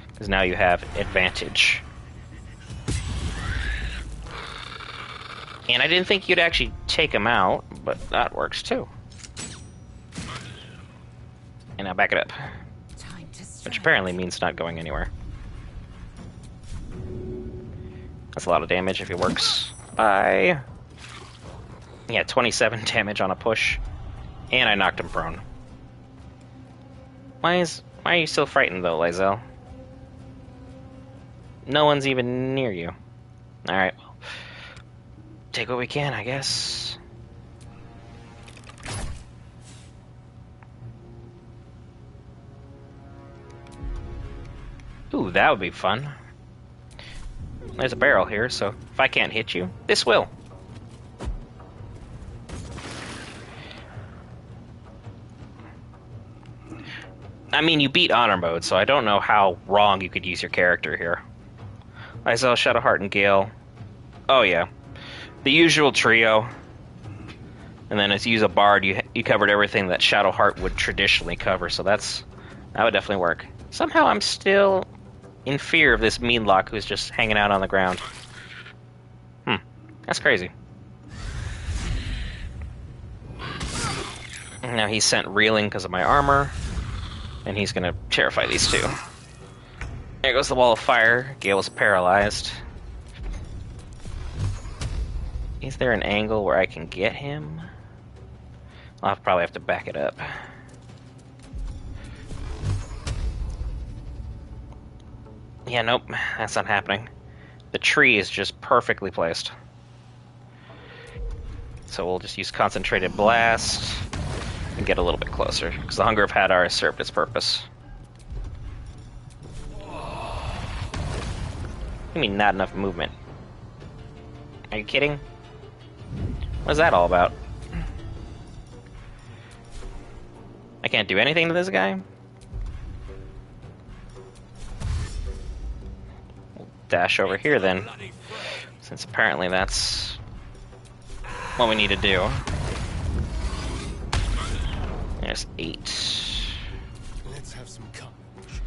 Because now you have advantage. And I didn't think you'd actually take him out, but that works too. And now back it up. Which apparently means not going anywhere. That's a lot of damage if it works. Bye. Yeah, 27 damage on a push. And I knocked him prone. Why are you still frightened though, Lysel? No one's even near you. Alright, well. Take what we can, I guess. Ooh, that would be fun. There's a barrel here, so if I can't hit you, this will. I mean, you beat Honor Mode, so I don't know how wrong you could use your character here. Lysel, Shadowheart, and Gale. Oh yeah. The usual trio. And then as you use a Bard, you covered everything that Shadowheart would traditionally cover, so that would definitely work. Somehow I'm still in fear of this Meanlock who's just hanging out on the ground. That's crazy. Now he's sent reeling because of my armor. And he's gonna terrify these two. There goes the wall of fire. Gale's paralyzed. Is there an angle where I can get him? I'll probably have to back it up. Yeah, nope, that's not happening. The tree is just perfectly placed. So we'll just use Concentrated Blast and get a little bit closer, because the Hunger of Hadar has served its purpose. I mean, not enough movement. Are you kidding? What's that all about? I can't do anything to this guy? We'll dash over here then, since apparently that's what we need to do. There's 8. Let's have some carnage.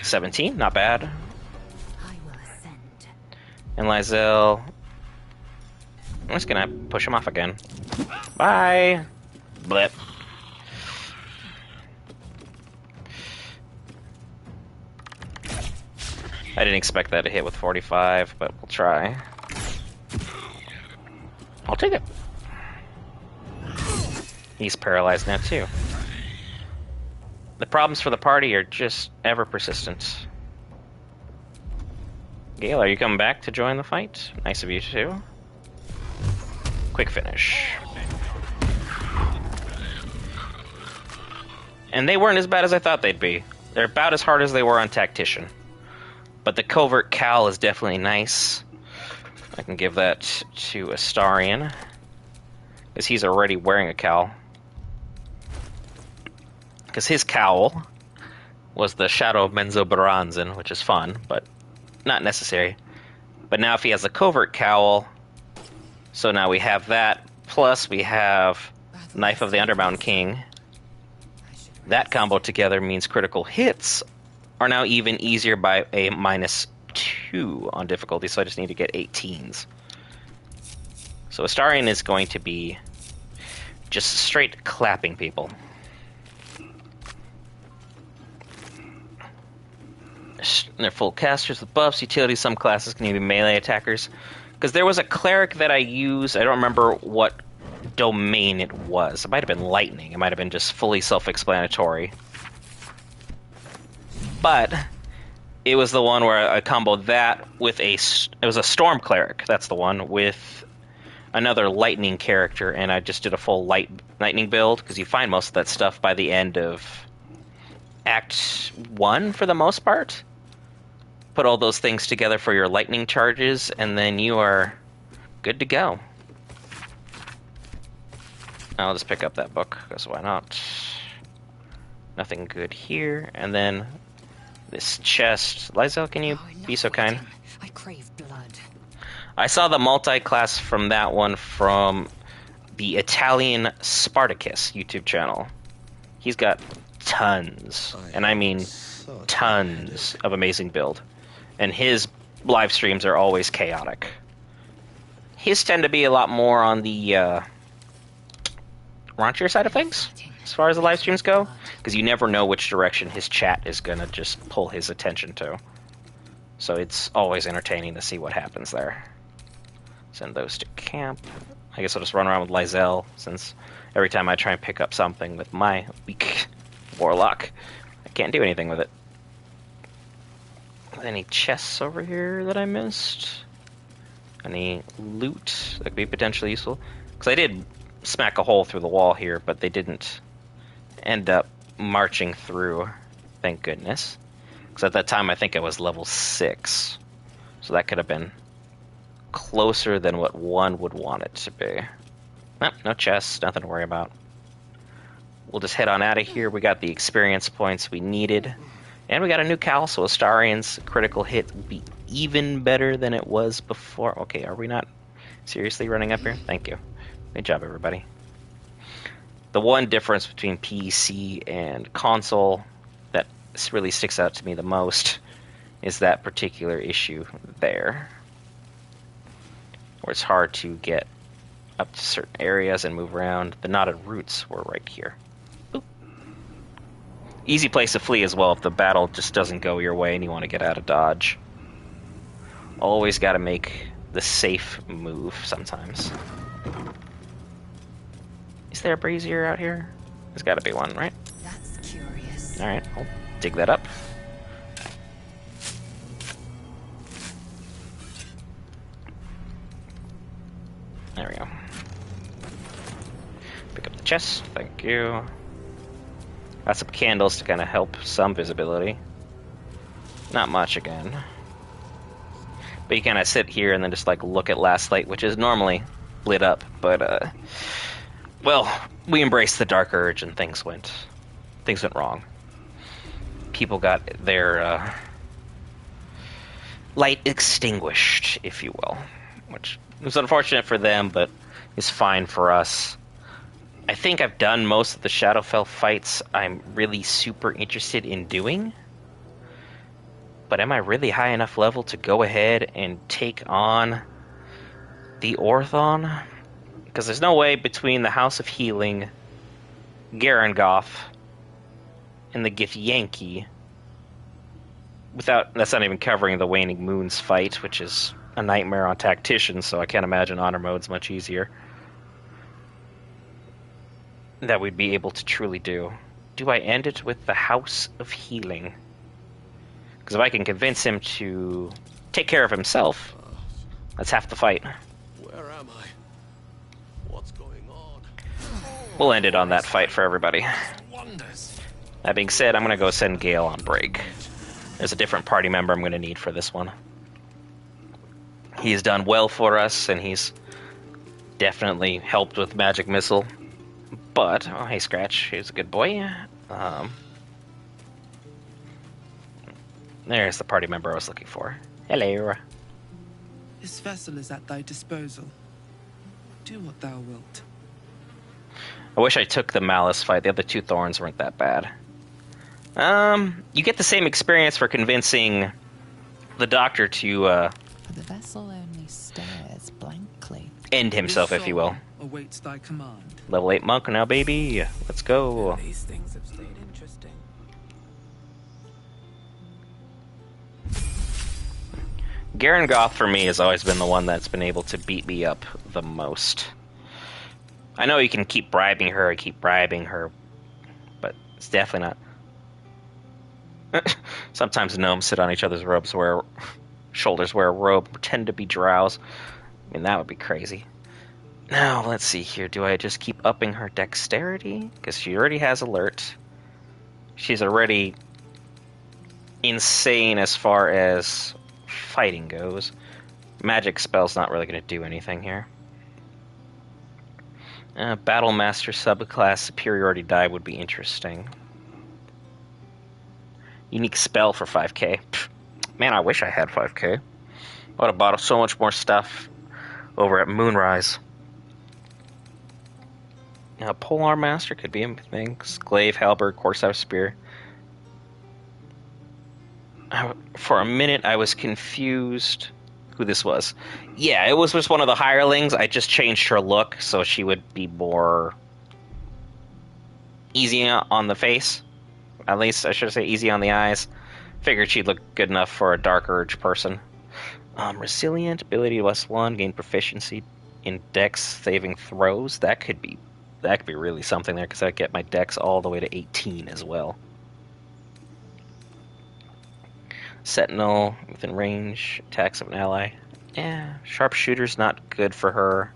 17, not bad. And Lysel, I'm just gonna push him off again. Bye! Blip. I didn't expect that to hit with 45, but we'll try. I'll take it. He's paralyzed now too. The problems for the party are just ever persistent. Gale, are you coming back to join the fight? Nice of you too. Quick finish. And they weren't as bad as I thought they'd be. They're about as hard as they were on Tactician. But the Covert Cowl is definitely nice. I can give that to Astarion, because he's already wearing a cowl. Because his cowl was the Shadow of Menzoberranzan, which is fun, but not necessary. But now if he has a Covert Cowl, so now we have that, plus we have Knife of the Undermountain King. That combo together means critical hits are now even easier by a -2 on difficulty, so I just need to get 18s. So Astarion is going to be just straight clapping people. They're full casters with buffs, utilities, some classes can even be melee attackers. Because there was a cleric that I used, I don't remember what domain it was. It might have been lightning, it might have been just fully self-explanatory. But it was the one where I comboed that with it was a storm cleric, that's the one, with another lightning character, and I just did a full lightning build, because you find most of that stuff by the end of Act 1 for the most part. Put all those things together for your lightning charges, and then you are good to go. I'll just pick up that book, because why not? Nothing good here, and then this chest. Lysel, can you be so kind? I crave blood. I saw the multi-class from that one from the Italian Spartacus YouTube channel. He's got tons, and I mean tons of amazing build. And his live streams are always chaotic. His tend to be a lot more on the raunchier side of things, as far as the live streams go, because you never know which direction his chat is gonna just pull his attention to. So it's always entertaining to see what happens there. Send those to camp. I guess I'll just run around with Lysel, since every time I try and pick up something with my weak warlock, I can't do anything with it. Any chests over here that I missed? Any loot that could be potentially useful? Because I did smack a hole through the wall here, but they didn't end up marching through, thank goodness. Because at that time I think I was level 6. So that could have been closer than what one would want it to be. Nope, no chests, nothing to worry about. We'll just head on out of here. We got the experience points we needed. And we got a new cowl, so Astarion's critical hit will be even better than it was before. Okay, are we not seriously running up here? Thank you. Good job, everybody. The one difference between PC and console that really sticks out to me the most is that particular issue there, where it's hard to get up to certain areas and move around. The knotted roots were right here. Boop. Easy place to flee as well if the battle just doesn't go your way and you want to get out of dodge. Always got to make the safe move sometimes. Is there a brazier out here? There's got to be one, right? That's curious. Alright, I'll dig that up. There we go. Pick up the chest, thank you. Got some candles to kind of help some visibility. Not much again. But you kind of sit here and then just like look at Last Light, which is normally lit up, but well, we embraced the dark urge and things went wrong. People got their light extinguished, if you will, which was unfortunate for them, but is fine for us. I think I've done most of the Shadowfell fights I'm really super interested in doing. But am I really high enough level to go ahead and take on the Orthon? Because there's no way between the House of Healing, Garangoth, and the Githyanki, without, that's not even covering the Waning Moons fight, which is a nightmare on tacticians, so I can't imagine honor mode's much easier, that we'd be able to truly do. Do I end it with the House of Healing? Because if I can convince him to take care of himself, that's half the fight. Where am I? What's going on? We'll end it on that fight for everybody. Wonders. That being said, I'm going to go send Gale on break. There's a different party member I'm going to need for this one. He's done well for us, and he's definitely helped with Magic Missile. But, oh hey Scratch, he's a good boy. There's the party member I was looking for. Hello. This vessel is at thy disposal. Do what thou wilt. I wish I took the Malus fight. The other two Thorns weren't that bad. You get the same experience for convincing the Doctor to, But the vessel only stares blankly. End himself, if you will. Awaits thy command. Level 8 monk now, baby. Let's go. These things have stayed interesting. Garangoth, for me, has always been the one that's been able to beat me up the most. I know you can keep bribing her, but it's definitely not. Sometimes gnomes sit on each other's shoulders, wear a robe, pretend to be drows. I mean, that would be crazy. Now, let's see here. Do I just keep upping her dexterity? Because she already has alert. She's already insane as far as fighting goes. Magic spell's not really going to do anything here. Battle Master subclass superiority die would be interesting. Unique spell for 5k. Pfft, man, I wish I had 5k. I would have bought so much more stuff over at Moonrise. Polearm Master could be a thing. Glaive, Halberd, Corsair Spear. For a minute, I was confused who this was. Yeah, it was just one of the hirelings. I just changed her look so she would be more easy on the face. At least, I should say easy on the eyes. Figured she'd look good enough for a Dark Urge person. Resilient, ability +1, gain proficiency in dex saving throws. That could be really something there, because I'd get my dex all the way to 18 as well. Sentinel, within range, attacks of an ally. Yeah, sharpshooter's not good for her.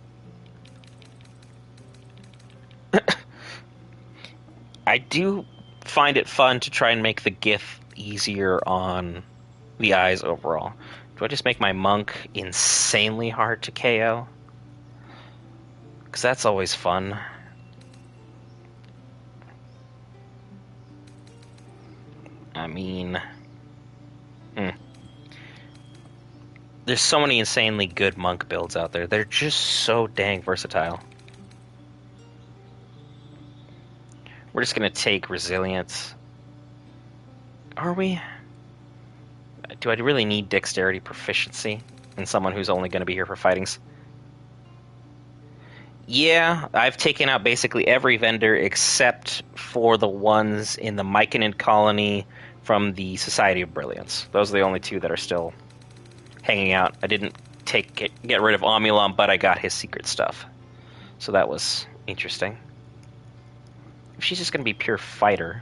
I do find it fun to try and make the Gith easier on the eyes overall. Do I just make my monk insanely hard to KO? Because that's always fun. I mean... There's so many insanely good monk builds out there. They're just so dang versatile. We're just going to take resilience. Are we? Do I really need dexterity proficiency in someone who's only going to be here for fightings? Yeah, I've taken out basically every vendor except for the ones in the Myconid colony from the Society of Brilliance. Those are the only two that are still hanging out. I didn't get rid of Omulon, but I got his secret stuff. So that was interesting. If she's just going to be pure fighter,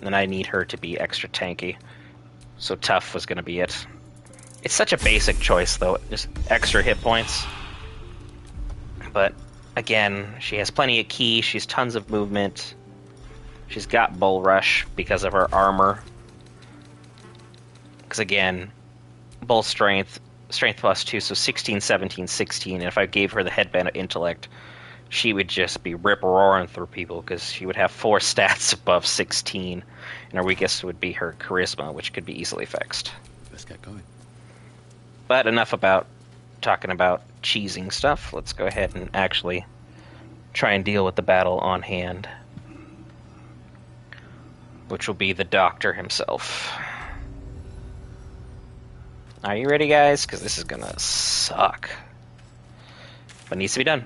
then I need her to be extra tanky. So tough was going to be it. It's such a basic choice, though. Just extra hit points. But, again, she has plenty of ki. She's tons of movement. She's got Bull Rush because of her armor. Because, again, Bull Strength, Strength plus 2, so 16, 17, 16. And if I gave her the Headband of Intellect, she would just be rip-roaring through people because she would have 4 stats above 16. And her weakest would be her Charisma, which could be easily fixed. Let's get going. But enough about talking about cheesing stuff. Let's go ahead and actually try and deal with the battle on hand, which will be the Doctor himself. Are you ready, guys? Because this is gonna suck. But it needs to be done.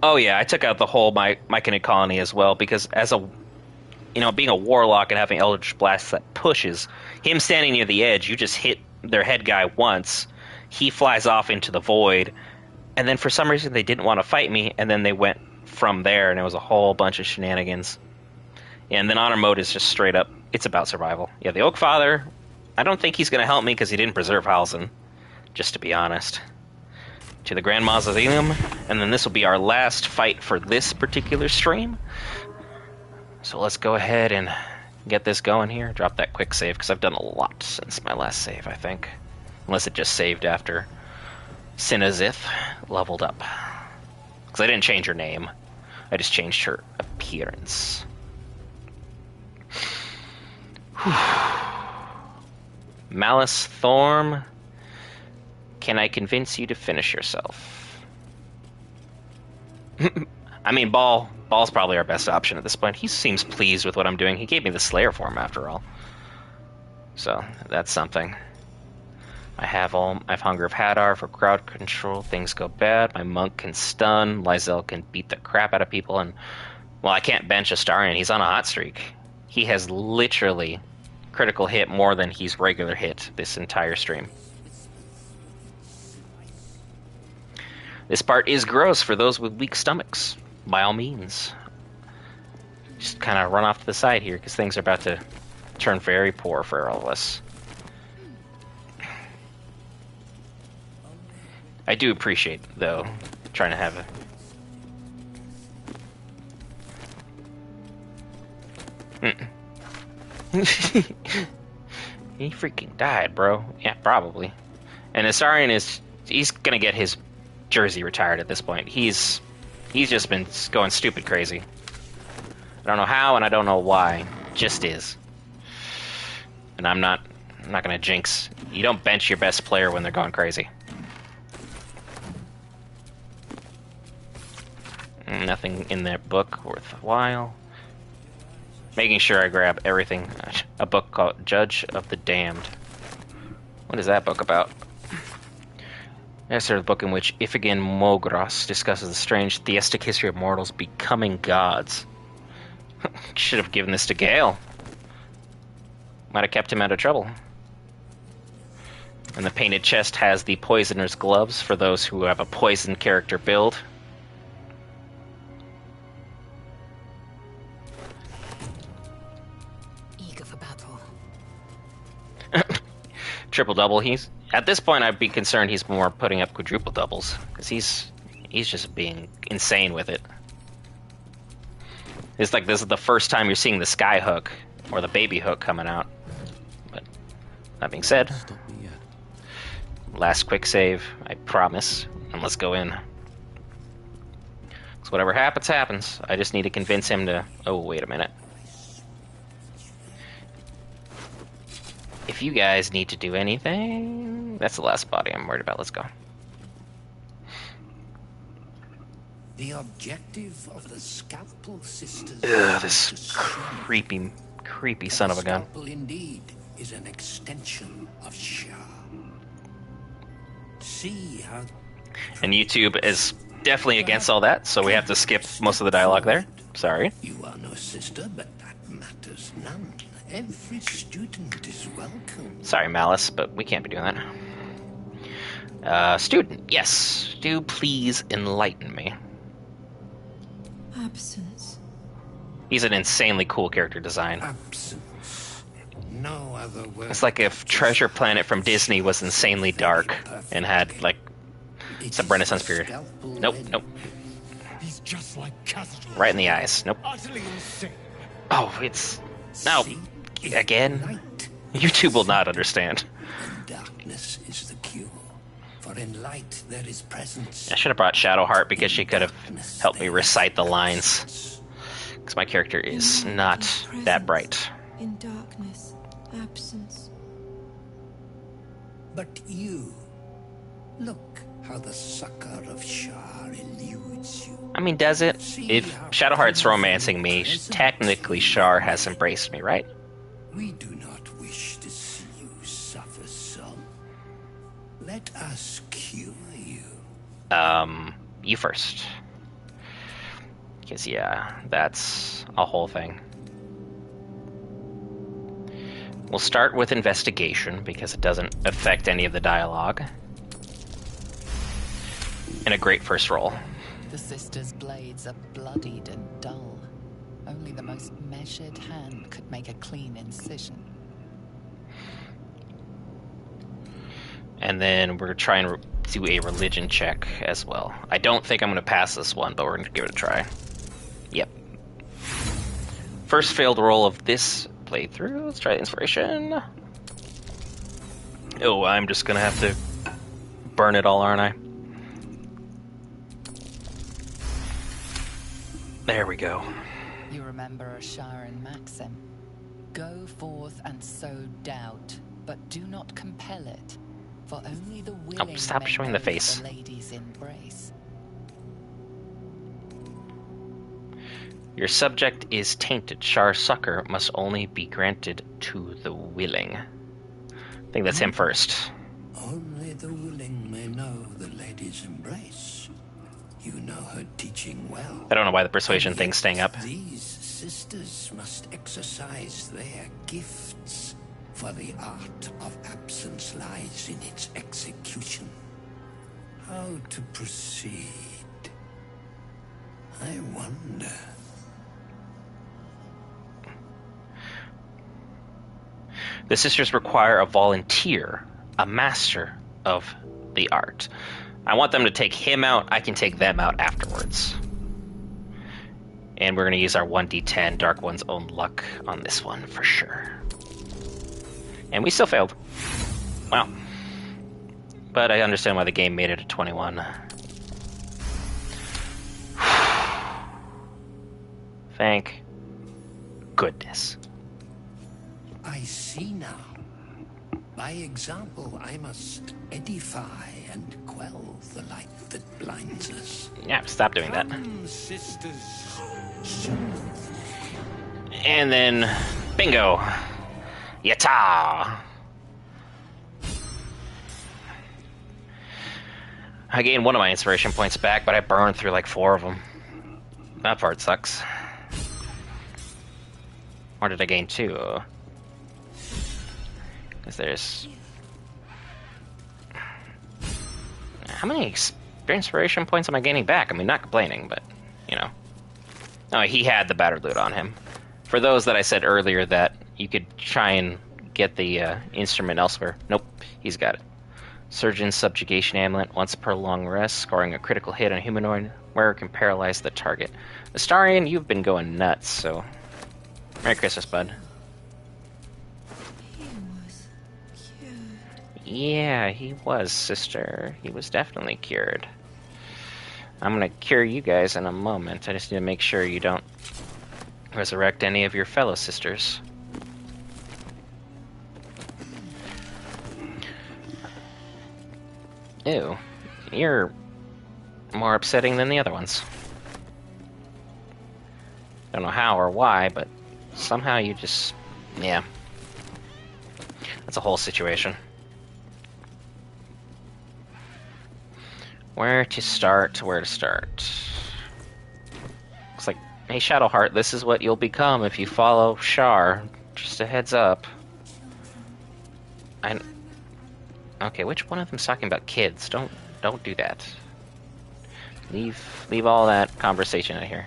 Oh yeah, I took out the whole Myconid colony as well, because as a, being a warlock and having Eldritch Blast that pushes, him standing near the edge, you just hit their head guy once, he flies off into the void, and then for some reason they didn't want to fight me, and then they went from there, and it was a whole bunch of shenanigans. And then Honor Mode is just straight up, it's about survival. Yeah, the Oak Father, I don't think he's going to help me because he didn't preserve Halsin, just to be honest. To the Grand Mausoleum, and then this will be our last fight for this particular stream. So let's go ahead and get this going here. Drop that quick save, because I've done a lot since my last save, I think. Unless it just saved after Sinazith leveled up. Because I didn't change her name. I just changed her appearance. Whew. Malus Thorm. Can I convince you to finish yourself? I mean, Ball's probably our best option at this point. He seems pleased with what I'm doing. He gave me the Slayer form after all. So, that's something. I've Hunger of Hadar for crowd control. Things go bad. My monk can stun. Lyzel can beat the crap out of people. And, well, I can't bench Astarion. He's on a hot streak. He has literally critical hit more than he's regular hit this entire stream. This part is gross for those with weak stomachs. By all means. Just kind of run off to the side here, because things are about to turn very poor for all of us. I do appreciate, though, trying to have a... He freaking died, bro. Yeah, probably. And Astarion he's gonna get his jersey retired at this point. He's just been going stupid crazy. I don't know how and I don't know why. Just is. And I'm not gonna jinx. You don't bench your best player when they're going crazy. Nothing in that book worthwhile. Making sure I grab everything. A book called Judge of the Damned. What is that book about? That's the book in which Ifigen Mogros discusses the strange theistic history of mortals becoming gods. Should have given this to Gale. Might have kept him out of trouble. And the painted chest has the poisoner's gloves for those who have a poison character build. Eager for battle. Triple double. At this point, I'd be concerned he's more putting up quadruple doubles, because he's just being insane with it. It's like this is the first time you're seeing the Sky Hook or the Baby Hook coming out. But that being said, last quick save, I promise, and let's go in. So whatever happens, happens. I just need to convince him to... Oh, wait a minute. If you guys need to do anything... That's the last body I'm worried about. Let's go. The objective of the Scalpel Sisters... Ugh, this creepy creepy son of a gun. Scalpel indeed is an extension of Shah. See how... And YouTube is definitely against all that, so we have to skip most of the dialogue there. Sorry. You are no sister, but that matters none. Every student is welcome. Sorry, Malus, but we can't be doing that. Student, yes. Do please enlighten me. Absence. He's an insanely cool character design. Absence. No other word. It's like if Treasure Planet from Disney was insanely dark and had, like, some Renaissance period. Nope, nope. He's just like Castro. Right in the eyes. Nope. Utterly insane. Oh, it's... No. Again? YouTube will not understand. Darkness is the cure. For in light there is presence. I should have brought Shadowheart because she could have helped me recite the lines. Because my character is not that bright. In darkness, absence. But you, look how the succor of Shar eludes you. I mean, does it? If Shadowheart's romancing me, technically Shar has embraced me, right? We do not wish to see you suffer, son. Let us cure you. You first. Because, yeah, that's a whole thing. We'll start with investigation, because it doesn't affect any of the dialogue. And a great first roll. The sisters' blades are bloodied and dull. Only the most measured hand could make a clean incision. And then we're trying to do a religion check as well. I don't think I'm going to pass this one, but we're going to give it a try. Yep. First failed roll of this playthrough. Let's try inspiration. Oh, I'm just going to have to burn it all, aren't I? There we go. You remember a Sharon maxim. Go forth and sow doubt, but do not compel it. For only the willing stop may showing know the face. The lady's embrace. Your subject is tainted. Shar's succor must only be granted to the willing. I think that's him first. Only the willing may know the lady's embrace. You know her teaching well. I don't know why the persuasion thing's staying up. These sisters must exercise their gifts, for the art of absence lies in its execution. How to proceed? I wonder. The sisters require a volunteer, a master of the art. I want them to take him out. I can take them out afterwards. And we're going to use our 1d10 Dark One's own luck on this one for sure. And we still failed. Wow. But I understand why the game made it a 21. Thank goodness. I see now. By example, I must edify and quell the light that blinds us. Yeah, stop doing that. Sisters. And then, bingo. Yatta! I gained one of my inspiration points back, but I burned through like 4 of them. That part sucks. Or did I gain 2? Because there's... How many inspiration points am I gaining back? I mean, not complaining, but, you know. Oh, he had the battered loot on him. For those that I said earlier that you could try and get the instrument elsewhere. Nope, he's got it. Surgeon's Subjugation Amulet. Once per long rest, scoring a critical hit on a humanoid wearer can paralyze the target. Astarion, you've been going nuts, so... Merry Christmas, bud. He was cured. Yeah, he was, sister. He was definitely cured. I'm gonna cure you guys in a moment. I just need to make sure you don't resurrect any of your fellow sisters. Ew. You're more upsetting than the other ones. Don't know how or why, but somehow you just Yeah. That's a whole situation. Where to start? Where to start? Looks like, hey Shadowheart, this is what you'll become if you follow Shar. Just a heads up. Okay, which one of them's talking about kids? Don't do that. Leave all that conversation out here.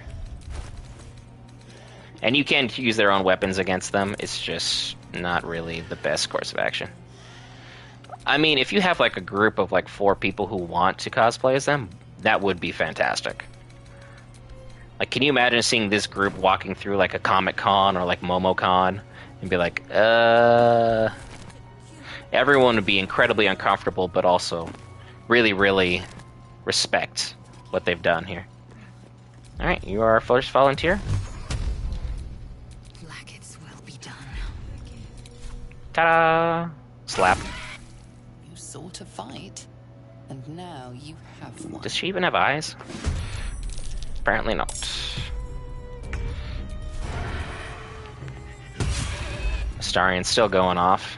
And you can use their own weapons against them. It's just not really the best course of action. I mean, if you have like a group of like 4 people who want to cosplay as them, that would be fantastic. Like, can you imagine seeing this group walking through like a Comic-Con or like MomoCon and be like, everyone would be incredibly uncomfortable, but also really, really respect what they've done here. Alright, you are our first volunteer. Blackets will be done. Ta-da! Slap. You sought a fight, and now you have one. Does she even have eyes? Apparently not. Astarion's still going off.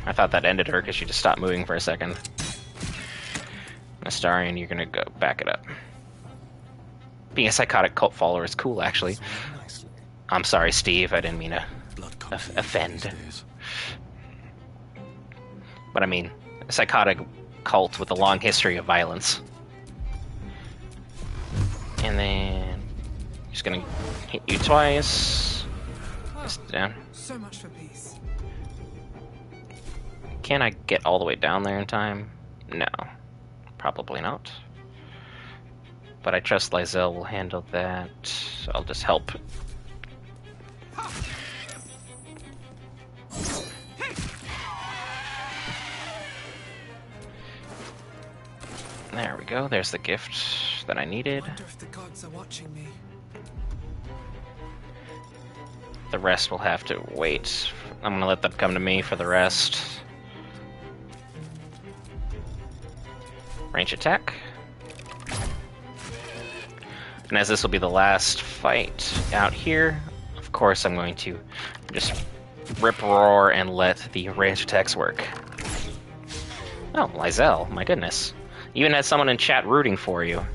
I thought that ended her because she just stopped moving for a second. Astarion, you're gonna go back it up. Being a psychotic cult follower is cool, actually. I'm sorry, Steve. I didn't mean to offend. But I mean, a psychotic cult with a long history of violence. And then just gonna hit you twice. Just down. So much for peace. Can I get all the way down there in time? No. Probably not. But I trust Lizelle will handle that. So I'll just help. There we go. There's the gift that I needed. I wonder if the gods are watching me. The rest will have to wait. I'm gonna let them come to me for the rest. Range attack. And as this will be the last fight out here, of course I'm going to just rip roar and let the range attacks work. Oh, Lizelle, my goodness. You even had someone in chat rooting for you.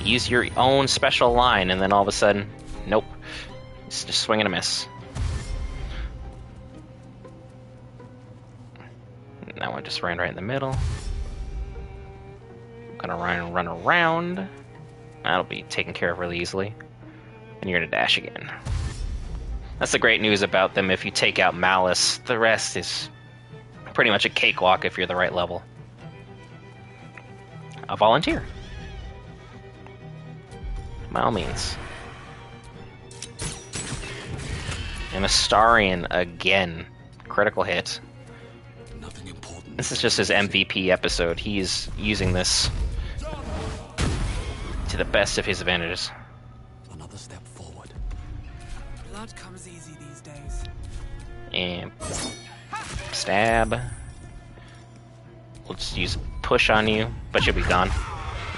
Use your own special line and then all of a sudden, nope. It's just swing and a miss. That one just ran right in the middle. Gonna run around. That'll be taken care of really easily. And you're gonna dash again. That's the great news about them. If you take out Malus, the rest is pretty much a cakewalk if you're the right level. A volunteer. By all means. And Astarion again. Critical hit. Nothing important. This is just his MVP episode. He's using this to the best of his advantages. Another step forward. Blood comes easy these days. And stab. We'll just use push on you, but you'll be done.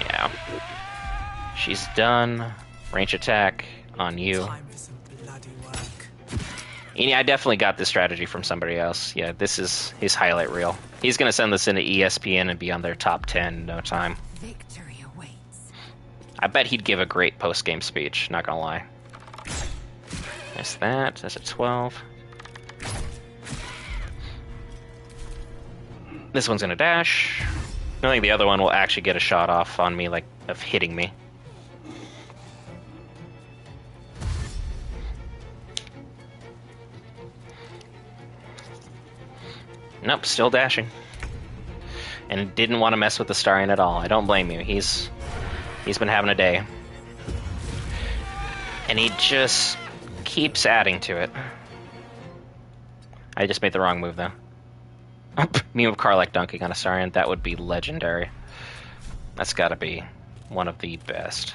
Yeah. She's done. Range attack on you. Time for some bloody work. Yeah, I definitely got this strategy from somebody else. Yeah, this is his highlight reel. He's gonna send this into ESPN and be on their top 10 in no time. Victory awaits. I bet he'd give a great post-game speech, not gonna lie. That's that. That's a 12. This one's gonna dash. I think the other one will actually get a shot off on me, like, of hitting me. Nope, still dashing. And didn't want to mess with the Astarion at all. I don't blame you. He's been having a day. And he just keeps adding to it. I just made the wrong move, though. Me with Karlach dunking on Astarion, that would be legendary. That's gotta be one of the best.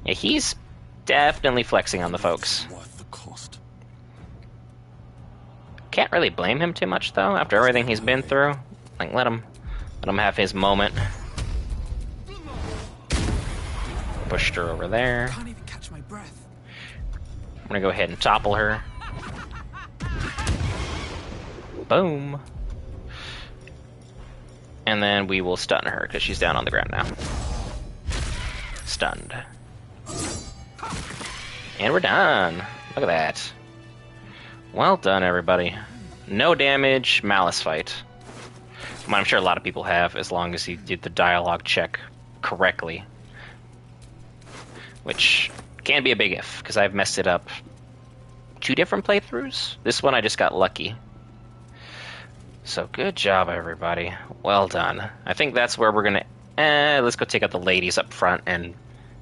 Yeah, he's definitely flexing on the folks. Worth the cost. Can't really blame him too much, though, after everything he's been through. Like, let him have his moment. Pushed her over there. Can't even catch my breath. I'm gonna go ahead and topple her. Boom. And then we will stun her, because she's down on the ground now. Stunned. And we're done. Look at that. Well done, everybody. No damage, Malus fight. I'm sure a lot of people have, as long as you did the dialogue check correctly. Which can be a big if, because I've messed it up 2 different playthroughs. This one I just got lucky. So good job, everybody. Well done. I think that's where we're gonna... let's go take out the ladies up front and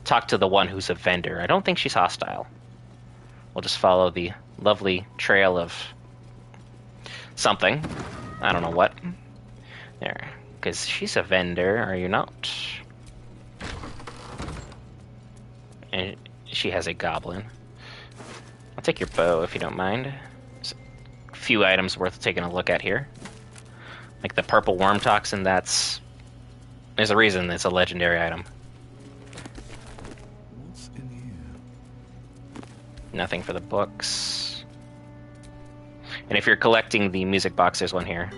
talk to the one who's a vendor. I don't think she's hostile. We'll just follow the lovely trail of something. I don't know what. There. Because she's a vendor, are you not? And she has a goblin. I'll take your bow if you don't mind. There's a few items worth taking a look at here. Like the purple worm toxin, there's a reason it's a legendary item. What's in here? Nothing for the books. And if you're collecting the music box, there's one here.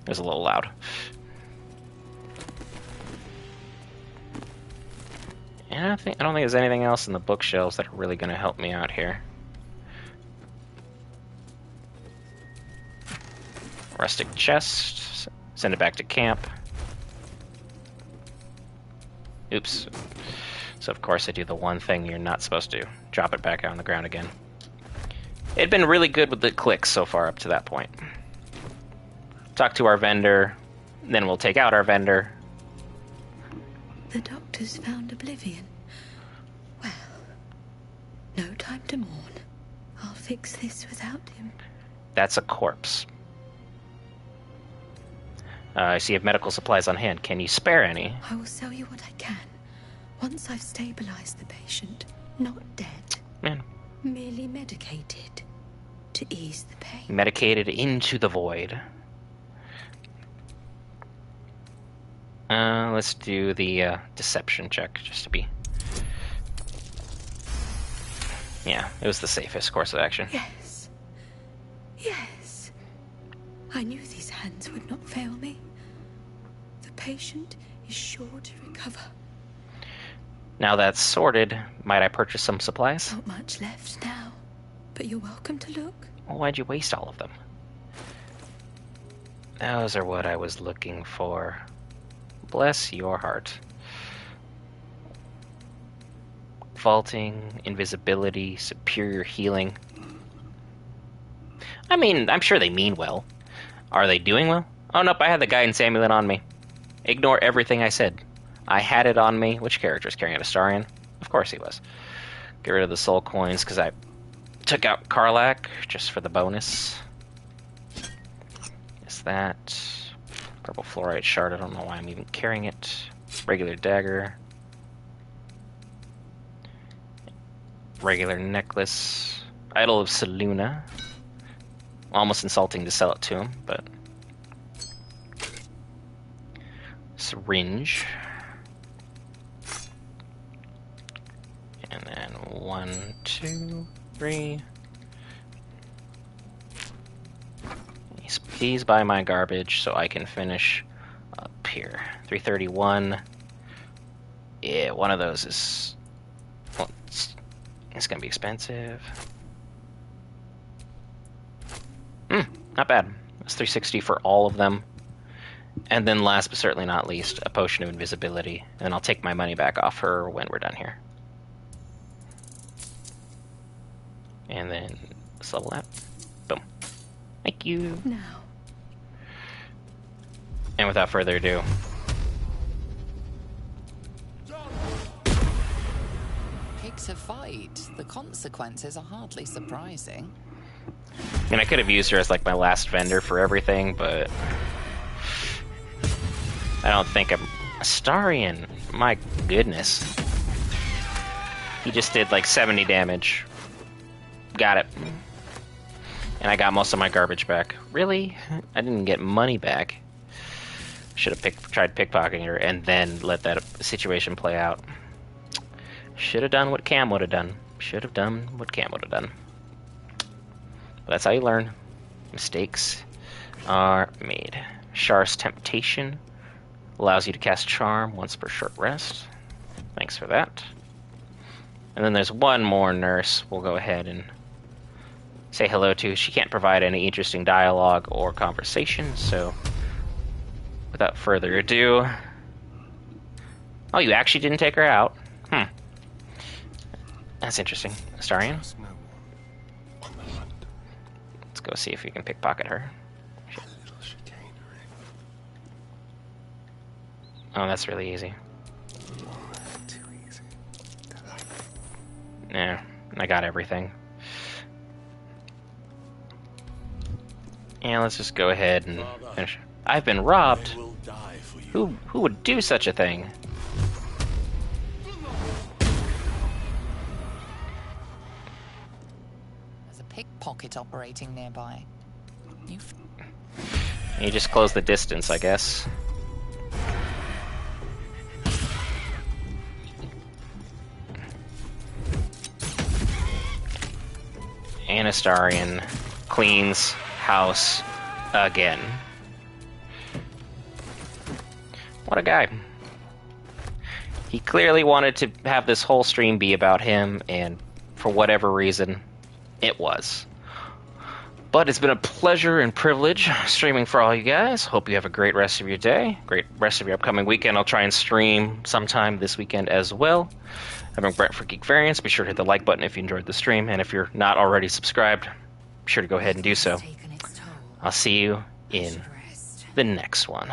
It was a little loud. And I don't think there's anything else in the bookshelves that are really going to help me out here. Rustic chest. Send it back to camp. Oops. So of course I do the one thing you're not supposed to. Drop it back out on the ground again. It'd been really good with the clicks so far up to that point. Talk to our vendor, then we'll take out our vendor. The doctor's found oblivion. Well, no time to mourn. I'll fix this without him. That's a corpse. I see you have medical supplies on hand. Can you spare any? I will sell you what I can. Once I've stabilized the patient, not dead. Man. Merely medicated to ease the pain. Medicated into the void. Let's do the deception check, just to be... Yeah, it was the safest course of action. Yes. Yes. I knew these hands would not fail me. The patient is sure to recover. Now that's sorted, might I purchase some supplies? Not much left now, but you're welcome to look. Well, why'd you waste all of them? Those are what I was looking for. Bless your heart. Vaulting, invisibility, superior healing. I mean, I'm sure they mean well. Are they doing well? Oh, nope, I had the guidance amulet on me. Ignore everything I said. I had it on me. Which character is carrying an Astarion? Of course he was. Get rid of the soul coins, because I took out Karlach, just for the bonus. Is that... Purple fluorite shard, I don't know why I'm even carrying it. Regular dagger. Regular necklace. Idol of Seluna. Almost insulting to sell it to him, but... Syringe. And then 1, 2, 3. Please buy my garbage so I can finish up here. 331. Yeah, one of those is... Well, it's gonna be expensive. Not bad. That's 360 for all of them. And then last but certainly not least, a potion of invisibility. And I'll take my money back off her when we're done here. And then let's level that. Boom. Thank you. Now. And without further ado, Pick to fight. The consequences are hardly surprising. I mean, I could have used her as like my last vendor for everything, but I don't think I'm... Astarion, my goodness. He just did like 70 damage. Got it. And I got most of my garbage back. Really? I didn't get money back. Should have tried pickpocketing her and then let that situation play out. Should have done what Cam would have done. Should have done what Cam would have done. But that's how you learn. Mistakes are made. Shar's Temptation allows you to cast Charm once per short rest. Thanks for that. And then there's one more nurse we'll go ahead and say hello to. She can't provide any interesting dialogue or conversation, so without further ado... Oh, you actually didn't take her out? That's interesting. Astarion? Let's go see if we can pickpocket her. Oh, that's really easy. Too easy. Yeah, I got everything. And let's just go ahead and finish. I've been robbed. Who would do such a thing? There's a pickpocket operating nearby. You just close the distance, I guess. And Astarion cleans house again. What a guy. He clearly wanted to have this whole stream be about him, and for whatever reason, it was. But it's been a pleasure and privilege streaming for all you guys. Hope you have a great rest of your day, great rest of your upcoming weekend. I'll try and stream sometime this weekend as well. I've been Brett for Geek Variants. Be sure to hit the like button if you enjoyed the stream, and if you're not already subscribed, be sure to go ahead and do so. I'll see you in the next one.